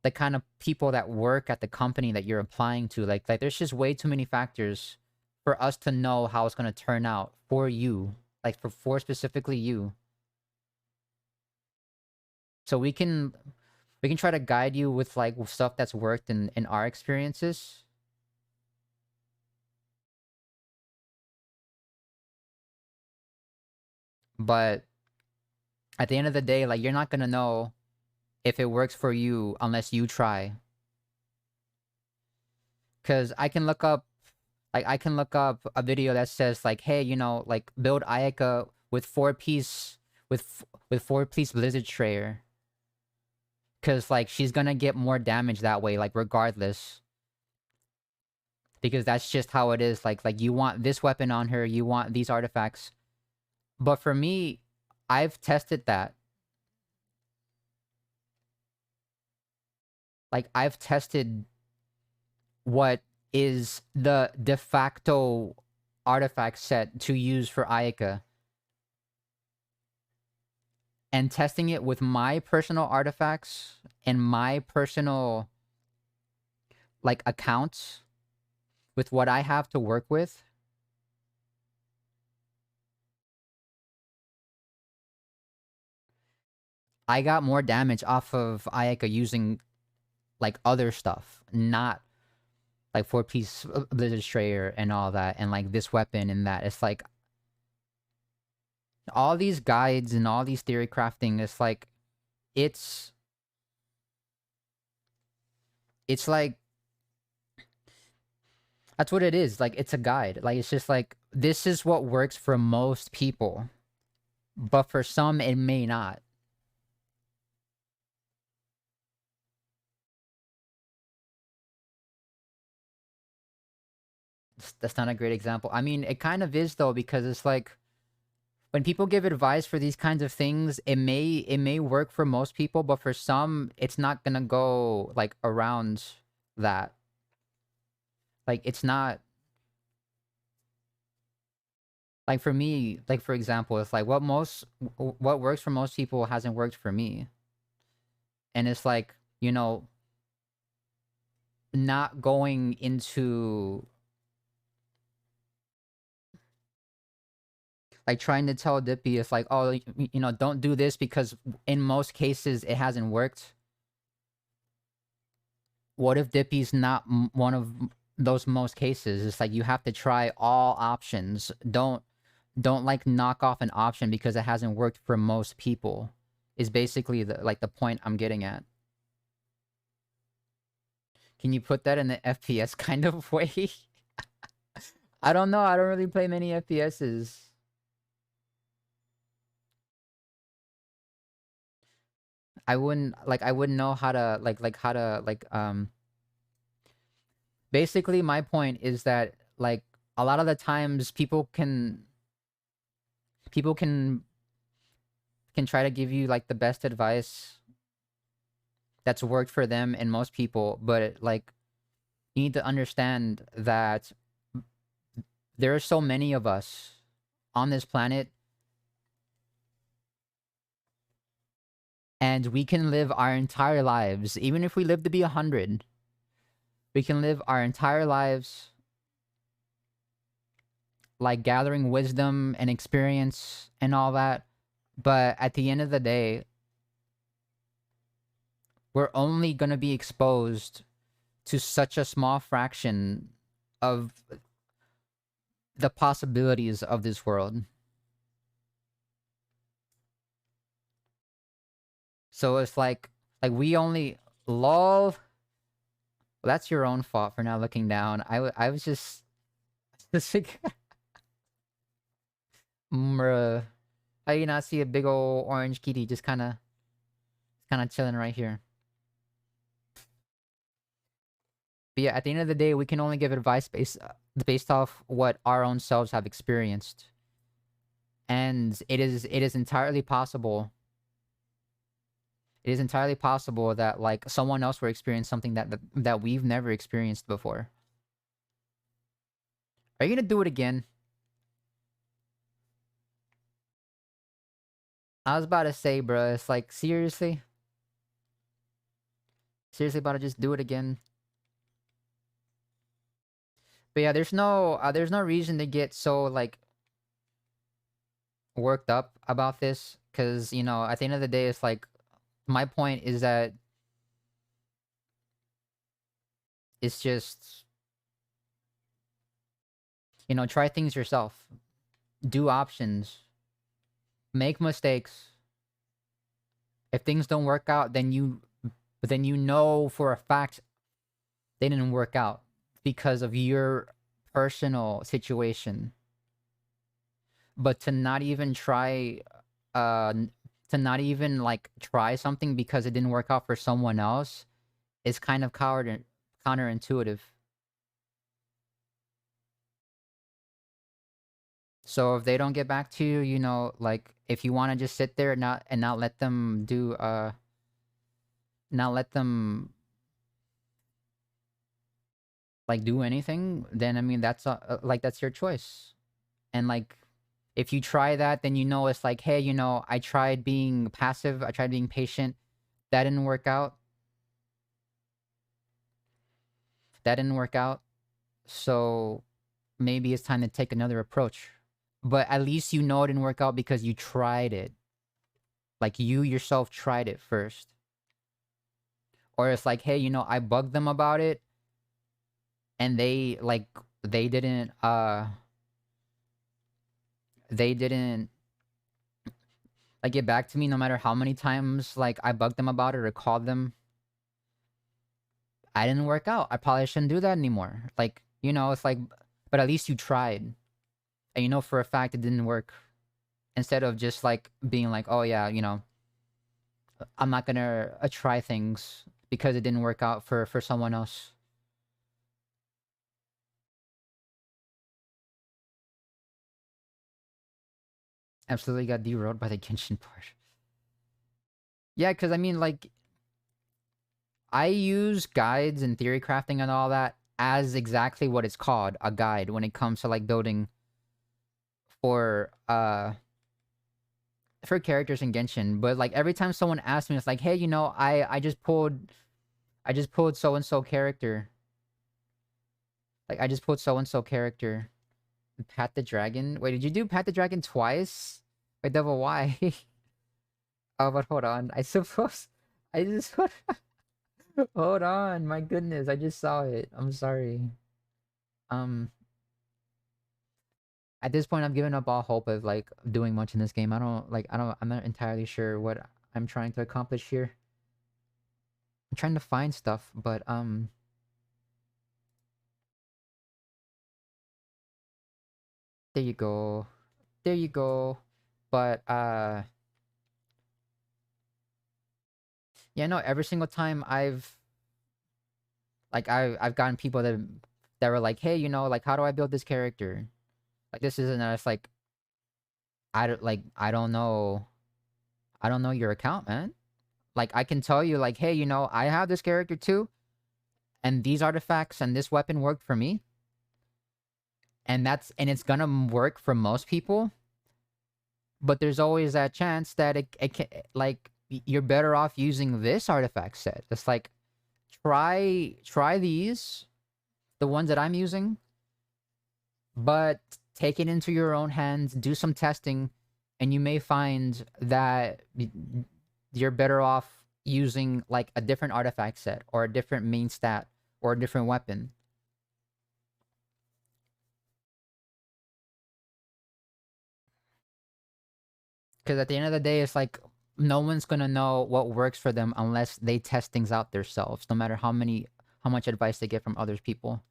the kind of people that work at the company that you're applying to. Like there's just way too many factors for us to know how it's gonna turn out for you. Like for specifically you. So we can try to guide you with like stuff that's worked in our experiences. But at the end of the day, like, you're not gonna know if it works for you unless you try. Cause I can look up a video that says like, hey, you know, like build Ayaka with 4-piece with 4-piece Blizzard Strayer. Cause like she's gonna get more damage that way, like regardless. Because that's just how it is. Like you want this weapon on her, you want these artifacts. But for me, I've tested that. Like, I've tested what is the de facto artifact set to use for Ayaka. And testing it with my personal artifacts and my personal, like, accounts with what I have to work with. I got more damage off of Ayaka using, like, other stuff. Not, like, 4-piece Blizzard Strayer and all that. And, like, this weapon and that. It's like... all these guides and all these theory crafting, it's like... It's like... that's what it is. Like, it's a guide. Like, it's just like... this is what works for most people. But for some, it may not. That's not a great example. I mean, it kind of is, though, because it's like... when people give advice for these kinds of things, it may work for most people, but for some, it's not gonna go, like, around that. Like, it's not... like, for me, like, for example, it's like, what works for most people hasn't worked for me. And it's like, you know... not going into... like, trying to tell Dippy, it's like, oh, you know, don't do this because in most cases it hasn't worked. What if Dippy's not one of those most cases? It's like, you have to try all options. Don't like knock off an option because it hasn't worked for most people. Is basically the point I'm getting at. Can you put that in the FPS kind of way? I don't know. I don't really play many FPSs. I wouldn't know how to basically my point is that, like, a lot of the times people can try to give you, like, the best advice that's worked for them and most people, but, like, you need to understand that there are so many of us on this planet. And we can live our entire lives, even if we live to be 100. We can live our entire lives, like, gathering wisdom and experience and all that. But at the end of the day, we're only going to be exposed to such a small fraction of the possibilities of this world. So it's like we only... lol. Well, that's your own fault for not looking down. I was just like... Bruh. How do you not see a big old orange kitty just kind of chilling right here? But yeah, at the end of the day, we can only give advice based off what our own selves have experienced. And it is entirely possible... it is entirely possible that, like, someone else will experience something that we've never experienced before. Are you gonna do it again? I was about to say, bro, it's like, seriously? Seriously about to just do it again? But yeah, there's no reason to get so, like, worked up about this. Because, you know, at the end of the day, it's like, my point is that it's just, you know, try things yourself. Do options. Make mistakes. If things don't work out, then you know for a fact they didn't work out because of your personal situation. But to not even try like try something because it didn't work out for someone else is kind of counterintuitive. So if they don't get back to you, you know, like if you want to just sit there and not let them do not let them like do anything, then I mean that's like that's your choice. And like if you try that, then you know it's like, hey, you know, I tried being passive, I tried being patient, that didn't work out. That didn't work out. So maybe it's time to take another approach. But at least you know it didn't work out because you tried it. Like you yourself tried it first. Or it's like, hey, you know, I bugged them about it and they didn't like get back to me no matter how many times like I bugged them about it or called them. I didn't work out. I probably shouldn't do that anymore. Like, you know, it's like, but at least you tried. And you know for a fact it didn't work. Instead of just like being like, oh yeah, you know, I'm not gonna try things because it didn't work out for someone else. Absolutely got derailed by the Genshin part. Yeah, because I mean, like, I use guides and theory crafting and all that as exactly what it's called, a guide, when it comes to like building for characters in Genshin. But like every time someone asks me, it's like, hey, you know, I just pulled so and so character. Like I just pulled so and so character. Pat the Dragon. Wait, did you do Pat the Dragon twice? Wait, Devil, why? Oh, but hold on. I suppose I just hold on. My goodness, I just saw it. I'm sorry. At this point, I've given up all hope of like doing much in this game. I'm not entirely sure what I'm trying to accomplish here. I'm trying to find stuff, but there you go. There you go. But yeah, no, every single time I've gotten people that were like, "Hey, you know, like how do I build this character?" Like this isn't it's like I don't know. I don't know your account, man. Like I can tell you like, "Hey, you know, I have this character too, and these artifacts and this weapon worked for me." And it's gonna work for most people. But there's always that chance that it can, like, you're better off using this artifact set. It's like, try these, the ones that I'm using, but take it into your own hands, do some testing, and you may find that you're better off using, like, a different artifact set, or a different main stat, or a different weapon. Because at the end of the day, it's like, no one's gonna know what works for them unless they test things out themselves, no matter how much advice they get from other people.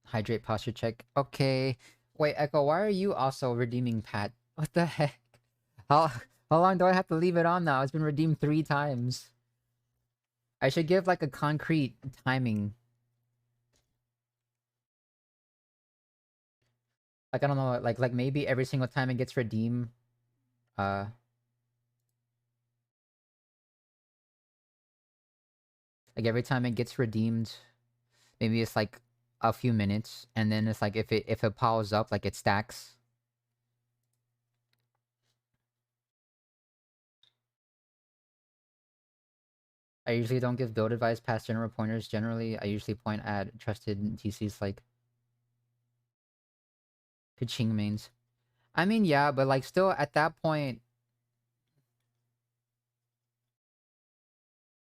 Hydrate posture check. Okay. Wait, Echo, why are you also redeeming Pat? What the heck? How long do I have to leave it on now? It's been redeemed 3 times. I should give like a concrete timing. Like I don't know, like maybe every single time it gets redeemed, uh like every time it gets redeemed, maybe it's like a few minutes, and then it's like if it piles up, like it stacks. I usually don't give build advice past general pointers. Generally, I usually point at trusted TCs like Kaching mains. I mean, yeah, but like still at that point,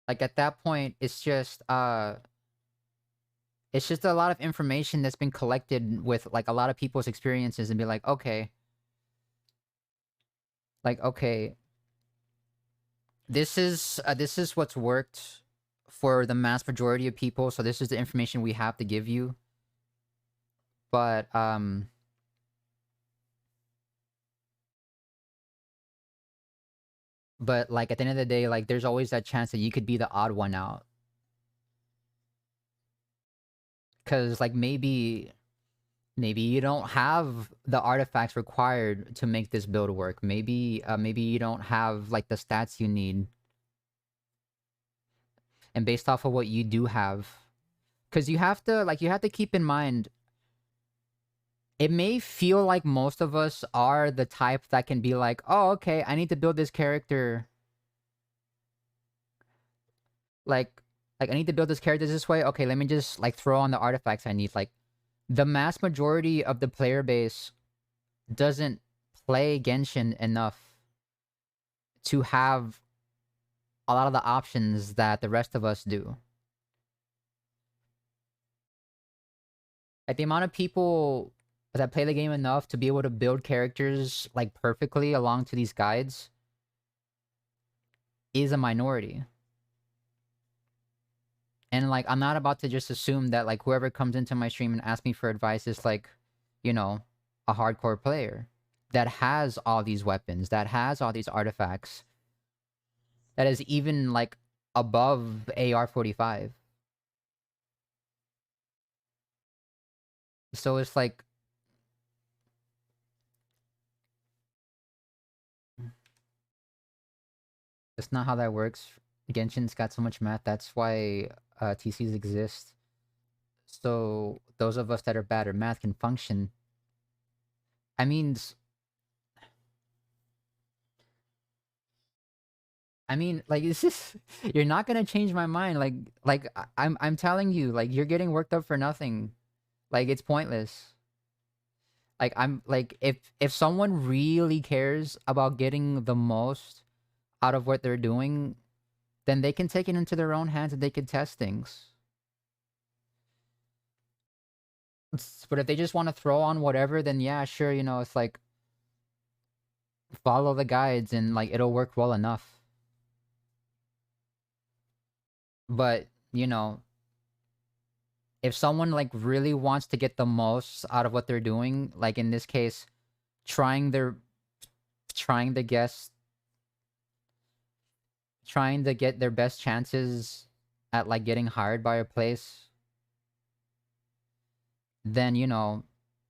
like at that point, it's just a lot of information that's been collected with like a lot of people's experiences and be like, okay, this is what's worked for the mass majority of people, so this is the information we have to give you. But like at the end of the day, like there's always that chance that you could be the odd one out. Cause like maybe you don't have the artifacts required to make this build work. Maybe you don't have like the stats you need. And based off of what you do have, cause you have to keep in mind, it may feel like most of us are the type that can be like, oh, okay, I need to build this character. Like I need to build this character this way. Okay, let me just like throw on the artifacts I need. Like the mass majority of the player base doesn't play Genshin enough to have a lot of the options that the rest of us do. Like the amount of people that play the game enough to be able to build characters like perfectly along to these guides is a minority. And like I'm not about to just assume that like whoever comes into my stream and asks me for advice is like, you know, a hardcore player that has all these weapons, that has all these artifacts, that is even like above AR-45. So it's like, that's not how that works. Genshin's got so much math. That's why TCs exist. So those of us that are bad at math can function. I mean, like this is you're not gonna change my mind. Like I'm telling you, like you're getting worked up for nothing. Like it's pointless. Like I'm like if someone really cares about getting the most out of what they're doing, then they can take it into their own hands and they can test things. But if they just want to throw on whatever, then yeah, sure, you know, it's like follow the guides and like it'll work well enough. But, you know, if someone like really wants to get the most out of what they're doing, like in this case, trying to get their best chances at like getting hired by a place, then, you know,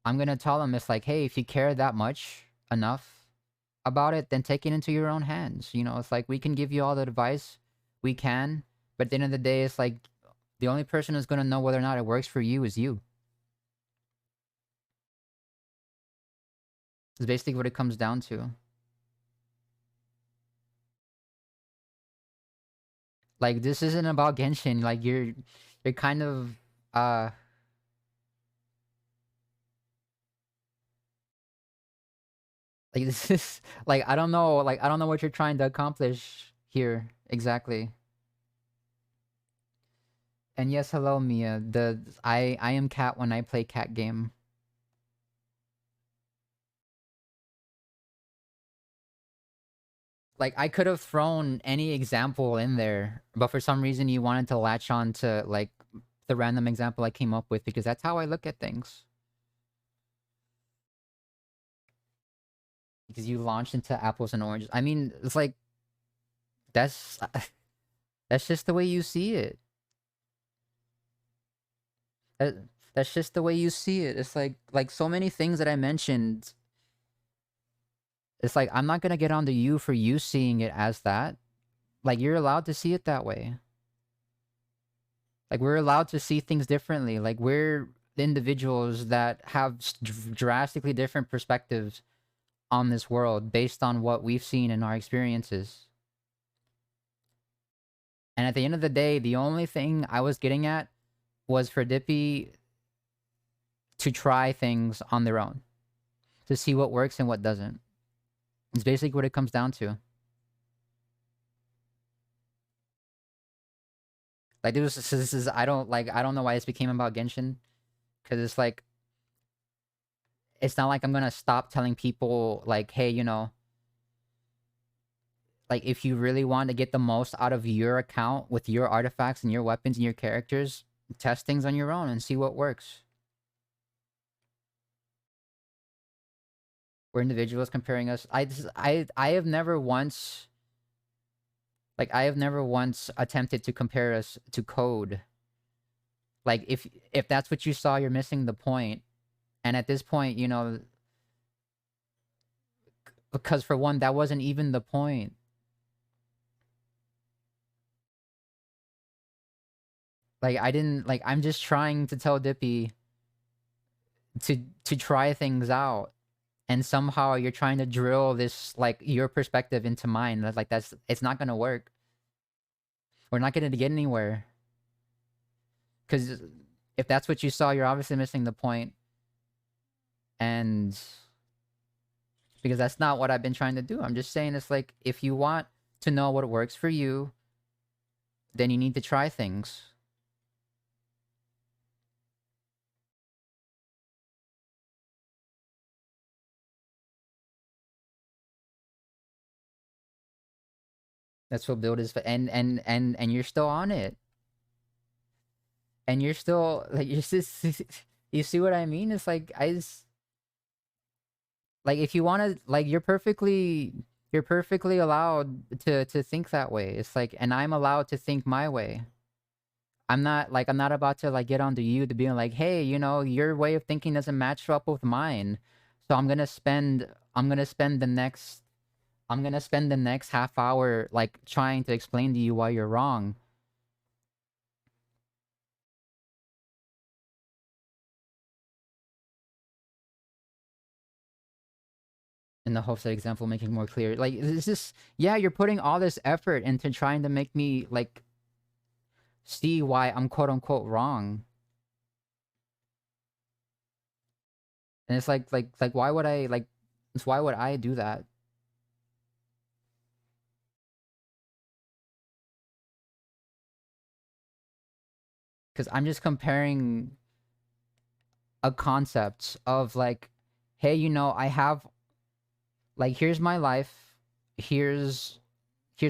I'm gonna tell them it's like, hey, if you care that much enough about it, then take it into your own hands. You know, it's like we can give you all the advice we can, but at the end of the day, it's like the only person who's gonna know whether or not it works for you is you. It's basically what it comes down to. Like this isn't about Genshin. Like you're kind of like this is like I don't know what you're trying to accomplish here exactly. And yes, hello Mia. I am cat when I play cat game. Like I could have thrown any example in there, but for some reason you wanted to latch on to like the random example I came up with because that's how I look at things. Because you launched into apples and oranges. I mean, it's like that's That's just the way you see it. That's just the way you see it. It's like so many things that I mentioned. It's like I'm not gonna get onto you for you seeing it as that. Like you're allowed to see it that way. Like we're allowed to see things differently. Like we're individuals that have drastically different perspectives on this world based on what we've seen in our experiences. And at the end of the day, the only thing I was getting at was for Dippy to try things on their own, to see what works and what doesn't. It's basically what it comes down to. Like this is I don't know why this became about Genshin, because it's like it's not like I'm gonna stop telling people like, hey, you know, like if you really want to get the most out of your account with your artifacts and your weapons and your characters, test things on your own and see what works. We're individuals comparing us. I have never once attempted to compare us to code. Like if that's what you saw, you're missing the point. And at this point, you know, because for one, that wasn't even the point. Like I'm just trying to tell Dippy to try things out. And somehow you're trying to drill this, like, your perspective into mine. Like, it's not gonna work. We're not gonna get anywhere. Because if that's what you saw, you're obviously missing the point. And because that's not what I've been trying to do. I'm just saying it's like, if you want to know what works for you, then you need to try things. That's what build is for, and you're still on it. And you're still like you see what I mean? It's like like if you want to, like, you're perfectly allowed to think that way. It's like, and I'm allowed to think my way. I'm not about to like get onto you to being like, hey, you know, your way of thinking doesn't match up with mine. So I'm gonna spend the next half hour like trying to explain to you why you're wrong. In the hopes that example making more clear. Like, it's just, yeah, you're putting all this effort into trying to make me like see why I'm quote unquote wrong. And it's like why would I do that? Because I'm just comparing a concept of like, hey, you know, I have, like, here's my life, here's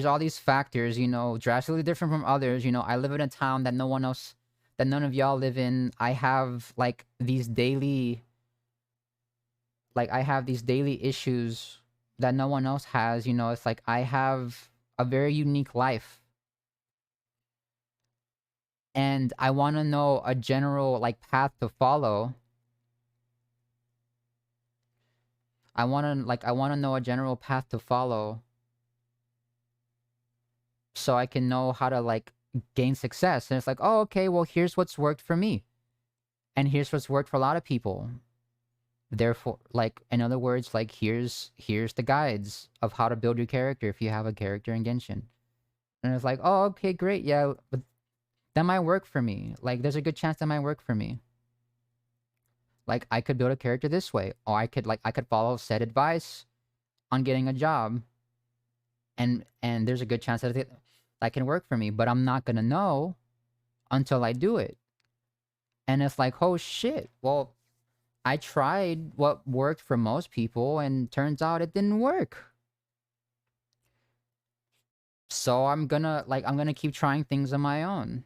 all these factors, you know, drastically different from others. You know, I live in a town that none of y'all live in. I have like these daily issues that no one else has. You know, it's like I have a very unique life. And I want to know a general like path to follow. I want to know a general path to follow so I can know how to like gain success. And it's like, oh, okay, well, here's what's worked for me. And here's what's worked for a lot of people. Therefore, like, in other words, like, here's the guides of how to build your character if you have a character in Genshin. And it's like, oh, okay, great, yeah, but that might work for me. Like, there's a good chance that might work for me. Like, I could build a character this way, or I could follow said advice on getting a job. And there's a good chance that that can work for me, but I'm not gonna know until I do it. And it's like, oh shit, well, I tried what worked for most people, and turns out it didn't work. So I'm gonna keep trying things on my own.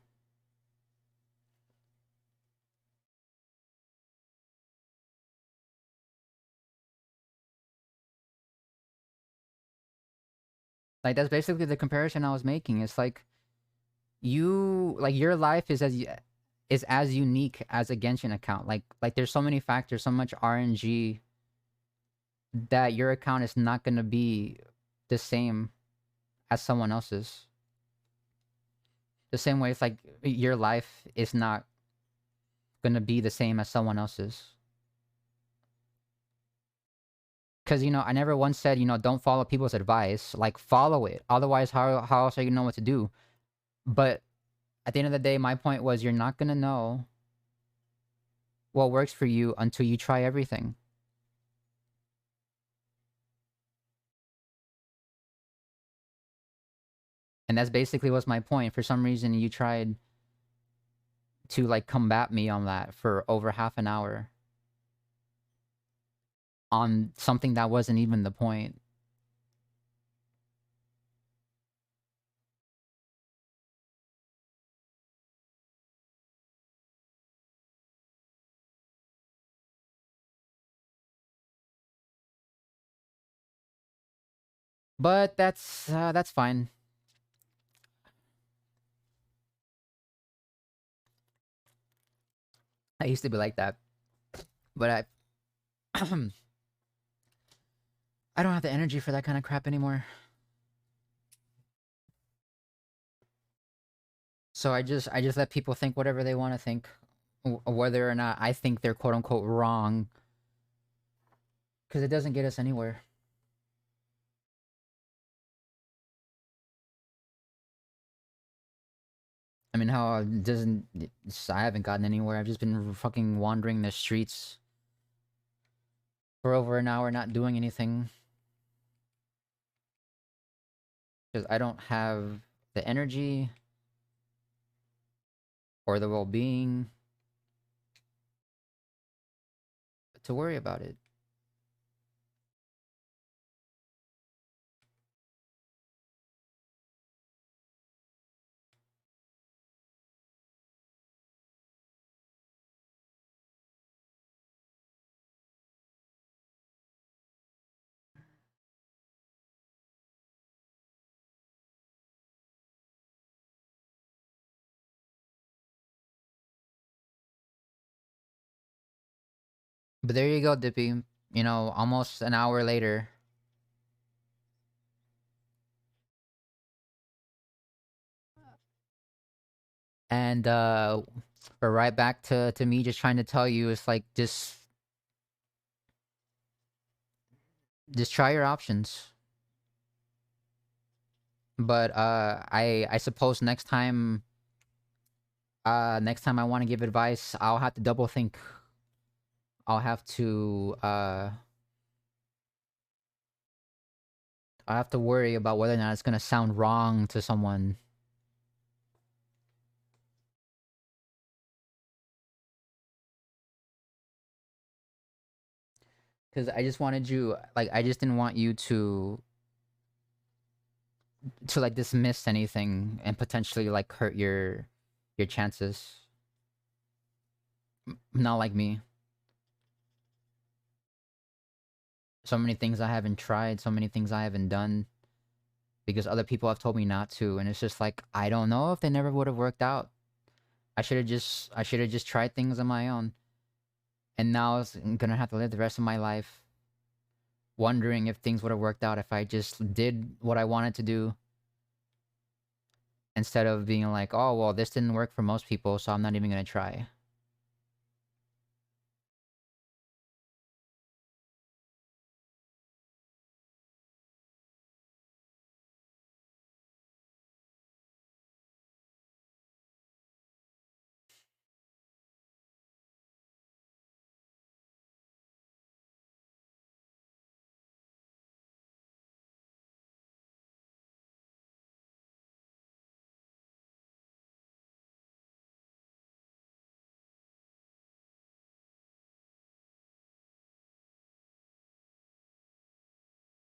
Like, that's basically the comparison I was making. It's like, you like your life is as unique as a Genshin account. Like there's so many factors, so much RNG that your account is not gonna be the same as someone else's. The same way it's like your life is not gonna be the same as someone else's. Because, you know, I never once said, you know, don't follow people's advice. Like, follow it. Otherwise, how else are you gonna know what to do? But at the end of the day, my point was you're not gonna know what works for you until you try everything. And that's basically was my point. For some reason, you tried to, like, combat me on that for over half an hour. On something that wasn't even the point. But that's fine. I used to be like that. But I I don't have the energy for that kind of crap anymore. So I just let people think whatever they want to think, whether or not I think they're quote unquote wrong, because it doesn't get us anywhere. I mean, how it doesn't? I haven't gotten anywhere. I've just been fucking wandering the streets for over an hour, not doing anything, because I don't have the energy or the well-being to worry about it. But there you go, Dippy. You know, almost an hour later. And we're right back to me just trying to tell you, it's like just try your options. But I suppose next time I want to give advice, I'll have to double think. I'll have to worry about whether or not it's gonna sound wrong to someone. Because I just wanted you, like, I just didn't want you to like dismiss anything and potentially like hurt your chances. Not like me. So many things I haven't tried, so many things I haven't done because other people have told me not to, and it's just like I don't know if they never would have worked out. I should have just tried things on my own. And now I'm gonna have to live the rest of my life wondering if things would have worked out if I just did what I wanted to do. Instead of being like, oh, well, this didn't work for most people, so I'm not even gonna try.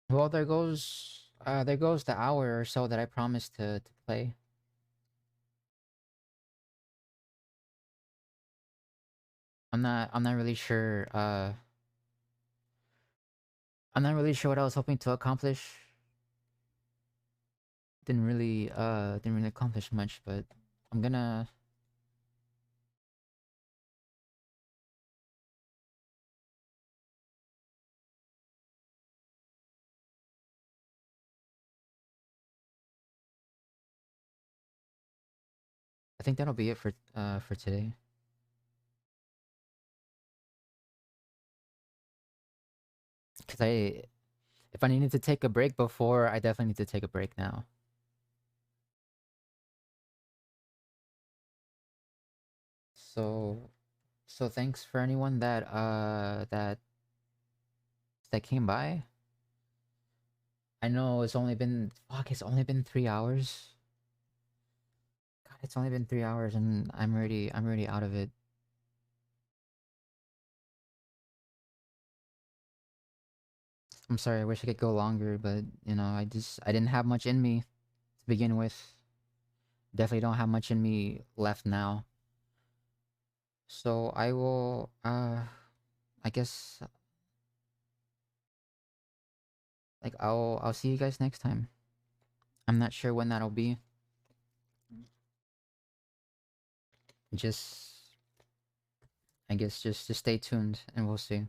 Well, there goes the hour or so that I promised to play. I'm not really sure I'm not really sure what I was hoping to accomplish. didn't really accomplish much, but I'm gonna I think that'll be it for today. Cause if I needed to take a break before, I definitely need to take a break now. So thanks for anyone that came by. I know it's only been 3 hours. God, it's only been 3 hours and I'm already out of it. I'm sorry, I wish I could go longer, but you know, I didn't have much in me to begin with. Definitely don't have much in me left now. So I will I guess like I'll see you guys next time. I'm not sure when that'll be. Just I guess just stay tuned and we'll see.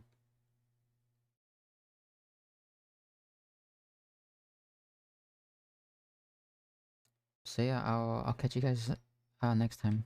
So yeah, I'll catch you guys next time.